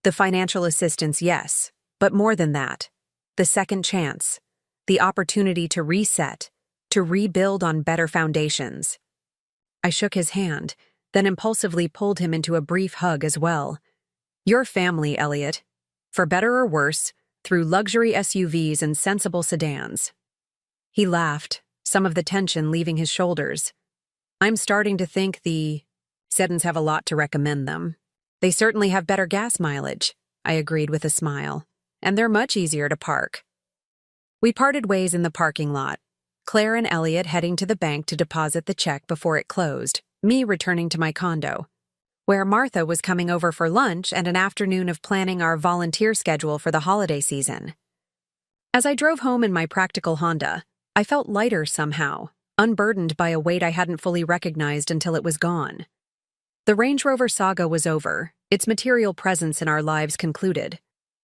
The financial assistance, yes, but more than that, the second chance, the opportunity to reset, to rebuild on better foundations." I shook his hand, then impulsively pulled him into a brief hug as well. "Your family, Elliot, for better or worse, through luxury SUVs and sensible sedans." He laughed, some of the tension leaving his shoulders. "I'm starting to think the Sedans have a lot to recommend them. They certainly have better gas mileage," I agreed with a smile, "and they're much easier to park." We parted ways in the parking lot, Claire and Elliot heading to the bank to deposit the check before it closed, me returning to my condo, where Martha was coming over for lunch and an afternoon of planning our volunteer schedule for the holiday season. As I drove home in my practical Honda, I felt lighter somehow, unburdened by a weight I hadn't fully recognized until it was gone. The Range Rover saga was over, its material presence in our lives concluded,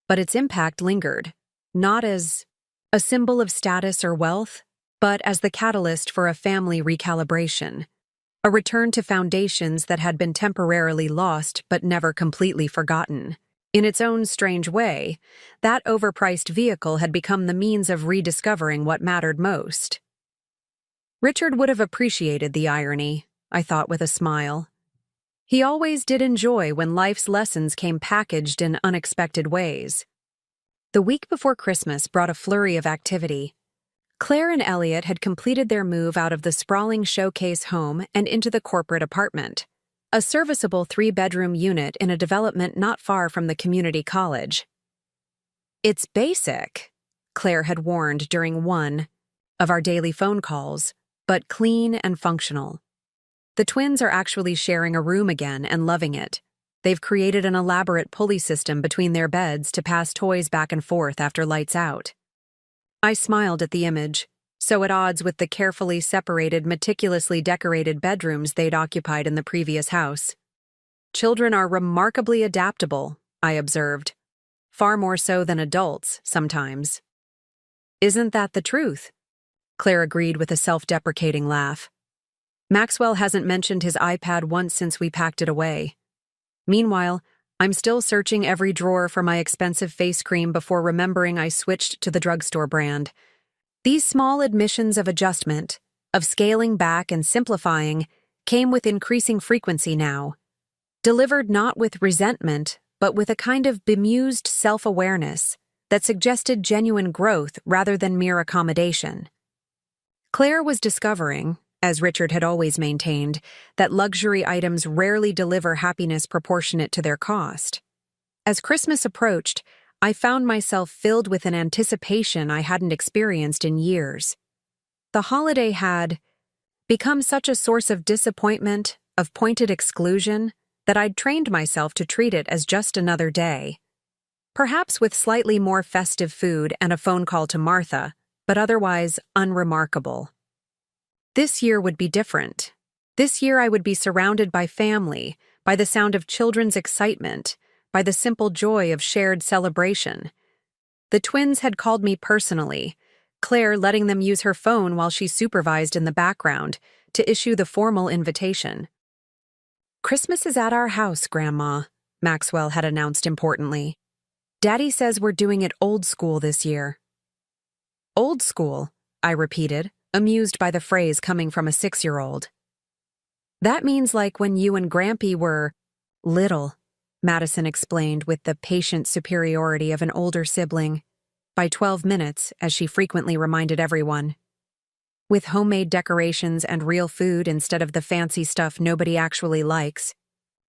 but its impact lingered, not as a symbol of status or wealth, but as the catalyst for a family recalibration, a return to foundations that had been temporarily lost but never completely forgotten. In its own strange way, that overpriced vehicle had become the means of rediscovering what mattered most. Richard would have appreciated the irony, I thought with a smile. He always did enjoy when life's lessons came packaged in unexpected ways. The week before Christmas brought a flurry of activity. Claire and Elliot had completed their move out of the sprawling showcase home and into the corporate apartment, a serviceable 3-bedroom unit in a development not far from the community college. "It's basic," Claire had warned during one of our daily phone calls, "but clean and functional." The twins are actually sharing a room again and loving it. They've created an elaborate pulley system between their beds to pass toys back and forth after lights out. I smiled at the image, so at odds with the carefully separated, meticulously decorated bedrooms they'd occupied in the previous house. "Children are remarkably adaptable," I observed. "Far more so than adults, sometimes." "Isn't that the truth?" Claire agreed with a self-deprecating laugh. "Maxwell hasn't mentioned his iPad once since we packed it away. Meanwhile, I'm still searching every drawer for my expensive face cream before remembering I switched to the drugstore brand. These small admissions of adjustment, of scaling back and simplifying, came with increasing frequency now, delivered not with resentment, but with a kind of bemused self-awareness that suggested genuine growth rather than mere accommodation. Claire was discovering, as Richard had always maintained, that luxury items rarely deliver happiness proportionate to their cost. As Christmas approached, I found myself filled with an anticipation I hadn't experienced in years. The holiday had become such a source of disappointment, of pointed exclusion, that I'd trained myself to treat it as just another day. Perhaps with slightly more festive food and a phone call to Martha, but otherwise unremarkable. This year would be different. This year I would be surrounded by family, by the sound of children's excitement, by the simple joy of shared celebration. The twins had called me personally, Claire letting them use her phone while she supervised in the background to issue the formal invitation. "Christmas is at our house, Grandma," Maxwell had announced importantly. "Daddy says we're doing it old school this year." "Old school," I repeated, amused by the phrase coming from a 6-year-old. "That means like when you and Grampy were little," Madison explained with the patient superiority of an older sibling. "By 12 minutes, as she frequently reminded everyone. With homemade decorations and real food instead of the fancy stuff nobody actually likes."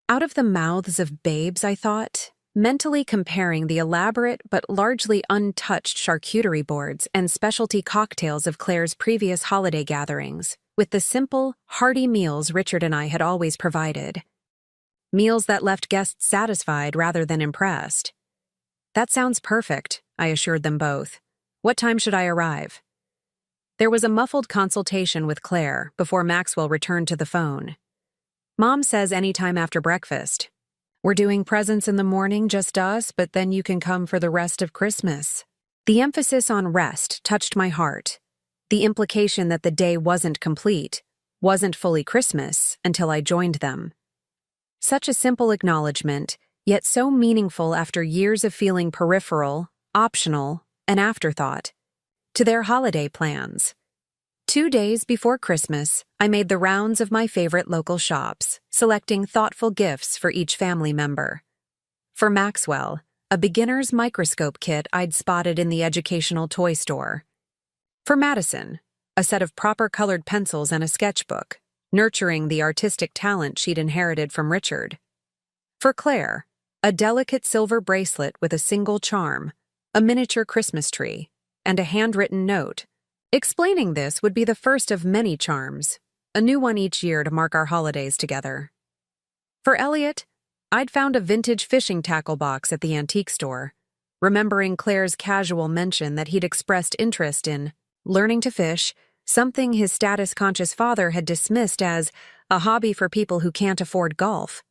Out of the mouths of babes, I thought, mentally comparing the elaborate but largely untouched charcuterie boards and specialty cocktails of Claire's previous holiday gatherings with the simple, hearty meals Richard and I had always provided. Meals that left guests satisfied rather than impressed. "That sounds perfect," I assured them both. "What time should I arrive?" There was a muffled consultation with Claire before Maxwell returned to the phone. "Mom says any time after breakfast. We're doing presents in the morning, just us, but then you can come for the rest of Christmas." The emphasis on rest touched my heart. The implication that the day wasn't complete, wasn't fully Christmas, until I joined them. Such a simple acknowledgement, yet so meaningful after years of feeling peripheral, optional, an afterthought, to their holiday plans. 2 days before Christmas, I made the rounds of my favorite local shops, selecting thoughtful gifts for each family member. For Maxwell, a beginner's microscope kit I'd spotted in the educational toy store. For Madison, a set of proper colored pencils and a sketchbook, nurturing the artistic talent she'd inherited from Richard. For Claire, a delicate silver bracelet with a single charm, a miniature Christmas tree, and a handwritten note. Explaining this would be the first of many charms, a new one each year to mark our holidays together. For Elliot, I'd found a vintage fishing tackle box at the antique store, remembering Claire's casual mention that he'd expressed interest in learning to fish, something his status-conscious father had dismissed as a hobby for people who can't afford golf.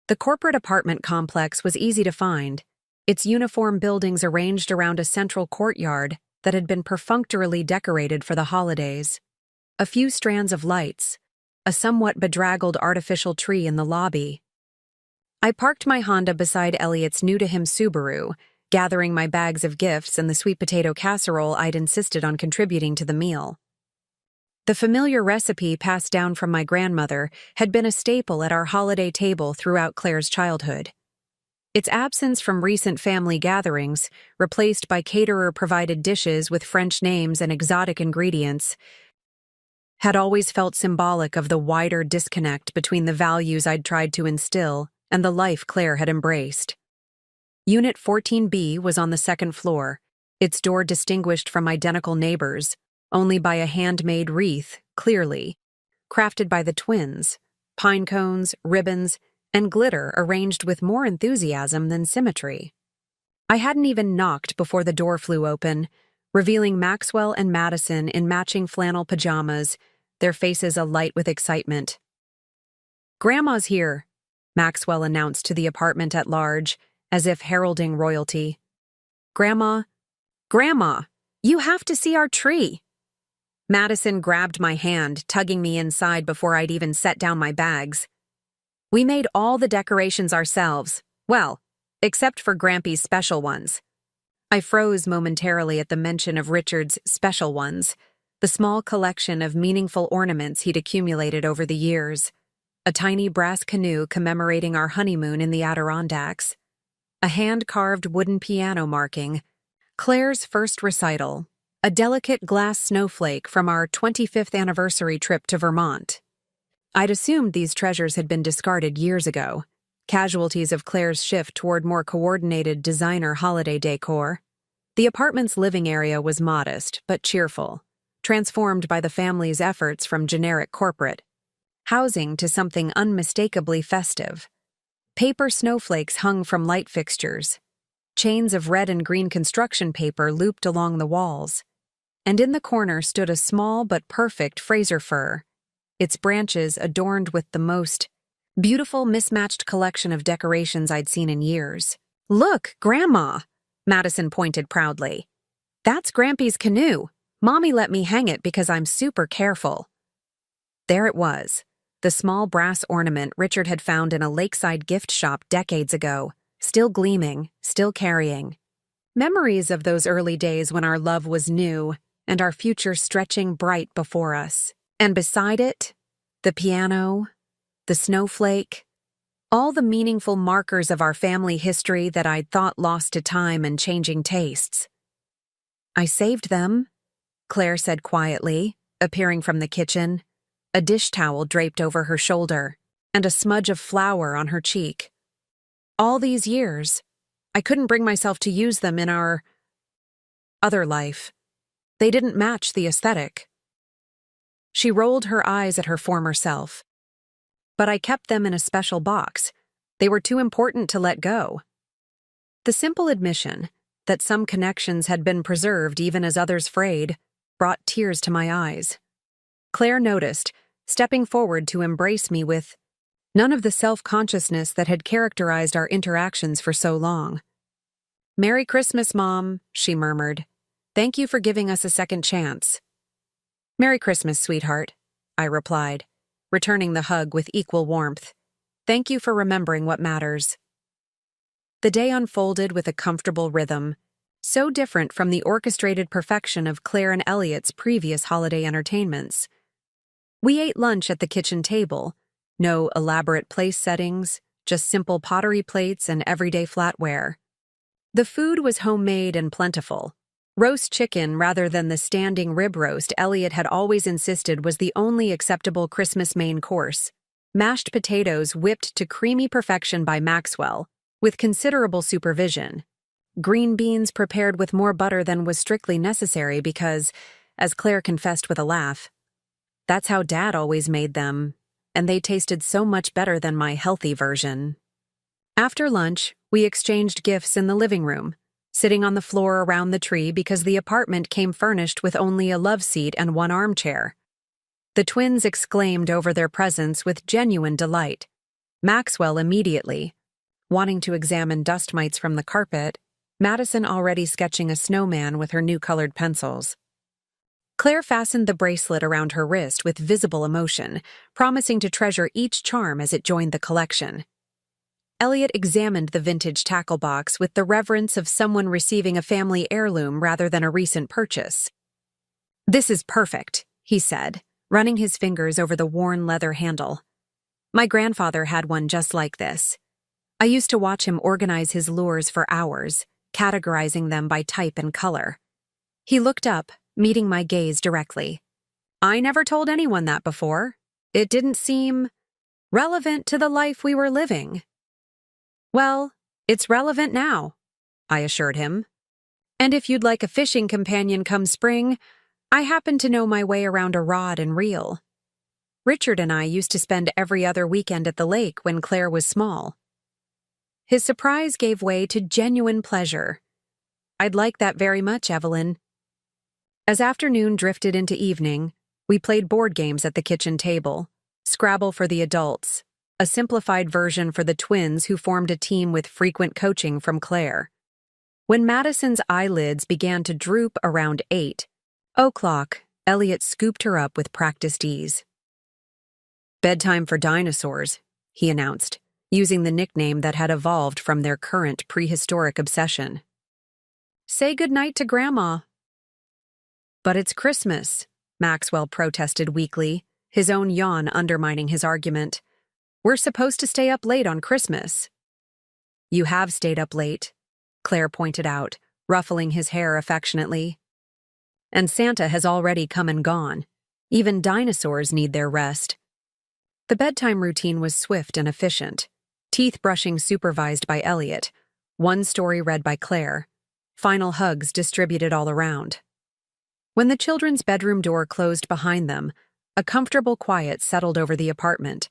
The corporate apartment complex was easy to find, its uniform buildings arranged around a central courtyard that had been perfunctorily decorated for the holidays. A few strands of lights, a somewhat bedraggled artificial tree in the lobby. I parked my Honda beside Elliot's new-to-him Subaru, gathering my bags of gifts and the sweet potato casserole I'd insisted on contributing to the meal. The familiar recipe passed down from my grandmother had been a staple at our holiday table throughout Claire's childhood. Its absence from recent family gatherings, replaced by caterer-provided dishes with French names and exotic ingredients, had always felt symbolic of the wider disconnect between the values I'd tried to instill and the life Claire had embraced. Unit 14B was on the second floor, its door distinguished from identical neighbors only by a handmade wreath, clearly, crafted by the twins, pine cones, ribbons, and glitter arranged with more enthusiasm than symmetry. I hadn't even knocked before the door flew open, revealing Maxwell and Madison in matching flannel pajamas, their faces alight with excitement. "Grandma's here," Maxwell announced to the apartment at large, as if heralding royalty. Grandma, you have to see our tree." Madison grabbed my hand, tugging me inside before I'd even set down my bags. "We made all the decorations ourselves. Well, except for Grampy's special ones." I froze momentarily at the mention of Richard's special ones, the small collection of meaningful ornaments he'd accumulated over the years. A tiny brass canoe commemorating our honeymoon in the Adirondacks. A hand-carved wooden piano marking Claire's first recital, a delicate glass snowflake from our 25th anniversary trip to Vermont. I'd assumed these treasures had been discarded years ago, casualties of Claire's shift toward more coordinated designer holiday decor. The apartment's living area was modest but cheerful, transformed by the family's efforts from generic corporate housing to something unmistakably festive. Paper snowflakes hung from light fixtures, chains of red and green construction paper looped along the walls, and in the corner stood a small but perfect Fraser fir, its branches adorned with the most beautiful mismatched collection of decorations I'd seen in years. "Look, Grandma," Madison pointed proudly. "That's Grampy's canoe. Mommy let me hang it because I'm super careful." There it was, the small brass ornament Richard had found in a lakeside gift shop decades ago, still gleaming, still carrying. Memories of those early days when our love was new and our future stretching bright before us. And beside it, the piano, the snowflake, all the meaningful markers of our family history that I'd thought lost to time and changing tastes. "I saved them," Claire said quietly, appearing from the kitchen, a dish towel draped over her shoulder, and a smudge of flour on her cheek. "All these years, I couldn't bring myself to use them in our other life. They didn't match the aesthetic." She rolled her eyes at her former self. "But I kept them in a special box. They were too important to let go." The simple admission that some connections had been preserved even as others frayed brought tears to my eyes. Claire noticed, stepping forward to embrace me with none of the self-consciousness that had characterized our interactions for so long. "Merry Christmas, Mom," she murmured. "Thank you for giving us a second chance." "Merry Christmas, sweetheart," I replied, returning the hug with equal warmth. "Thank you for remembering what matters." The day unfolded with a comfortable rhythm, so different from the orchestrated perfection of Claire and Elliot's previous holiday entertainments. We ate lunch at the kitchen table, no elaborate place settings, just simple pottery plates and everyday flatware. The food was homemade and plentiful. Roast chicken rather than the standing rib roast Elliot had always insisted was the only acceptable Christmas main course. Mashed potatoes whipped to creamy perfection by Maxwell, with considerable supervision. green beans prepared with more butter than was strictly necessary because, as Claire confessed with a laugh, that's how Dad always made them, and they tasted so much better than my healthy version. After lunch, we exchanged gifts in the living room, sitting on the floor around the tree because the apartment came furnished with only a love seat and one armchair. The twins exclaimed over their presence with genuine delight. Maxwell immediately, wanting to examine dust mites from the carpet, Madison already sketching a snowman with her new colored pencils. Claire fastened the bracelet around her wrist with visible emotion, promising to treasure each charm as it joined the collection. Elliot examined the vintage tackle box with the reverence of someone receiving a family heirloom rather than a recent purchase. "This is perfect," he said, running his fingers over the worn leather handle. "My grandfather had one just like this. I used to watch him organize his lures for hours, categorizing them by type and color." He looked up, meeting my gaze directly. "I never told anyone that before. It didn't seem relevant to the life we were living." "Well, it's relevant now," I assured him. "And if you'd like a fishing companion come spring, I happen to know my way around a rod and reel. Richard and I used to spend every other weekend at the lake when Claire was small." His surprise gave way to genuine pleasure. "I'd like that very much, Evelyn." As afternoon drifted into evening, we played board games at the kitchen table, Scrabble for the adults, a simplified version for the twins who formed a team with frequent coaching from Claire. When Madison's eyelids began to droop around 8:00, Elliot scooped her up with practiced ease. "Bedtime for dinosaurs," he announced, using the nickname that had evolved from their current prehistoric obsession. "Say goodnight to Grandma." "But it's Christmas," Maxwell protested weakly, his own yawn undermining his argument. "We're supposed to stay up late on Christmas." "You have stayed up late," Claire pointed out, ruffling his hair affectionately. "And Santa has already come and gone. Even dinosaurs need their rest." The bedtime routine was swift and efficient, teeth brushing supervised by Elliot, one story read by Claire, final hugs distributed all around. When the children's bedroom door closed behind them, a comfortable quiet settled over the apartment,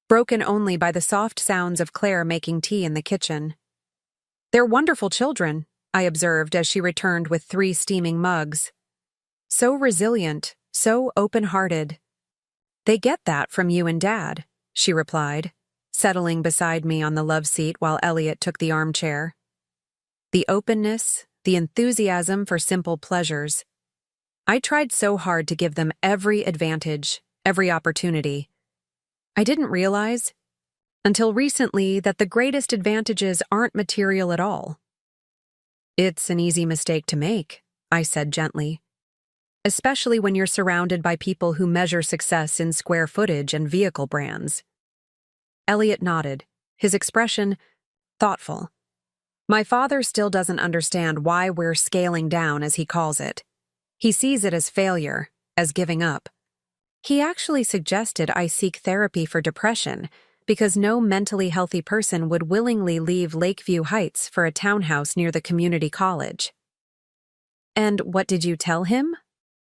broken only by the soft sounds of Claire making tea in the kitchen. "They're wonderful children," I observed as she returned with 3 steaming mugs. "So resilient, so open-hearted." "They get that from you and Dad," she replied, settling beside me on the love seat while Elliot took the armchair. The openness, the enthusiasm for simple pleasures. I tried so hard to give them every advantage, every opportunity. I didn't realize, until recently, that the greatest advantages aren't material at all. "It's an easy mistake to make," I said gently, "especially when you're surrounded by people who measure success in square footage and vehicle brands." Elliot nodded, his expression thoughtful. "My father still doesn't understand why we're scaling down, as he calls it. He sees it as failure, as giving up. He actually suggested I seek therapy for depression because no mentally healthy person would willingly leave Lakeview Heights for a townhouse near the community college." "And what did you tell him?"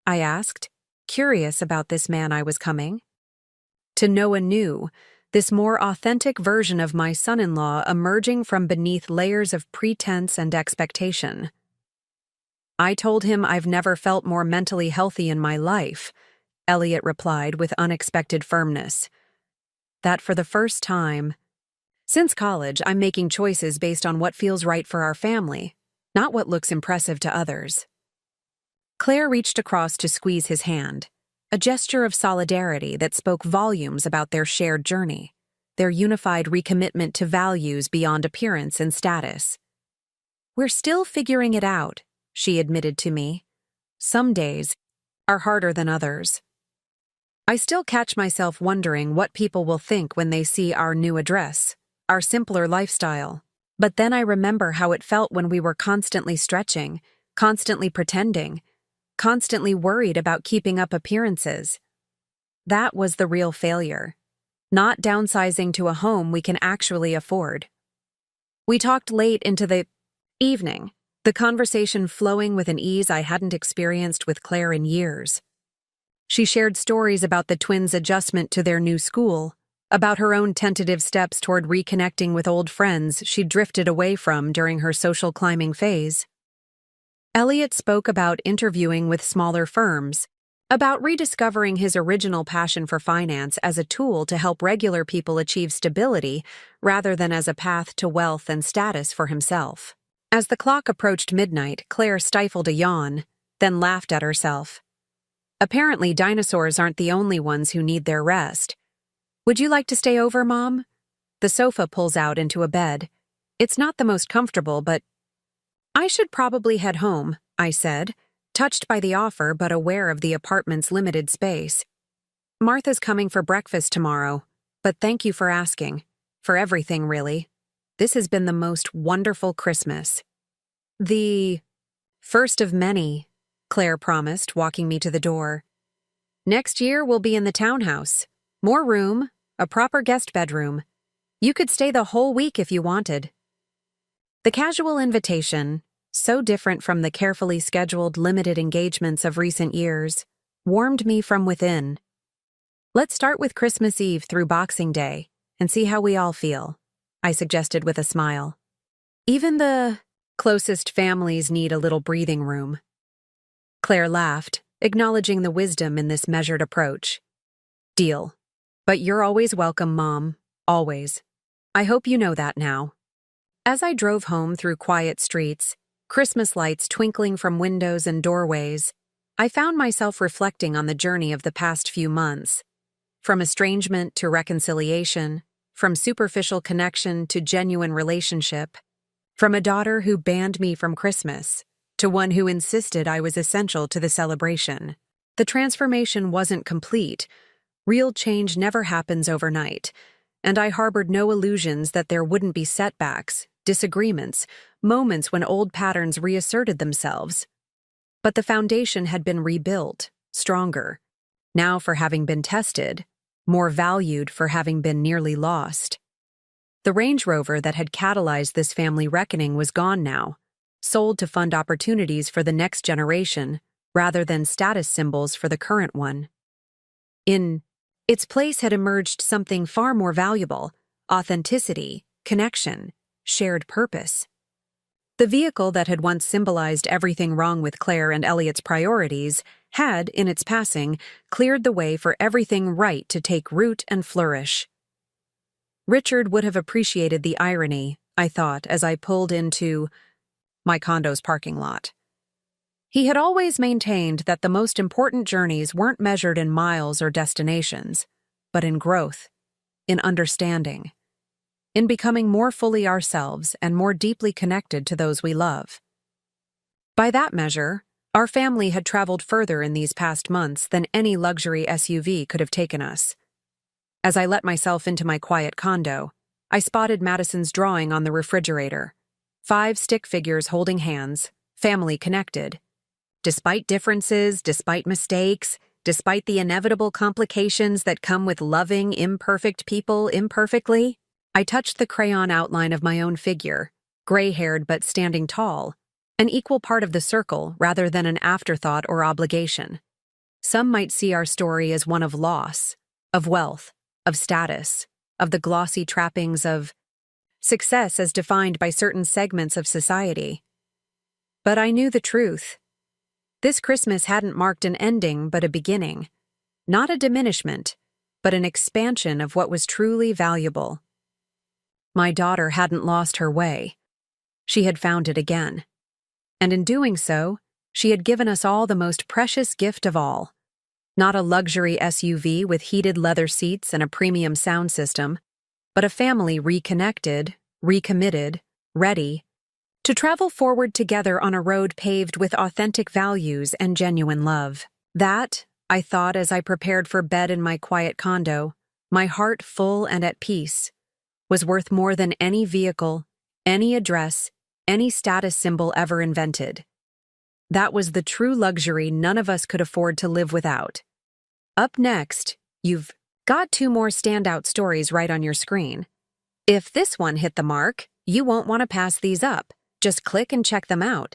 I asked, curious about this man I was coming to know anew, this more authentic version of my son-in-law emerging from beneath layers of pretense and expectation. "I told him I've never felt more mentally healthy in my life," Elliot replied with unexpected firmness. "That for the first time, since college, I'm making choices based on what feels right for our family, not what looks impressive to others." Claire reached across to squeeze his hand, a gesture of solidarity that spoke volumes about their shared journey, their unified recommitment to values beyond appearance and status. "We're still figuring it out," she admitted to me. "Some days are harder than others." I still catch myself wondering what people will think when they see our new address, our simpler lifestyle. But then I remember how it felt when we were constantly stretching, constantly pretending, constantly worried about keeping up appearances. That was the real failure, not downsizing to a home we can actually afford. We talked late into the Evening. The conversation flowing with an ease I hadn't experienced with Claire in years. She shared stories about the twins' adjustment to their new school, about her own tentative steps toward reconnecting with old friends she'd drifted away from during her social climbing phase. Elliot spoke about interviewing with smaller firms, about rediscovering his original passion for finance as a tool to help regular people achieve stability rather than as a path to wealth and status for himself. As the clock approached midnight, Claire stifled a yawn, then laughed at herself. Apparently, dinosaurs aren't the only ones who need their rest. Would you like to stay over, Mom? The sofa pulls out into a bed. It's not the most comfortable, but I should probably head home, I said, touched by the offer but aware of the apartment's limited space. Martha's coming for breakfast tomorrow, but thank you for asking. For everything, really. This has been the most wonderful Christmas. The first of many, Claire promised, walking me to the door. Next year we'll be in the townhouse. More room, a proper guest bedroom. You could stay the whole week if you wanted. The casual invitation, so different from the carefully scheduled limited engagements of recent years, warmed me from within. Let's start with Christmas Eve through Boxing Day and see how we all feel, I suggested with a smile. Even the closest families need a little breathing room. Claire laughed, acknowledging the wisdom in this measured approach. Deal. But you're always welcome, Mom. Always. I hope you know that now. As I drove home through quiet streets, Christmas lights twinkling from windows and doorways, I found myself reflecting on the journey of the past few months. From estrangement to reconciliation, from superficial connection to genuine relationship, from a daughter who banned me from Christmas to one who insisted I was essential to the celebration. The transformation wasn't complete. Real change never happens overnight, and I harbored no illusions that there wouldn't be setbacks, disagreements, moments when old patterns reasserted themselves. But the foundation had been rebuilt, stronger, now for having been tested, more valued for having been nearly lost. The Range Rover that had catalyzed this family reckoning was gone now, sold to fund opportunities for the next generation rather than status symbols for the current one. In its place had emerged something far more valuable: authenticity, connection, shared purpose. The vehicle that had once symbolized everything wrong with Claire and Elliot's priorities had, in its passing, cleared the way for everything right to take root and flourish. Richard would have appreciated the irony, I thought, as I pulled into my condo's parking lot. He had always maintained that the most important journeys weren't measured in miles or destinations, but in growth, in understanding, in becoming more fully ourselves and more deeply connected to those we love. By that measure, our family had traveled further in these past months than any luxury SUV could have taken us. As I let myself into my quiet condo, I spotted Madison's drawing on the refrigerator. 5 stick figures holding hands, family connected. Despite differences, despite mistakes, despite the inevitable complications that come with loving, imperfect people imperfectly, I touched the crayon outline of my own figure, gray-haired but standing tall, an equal part of the circle rather than an afterthought or obligation. Some might see our story as one of loss, of wealth, of status, of the glossy trappings of success as defined by certain segments of society. But I knew the truth. This Christmas hadn't marked an ending but a beginning, not a diminishment, but an expansion of what was truly valuable. My daughter hadn't lost her way. She had found it again. And in doing so, she had given us all the most precious gift of all. Not a luxury SUV with heated leather seats and a premium sound system, but a family reconnected, recommitted, ready to travel forward together on a road paved with authentic values and genuine love. That, I thought as I prepared for bed in my quiet condo, my heart full and at peace, was worth more than any vehicle, any address, any status symbol ever invented. That was the true luxury none of us could afford to live without. Up next, you've got 2 more standout stories right on your screen. If this one hit the mark, you won't want to pass these up. Just click and check them out.